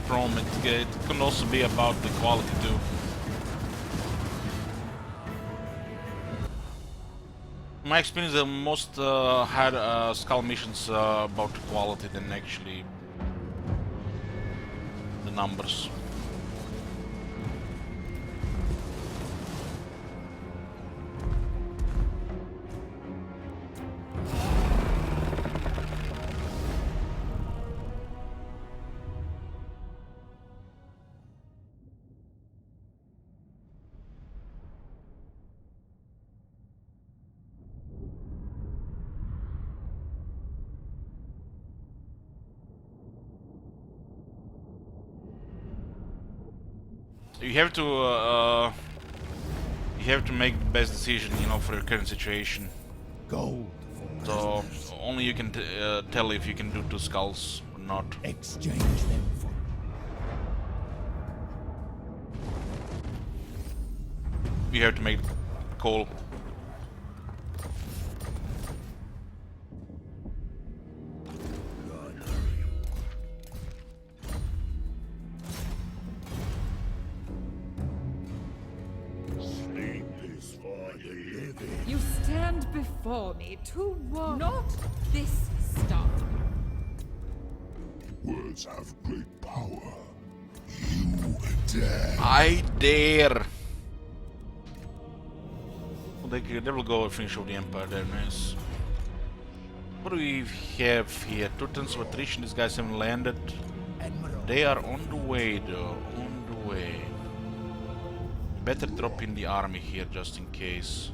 prom, it can also be about the quality too. In my experience, the most had skull missions about quality than actually the numbers. You have to make the best decision, you know, for your current situation. Gold. So only you can tell if you can do 2 skulls or not. Exchange them for. You have to make a call. You stand before me to what? Not this stuff. Words have great power. You dare. I dare. Well, they will go and finish off the Empire there, nice. What do we have here? 2 tons of attrition, these guys haven't landed. They are on the way though, on the way. Better drop in the army here just in case.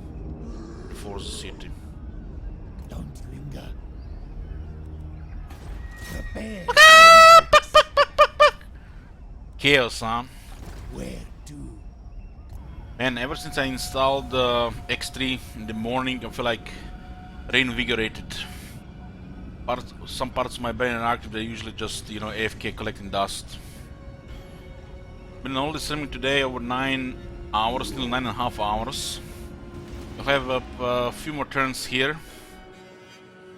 For the city. Don't linger. Prepare. Chaos, huh? Where to? Man, ever since I installed X3 in the morning, I feel like reinvigorated. Some parts of my brain are active, they're usually just, you know, AFK collecting dust. Been only streaming today over 9 hours, still 9.5 hours. I'll have a few more turns here,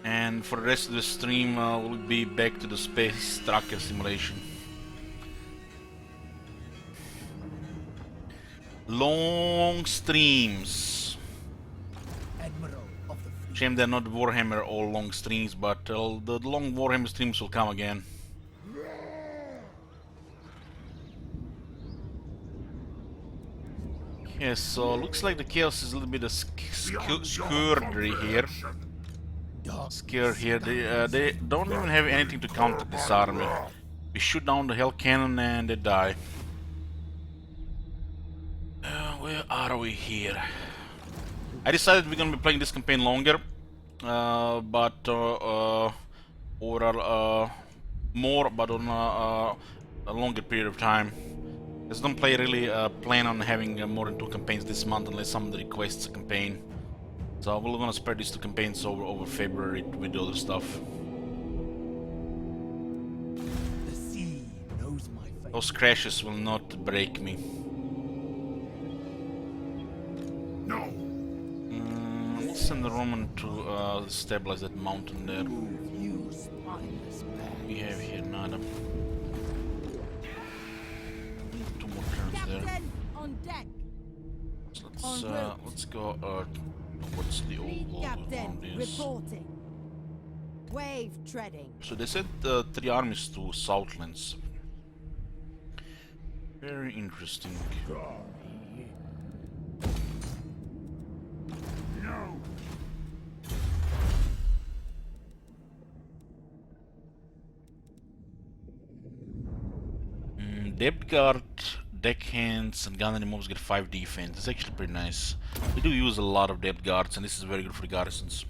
and for the rest of the stream we'll be back to the space tracker simulation. Long streams. Admiral of the fleet. Shame they're not Warhammer all long streams, but the long Warhammer streams will come again. Yes, so looks like the chaos is a little bit of scurry here. Scare here. They don't even have anything to counter this army. We shoot down the hell cannon and they die. Where are we here? I decided we're gonna be playing this campaign longer, but more, but on a longer period of time. I don't play really plan on having more than 2 campaigns this month unless somebody requests a campaign. So we're gonna spread these 2 campaigns over February with other stuff. The sea knows my fate. Those crashes will not break me. No. Let's send the Roman to stabilize that mountain there. You spineless bag. We have here nada. 2 more turns there. Captain, on deck. So let's go towards the old Captain, this. reporting. Wave treading. So they sent 3 armies to Southlands. Very interesting. No. Depth guard, deckhands, and gunnery mobs get 5 defense. It's actually pretty nice. We do use a lot of depth guards, and this is very good for the garrisons.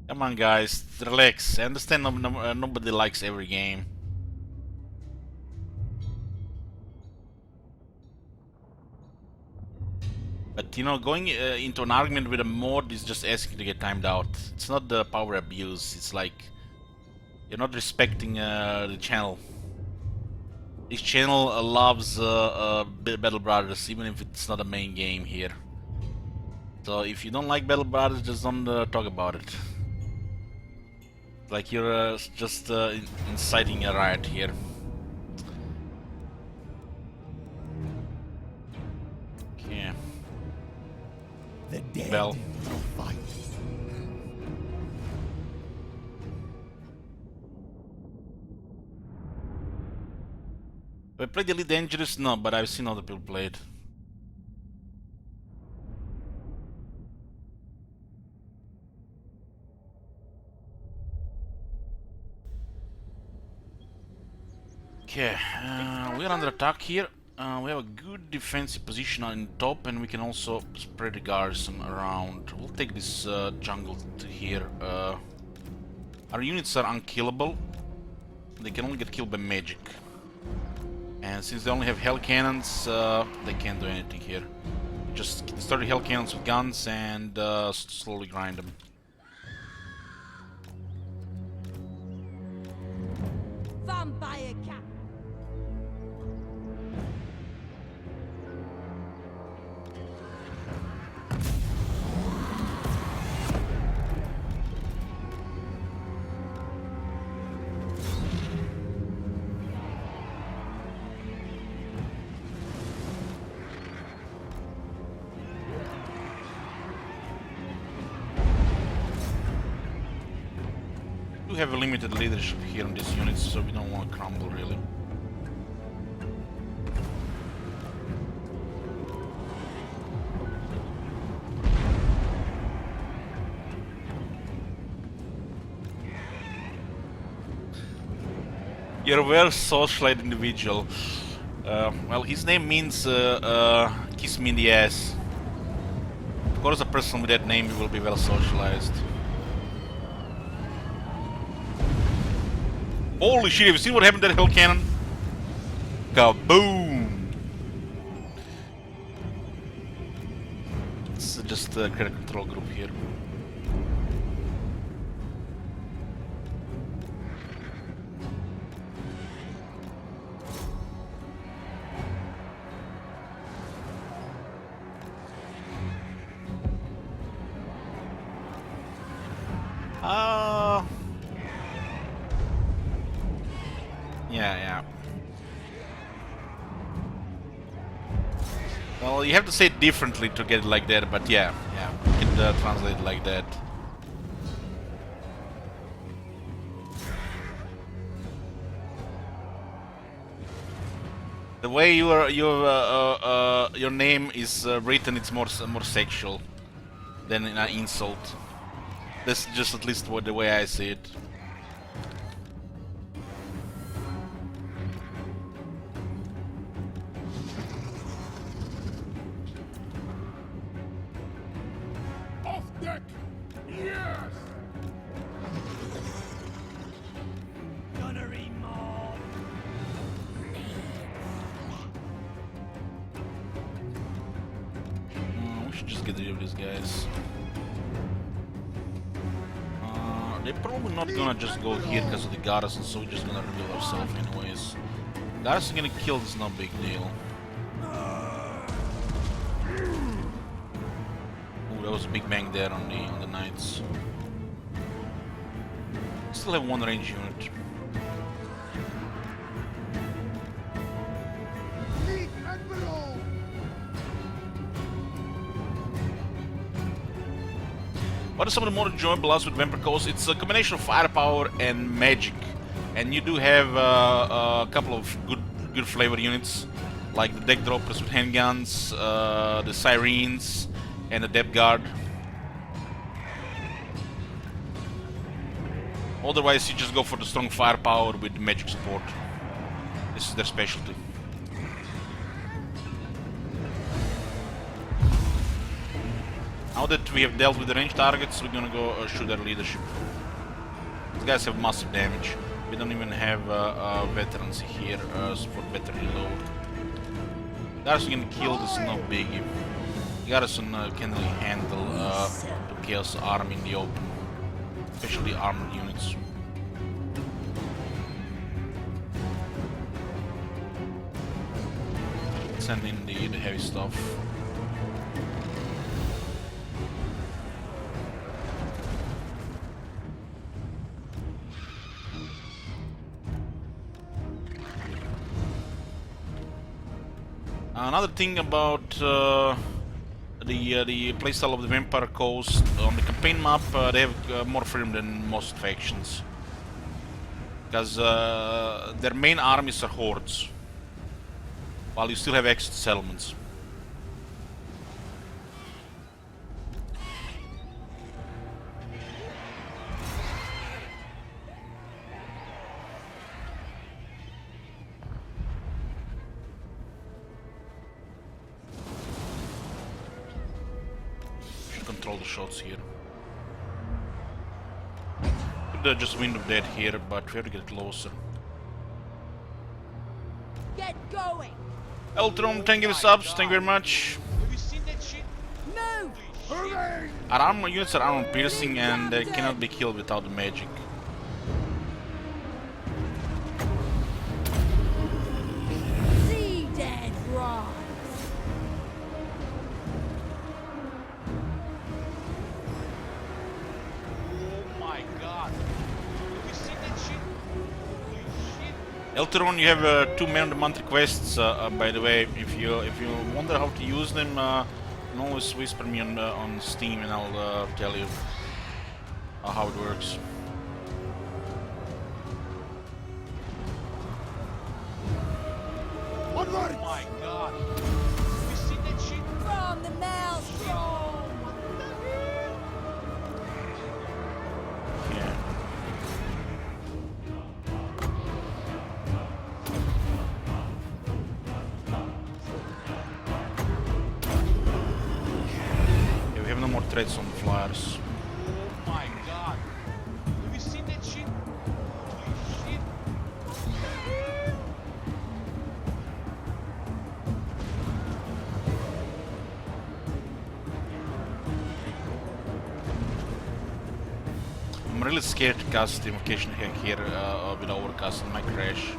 Come on, guys, relax. I understand nobody likes every game. But you know, going into an argument with a mod is just asking to get timed out. It's not the power abuse, it's like you're not respecting the channel. This channel loves Battle Brothers, even if it's not a main game here. So if you don't like Battle Brothers, just don't talk about it. Like you're just inciting a riot here. Okay. The dead Bell. will fight. Have I played Elite Dangerous? No, but I've seen other people play it. Okay, we're under attack here. We have a good defensive position on top, and we can also spread the garrison around. We'll take this jungle here. Our units are unkillable. They can only get killed by magic. And since they only have hell cannons, they can't do anything here. Just start the hell cannons with guns and slowly grind them. Vampire cat. We have a limited leadership here on these units, so we don't want to crumble really. You're a very socialite individual. Well, his name means kiss me in the ass. Of course, a person with that name will be well socialized. Holy shit, have you seen what happened to that hell cannon? Kaboom! It's just a credit control group here. Yeah. Well, you have to say it differently to get it like that, but yeah, you can translate it like that. The way your name is written, it's more sexual than an insult. That's just at least the way I see it. Off deck! Yes! Gunnery mob. We should just get rid of these guys. They're probably not gonna just go here because of the garrison, so we're just gonna reveal ourselves anyways. Garrison gonna kill is no big deal. Ooh, there was a big bang there on the knights. Still have one range unit. Lead and below. What are some of the more enjoyable aspects with Vampire Coast? It's a combination of firepower and magic, and you do have a couple of good flavor units, like the deck droppers with handguns, the sirens, and the depth guard. Otherwise, you just go for the strong firepower with magic support. This is their specialty. Now that we have dealt with the ranged targets, we're gonna go shoot their leadership. These guys have massive damage. We don't even have veterans here for better reload. Garrison getting killed is no biggie. Garrison can really handle the Chaos Army in the open, especially armored units. send in the heavy stuff. Another thing about the playstyle of the Vampire Coast on the campaign map, they have more freedom than most factions, because their main armies are hordes, while you still have extra settlements. Control the shots here. Could just Wind of Death here, but we have to get closer. Get going! Eltron, thank you for the subs, thank you very much. Have you seen that shit? Move! Hooray! Our armor units are armor piercing and they cannot be killed without the magic. See dead rise! Oh my god. Have you seen that shit? Holy shit. Eltron, you have 2 Man of the Month requests, by the way. If you wonder how to use them, you can always whisper me on Steam and I'll tell you how it works. Oh my god. Have you seen that shit? From the maelstrom! Yeah. Yeah, we have no more threats on the flyers. Oh my god. Have you seen that shit? Holy shit. I'm really scared to cast the Invocation Hack here with Overcast, it might crash.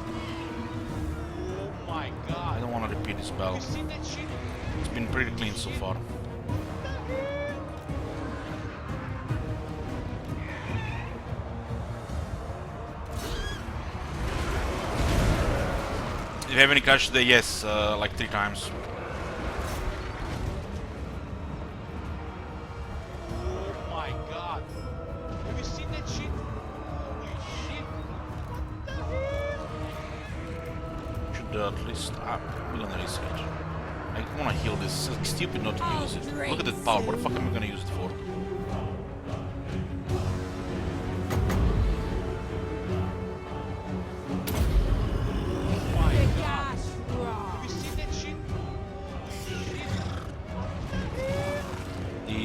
Oh my god. I don't want to repeat this spell. Have you seen that shit? It's been pretty clean so far. Do you have any catch today? Yes, like 3 times. Oh my god. Have you seen that shit? Holy shit. Should at least... we're gonna risk it. I wanna heal this. It's stupid not to use it. Look at that power. What the fuck am I gonna use it for? Oh my god. Have you seen that shit? The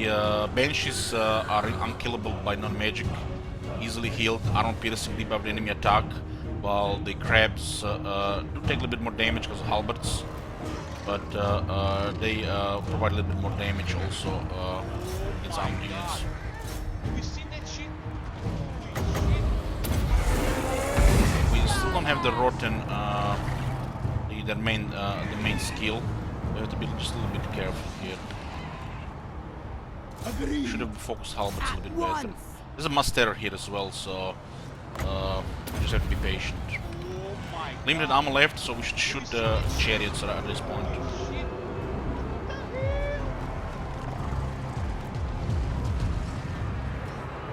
Banshees are unkillable by non-magic. Easily healed, armor piercing debuff the enemy attack. While the crabs do take a little bit more damage because of halberds. But they provide a little bit more damage also against armored units. Have you seen that shit? Holy shit. We still don't have the Rotten, the main skill. We have to be just a little bit careful here. Should have focused halberds a little bit better. There's a Master here as well, so we just have to be patient. Oh my Limited ammo left, so we should shoot chariots at this point.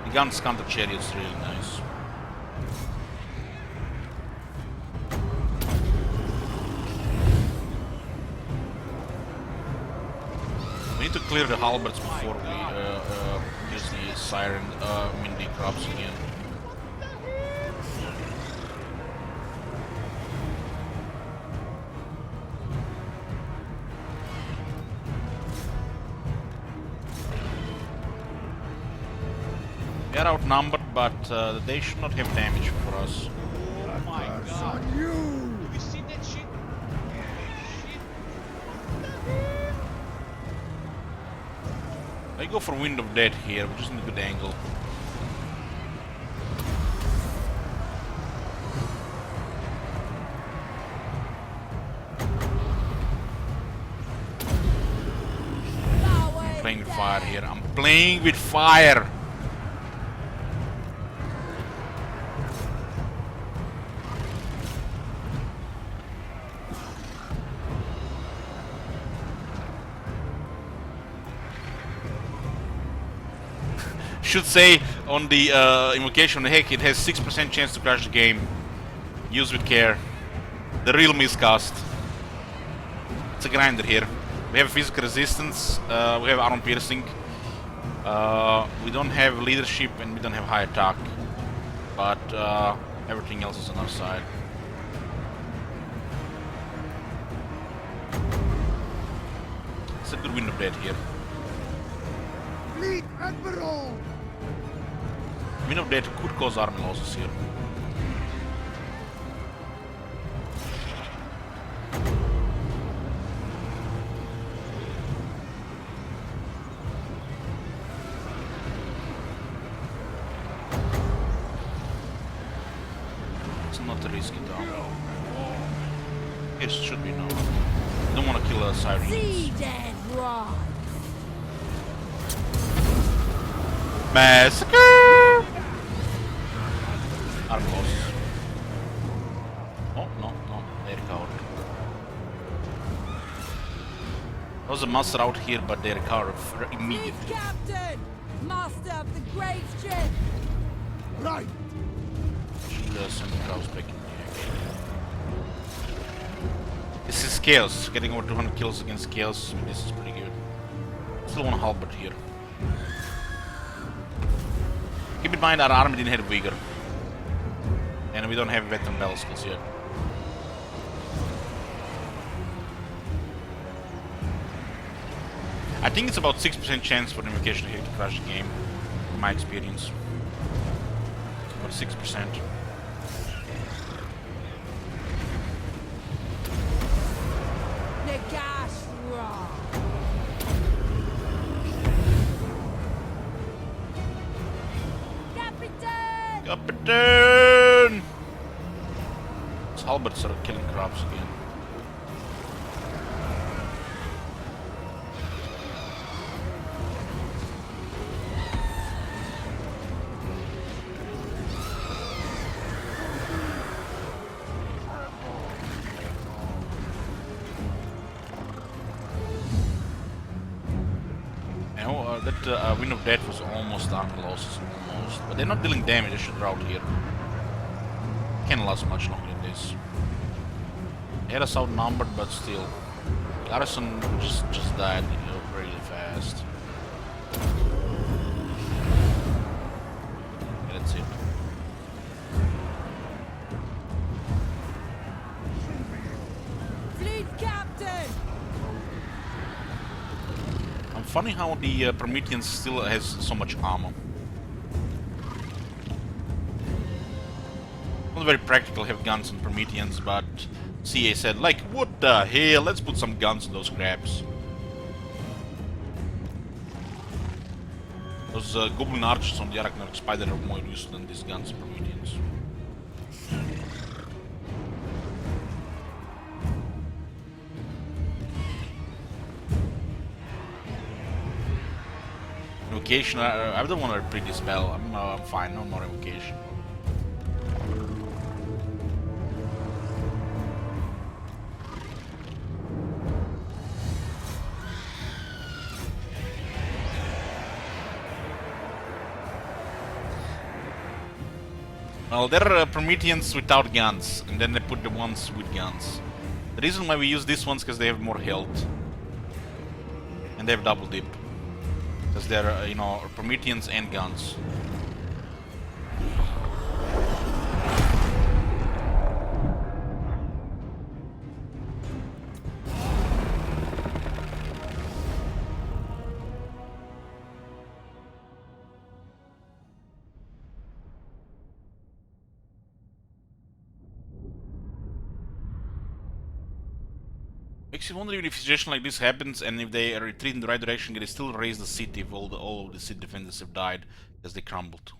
The guns counter chariots really nice. We need to clear the halberds before we use the siren, the crops again. We are outnumbered, but they should not have damage for us. Oh my god. Have you seen that shit? Shit. I go for Wind of Death here, which is in a good angle. fire here. I'm playing with fire. Should say on the invocation of the Heck, it has 6% chance to crash the game. Use with care. The real miscast. It's a grinder here. We have physical resistance, we have armor piercing. We don't have leadership and we don't have high attack. But everything else is on our side. It's a good Wind of Death here. Fleet Admiral! Wind of Death could cause army losses here. It's not a risky though. It should be no. Don't want to kill a Sirens. Sea dead rod. Massacre! Arm losses. Oh, no, they recovered. There was a monster out here, but they recovered immediately. Fleet Captain! Master of the great ship! Right! Should send the crowds back in here. This is Chaos. Getting over 200 kills against Chaos, this is pretty good. Still want a halberd here. Keep in mind our army didn't have Vigor. And we don't have veteran battle skills yet. I think it's about 6% chance for the invocation here to crash the game, in my experience. About 6%. Nagash Ra. Captain! Captain! These halberds are killing crops again. That Wind of Death was almost armor losses, almost. But they're not dealing damage, I should route here. Can't last much longer than this. They had us outnumbered, but still. Garrison just died really fast. Yeah, that's it. Fleet Captain! Funny how the Promethean still has so much armor. Not very practical to have guns on Prometheans, but CA said, like, what the hell, let's put some guns on those crabs. Those Goblin Archers on the Arachnarok Spider are more useful than these guns on Prometheans. Invocation, I don't want to repeat this spell. I'm fine, no more invocation. Well, there are Prometheans without guns, and then they put the ones with guns. The reason why we use these ones because they have more health. And they have double dip. Because they're, you know, Prometheans and guns. Makes you wonder if a situation like this happens and if they retreat in the right direction, can they still raise the city if all of the city defenders have died as they crumbled?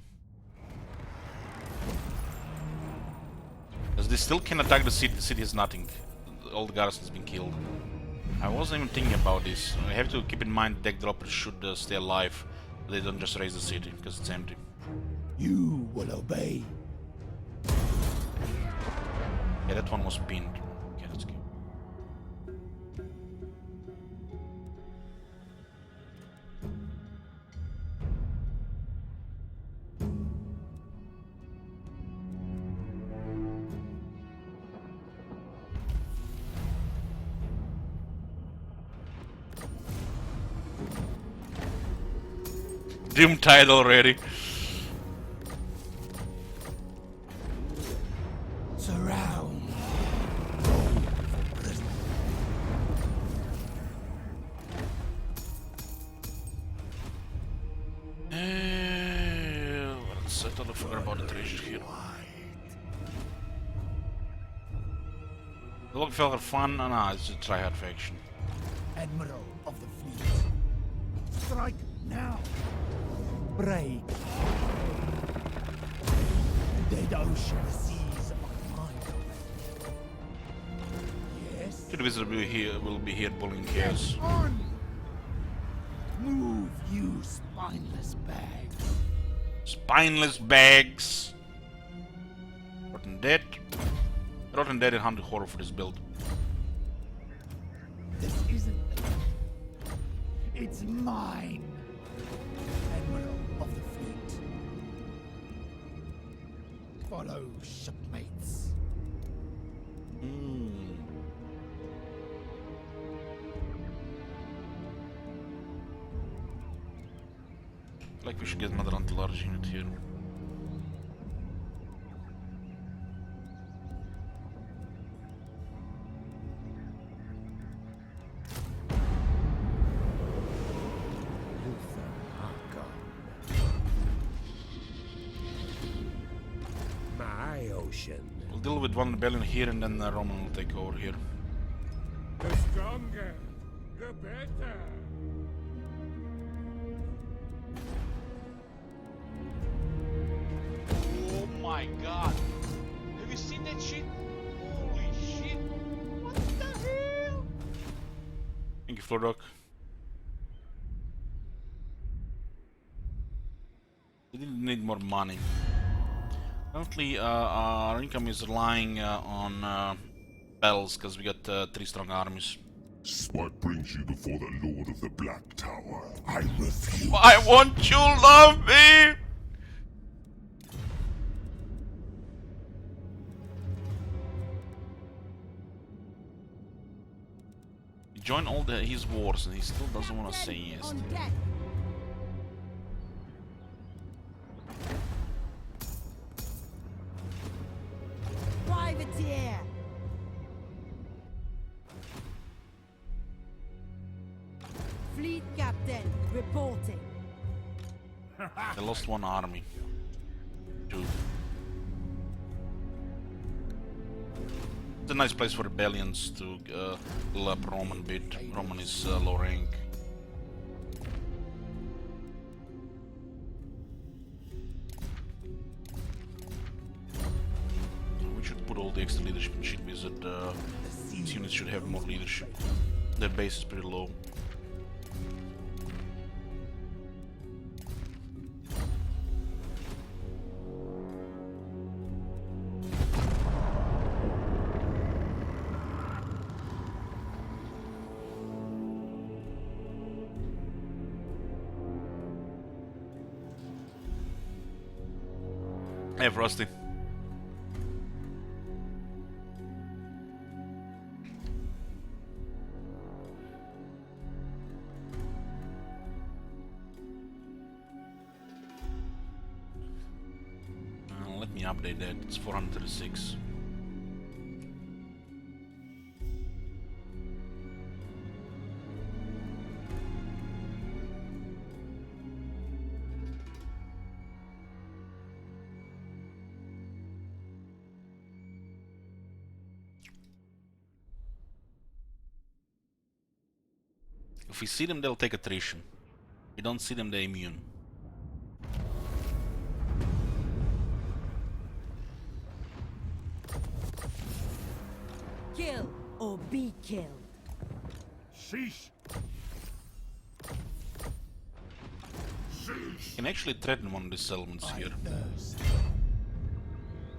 Because they still can attack the city has nothing. All the garrison has been killed. I wasn't even thinking about this. I have to keep in mind deck droppers should stay alive. They don't just raise the city because it's empty. You will obey. Yeah, that one was pinned. Okay, let's go. Doom tide already. Surround. I totally forgot about the treasure here. The look felt fun, nah, it's a tryhard faction. Admiral of the fleet. Strike now. Break. Dead ocean seas my mind. Yes. Kid Wizard will be here pulling chaos. On. Move, you spineless bags. Spineless bags. Rotten Dead. Rotten Dead and Hunted Horror for this build. This isn't. It's mine. Admiral of the fleet. Follow, shipmates. Like we should get another anti-large unit here. My ocean. We'll deal with one rebellion here and then Roman will take over here. The stronger, the better. Oh my god. Have you seen that shit? Holy shit. What the hell? Thank you, Flordock. We didn't need more money. Currently, our income is relying on bells because we got 3 strong armies. What brings you before the Lord of the Black Tower? I refuse. I want you, love me! He joined all his wars and he still doesn't want to say yes. On deck. Privateer. Fleet captain reporting. They lost 1 army. 2. It's a nice place for rebellions to build up Roman bit. Roman is low rank. We should put all the extra leadership in Shit Wizard. These units should have more leadership. Their base is pretty low. Hey, Frosty. Let me update that. It's 436. If we see them, they'll take attrition. If we don't see them, they're immune. Kill or be killed. Sheesh. You can actually threaten one of these settlements here. It's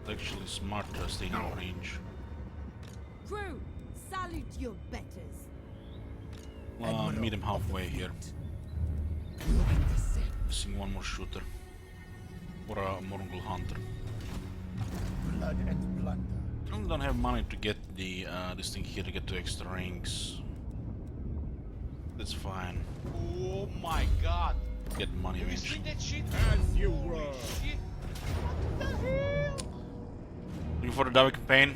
actually smart staying in range. Crew, salute your betters. Meet him halfway here. Missing one more shooter. Or a Mongol hunter. Blood and plunder. I don't have money to get the this thing here to get 2 extra rings. That's fine. Oh my god. Get money Have you eventually. seen that shit? As you Holy were. shit. What the hell? Looking for the Davi campaign?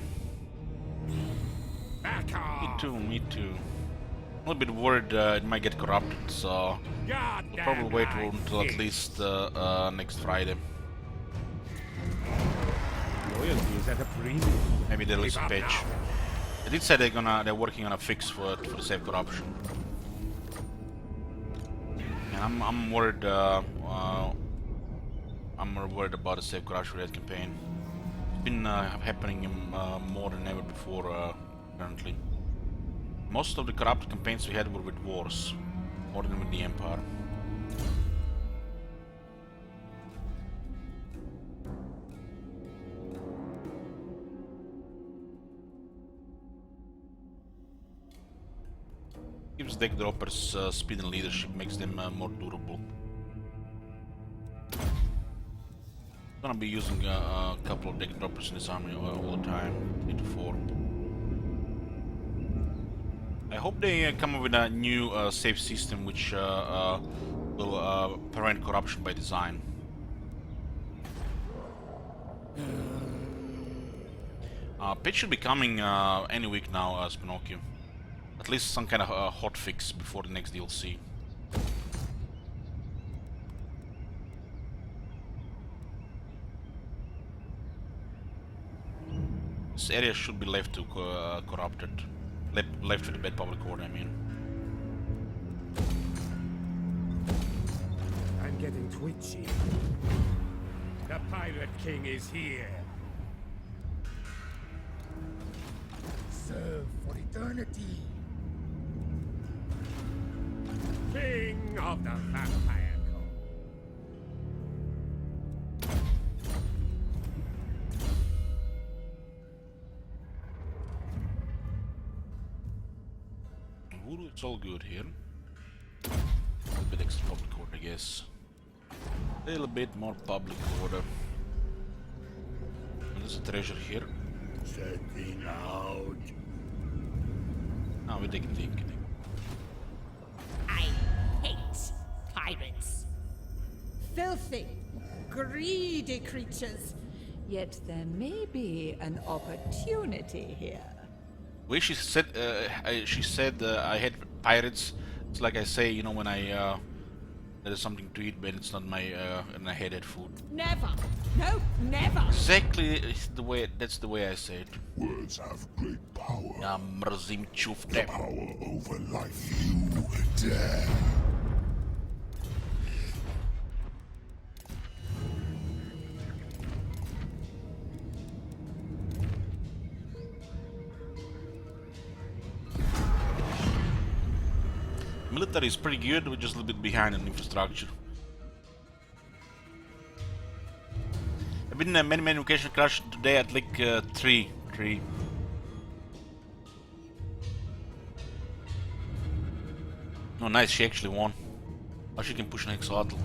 Back Me off! too, me too. I'm a little bit worried it might get corrupted, so we'll probably wait until at least next Friday. Loyalty is at a premium. Maybe they'll release a patch. They did say they're working on a fix for the save corruption. And I'm worried. I'm more worried about the save corruption for that campaign. It's been happening more than ever before. Currently, most of the corrupted campaigns we had were with wars, more than with the Empire. Gives deck droppers speed and leadership, makes them more durable. Gonna be using a couple of deck droppers in this army all the time, 3 to 4. I hope they come up with a new save system which will prevent corruption by design. Patch should be coming any week now, Spinocchio. At least some kind of hot fix before the next DLC. This area should be left to corrupted. Left to the bad public order, I mean. I'm getting twitchy. The Pirate King is here. Serve for eternity. King of the Vampire Code. Voodoo, it's all good here. A little bit extra public order, I guess. A little bit more public order. And there's a treasure here. Setting out. Now we're taking the ink. I hate pirates. Filthy, greedy creatures. Yet there may be an opportunity here. Way she said, I hate pirates. It's like I say, you know, when there's something to eat, but it's not my, and I hate that food. Never. No, never. Exactly that's the way I say it. Words have great power. Mrzim The čufte. power over life. You dare. Military is pretty good, we're just a little bit behind in infrastructure. I've been many location crash today at like 3. Oh nice, she actually won. Oh, she can push an Exotl.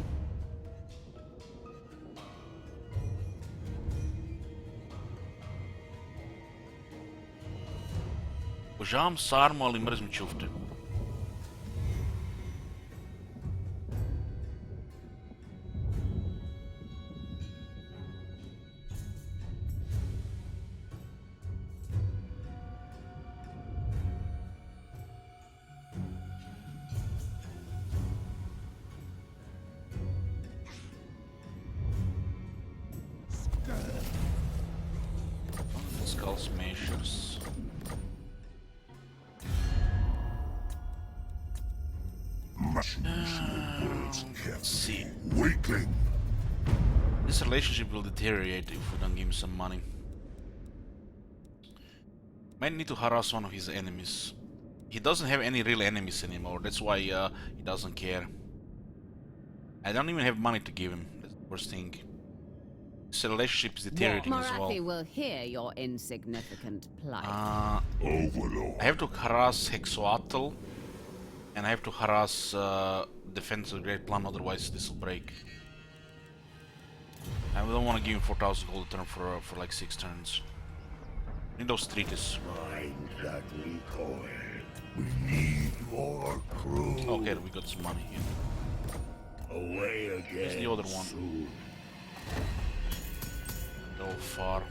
Obožavam sarmu, ali mrzim čufte. Skull smashers. Let's see. Weakling. This relationship will deteriorate if we don't give him some money. Might need to harass one of his enemies. he doesn't have any real enemies anymore. That's why he doesn't care. I don't even have money to give him. That's the worst thing. His relationship is deteriorating as well. Morathi will hear your insignificant plight. Overlord. I have to harass Hexoatl, and I have to harass Defense of the Great Plum, otherwise this will break. I don't want to give him 4,000 gold a turn for like 6 turns. I need those treaties. Find that recoil. We need more crew. Okay, we got some money here. Away again. Here's the other one. Soon. Go far.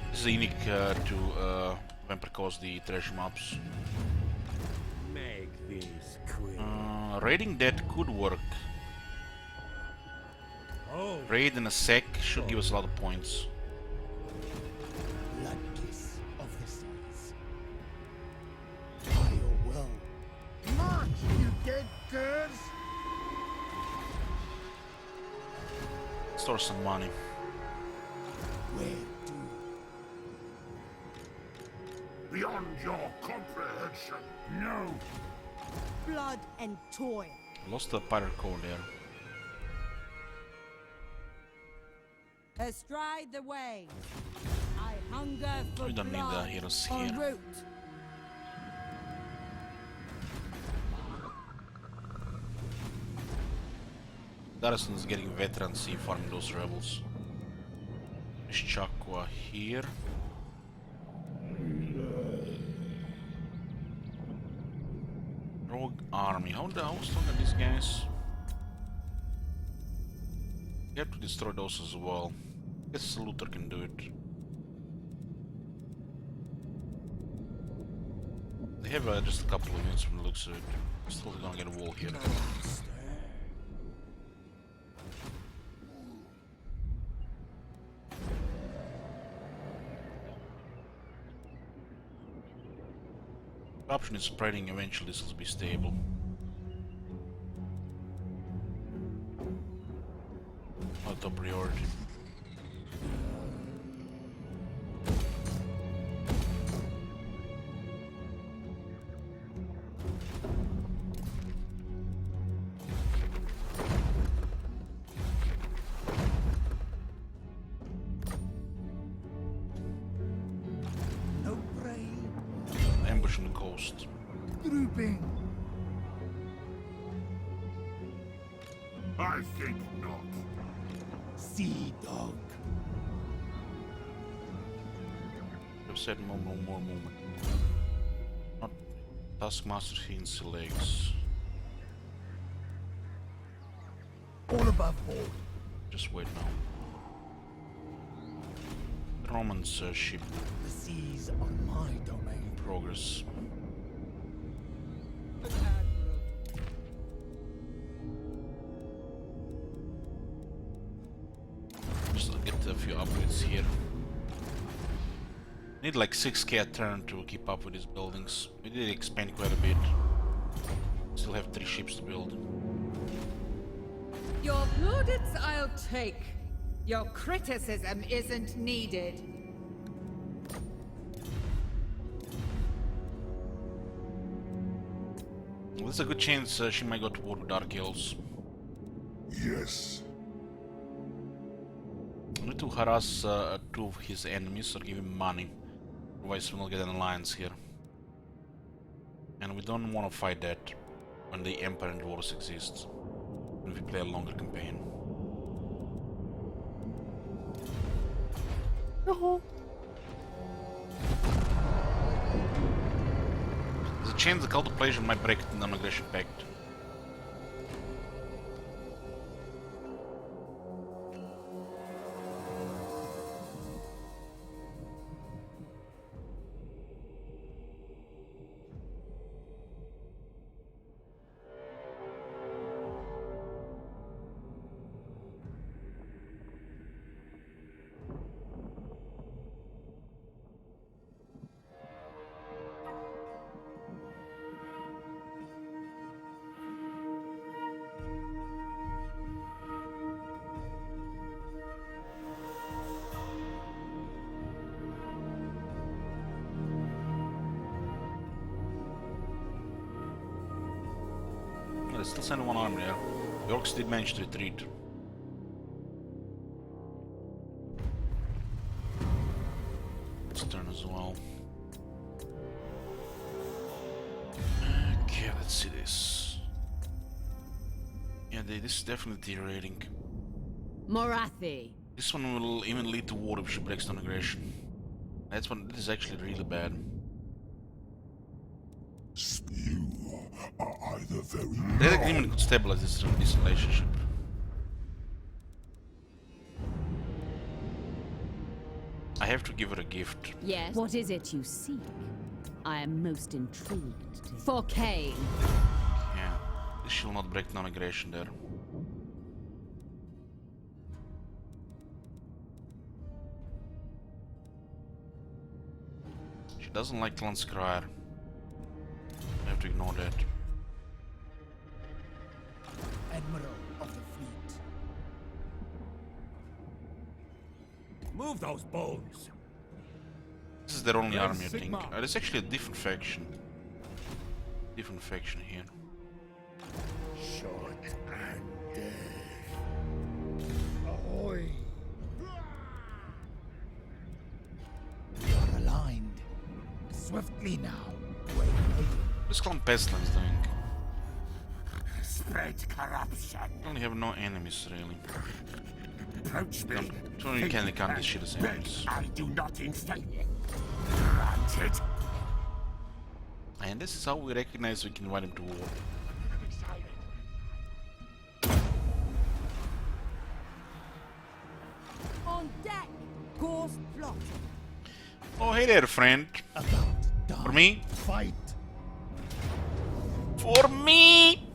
This is unique to Vampire Coast, the treasure maps. Make this quick. Raiding that could work. Oh, Raid in a sec should give us a lot of points. Bloodkiss of the seas. By your will. March, you dead curs! Store some money. Where to? Beyond your comprehension. No! Blood and toil. Lost the pirate core there. Astride the way. I hunger for We don't need the blood. heroes En here. route. Garrison is getting veterancy farming those rebels. Is Chakwa here? Rogue army. How strong are these guys? We have to destroy those as well. Guess Luther can do it. They have just a couple of units from the looks of it. Still gonna get a wall here. The option is spreading, eventually this will be stable. Not top priority. No prey. Ambush on the coast. Drooping. I think not. Sea dog. I've said more movement. Not Taskmaster hints legs. All above board. Just wait now. Roman's ship The seas are my domain. progress. Just get a few upgrades here. Need like 6k a turn to keep up with these buildings. We did expand quite a bit. Still have 3 ships to build. Your plaudits I'll take. Your criticism isn't needed. Well, there's a good chance she might go to war with Dark Elves. Yes. I need to harass 2 of his enemies or give him money. Otherwise we'll get an alliance here. And we don't want to fight that when the Empire and Wars exist. When we play a longer campaign. There's a chance the Cult of Pleasure might break the non-aggression pact. Still sending one army there. The orcs did manage to retreat. This turn as well. Okay, let's see this. Yeah, this is definitely deteriorating. Morathi. This one will even lead to war if she breaks down aggression. This is actually really bad. You are either very That agreement could stabilize this relationship. I have to give her a gift. Yes. What is it you seek? I am most intrigued. For Cain. Yeah, this shall not break down aggression there. She doesn't like Lanskryr. I have to ignore that. Admiral of the fleet. Move those bones. This is their only Red army, I think. Sigma. There's actually a different faction. Different faction here. Short and dead. Ahoy! We are aligned. Swiftly now. What's Clan Pestilence doing? Spread corruption. I only have no enemies, really. Approach me. You can't count this shit as enemies. I do not instinct. Granted. And this is how we recognize we can invite him to war. On deck, Ghost plotting. Oh, hey there, friend. For me? Fight. For me!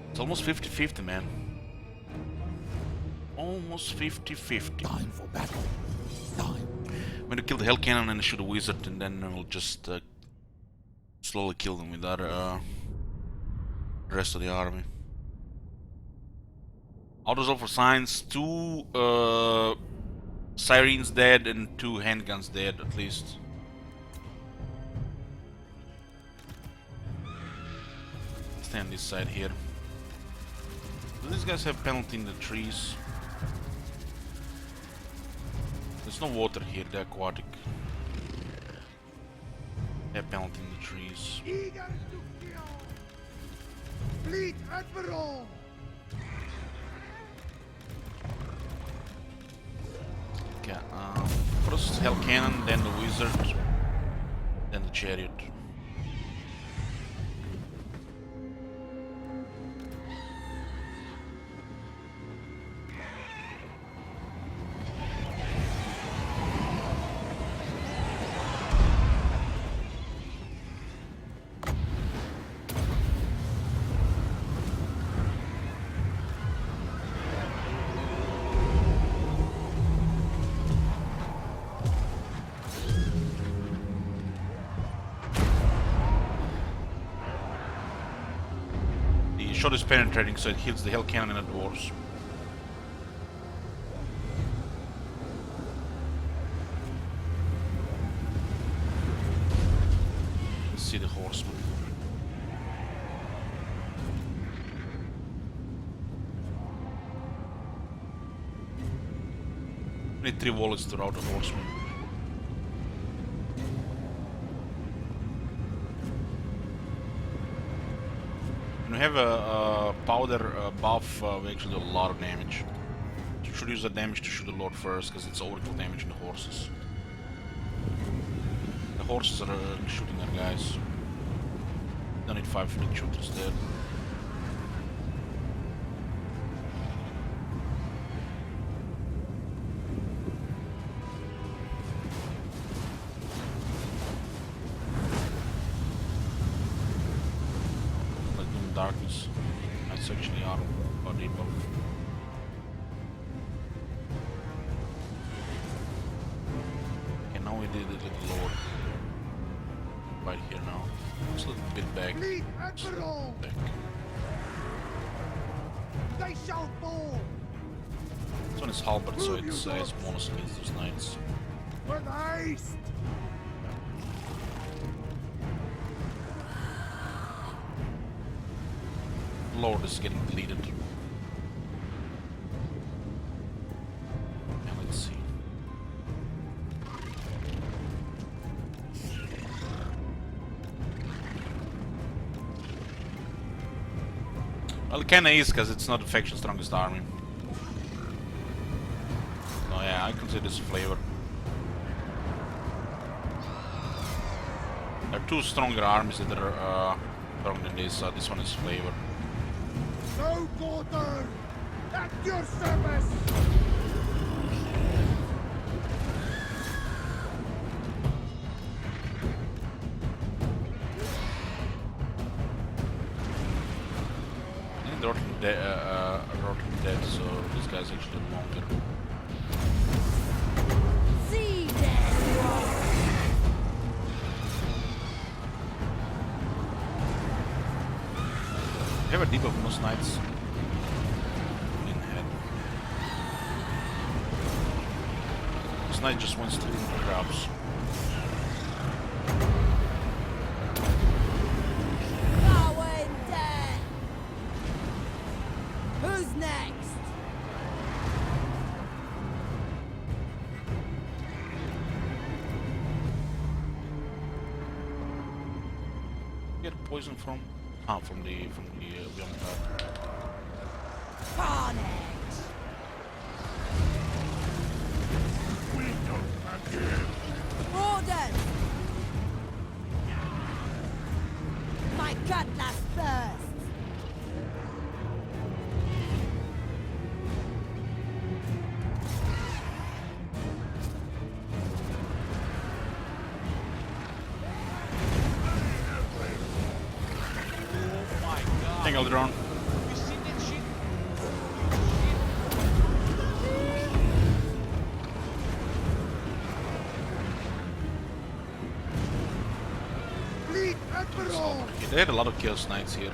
It's almost 50-50, man. Almost 50-50. Time for battle. Time. I'm gonna kill the Hell Cannon and shoot a wizard, and then we'll just slowly kill them with the rest of the army. Autos all for signs, 2 Sirens dead and 2 handguns dead at least. Stay on this side here. Do these guys have penalty in the trees? There's no water here, they're aquatic. They have penalty in the trees. Eager to kill. Fleet Admiral. Okay, first Hell Cannon, then the Wizard, then the Chariot. Shot is penetrating, so it hits the Hell Cannon and the dwarves. Let's see the horseman. We need 3 wallets to rout the horseman. When we have a powder buff, we actually do a lot of damage. You should use that damage to shoot the Lord first, because it's overkill damage in the horses. The horses are shooting our guys. Don't need 5 fleet shooters there. Darkness. That's actually our body buff. Okay, now we did it a little lower. Right here now. Just a little bit back. Fleet Admiral. Back. They shall fall. This one is halberd, so it's bonus against those knights. With haste. Lord is getting deleted. Now let's see. Well, it kinda is, because it's not the faction strongest army. So yeah, I consider this a flavor. There are two stronger armies that are stronger than this, so this one is flavor. No quarter! At your service! Rotten dead, so this guy's actually longer. See that! You have a debuff most knights. In head. This knight just wants to loot the crabs. Going dead! Who's next? Get poison from? Ah, from the beyond that. Carnage! We don't forgive. Orders! My cutlass first! Oh my god. Single drone. You seen that shit? Fleet Admiral! Okay, they had a lot of kills knights here.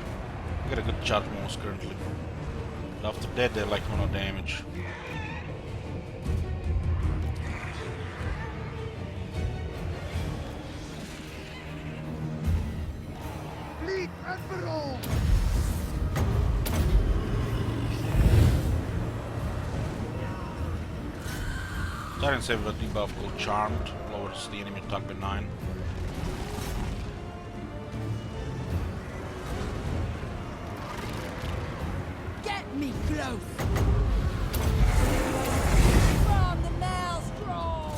Got a good charge bonus currently. But after that, they're like 1 damage. Fleet Admiral! Tyrants have a debuff called Charmed, lowers the enemy attack by 9. Get me close! From the maelstrom!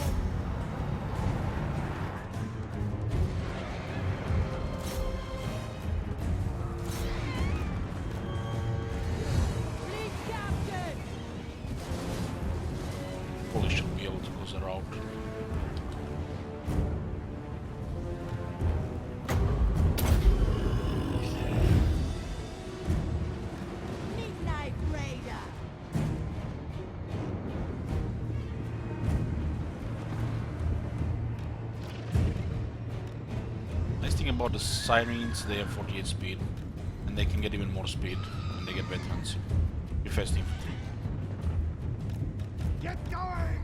Fleet captain! Probably should be able to close her out. Midnight Raider! Nice thing about the Sirens, they have 48 speed. And they can get even more speed when they get veterans. Be fast infantry. Get going!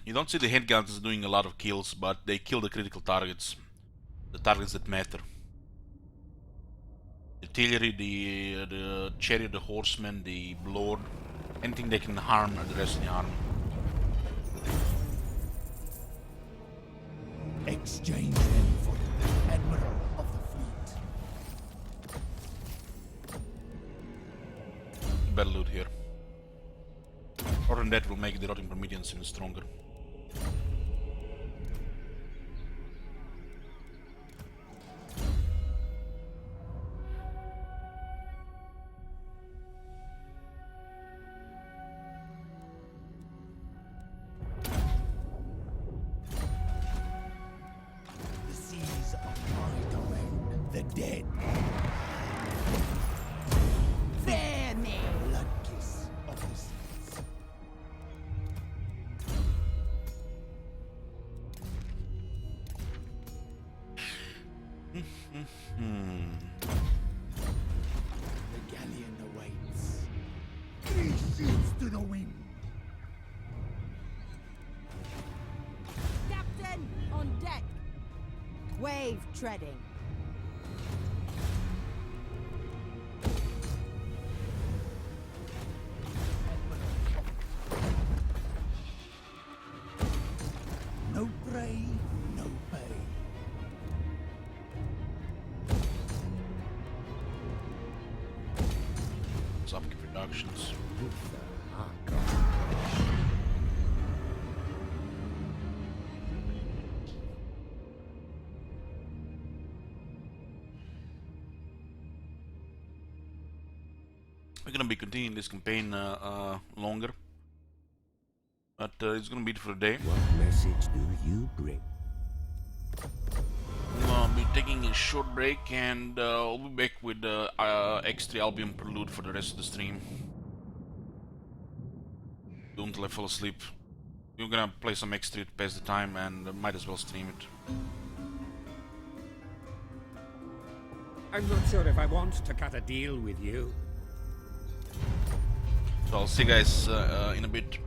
You don't see the handguns doing a lot of kills, but they kill the critical targets. The targets that matter. The artillery, the chariot, the horsemen, the lord. Anything they can harm the rest of the army. Exchange them for the Admiral of the Fleet. Better loot here. Other than that will make the rotting Prometheans even stronger. Fear me! Blood kiss of the seas. The galleon awaits. 3 shields to the wind. Captain, on deck! Wave treading. No prey, no pay. Subkeep reductions. We're gonna be continuing this campaign longer, but it's gonna be it for the day. What message do you bring? We'll be taking a short break, and I'll be back with X3 Albion Prelude for the rest of the stream. Until I fall asleep. We're gonna play some X3 to pass the time, and might as well stream it. I'm not sure if I want to cut a deal with you. So I'll see you guys in a bit.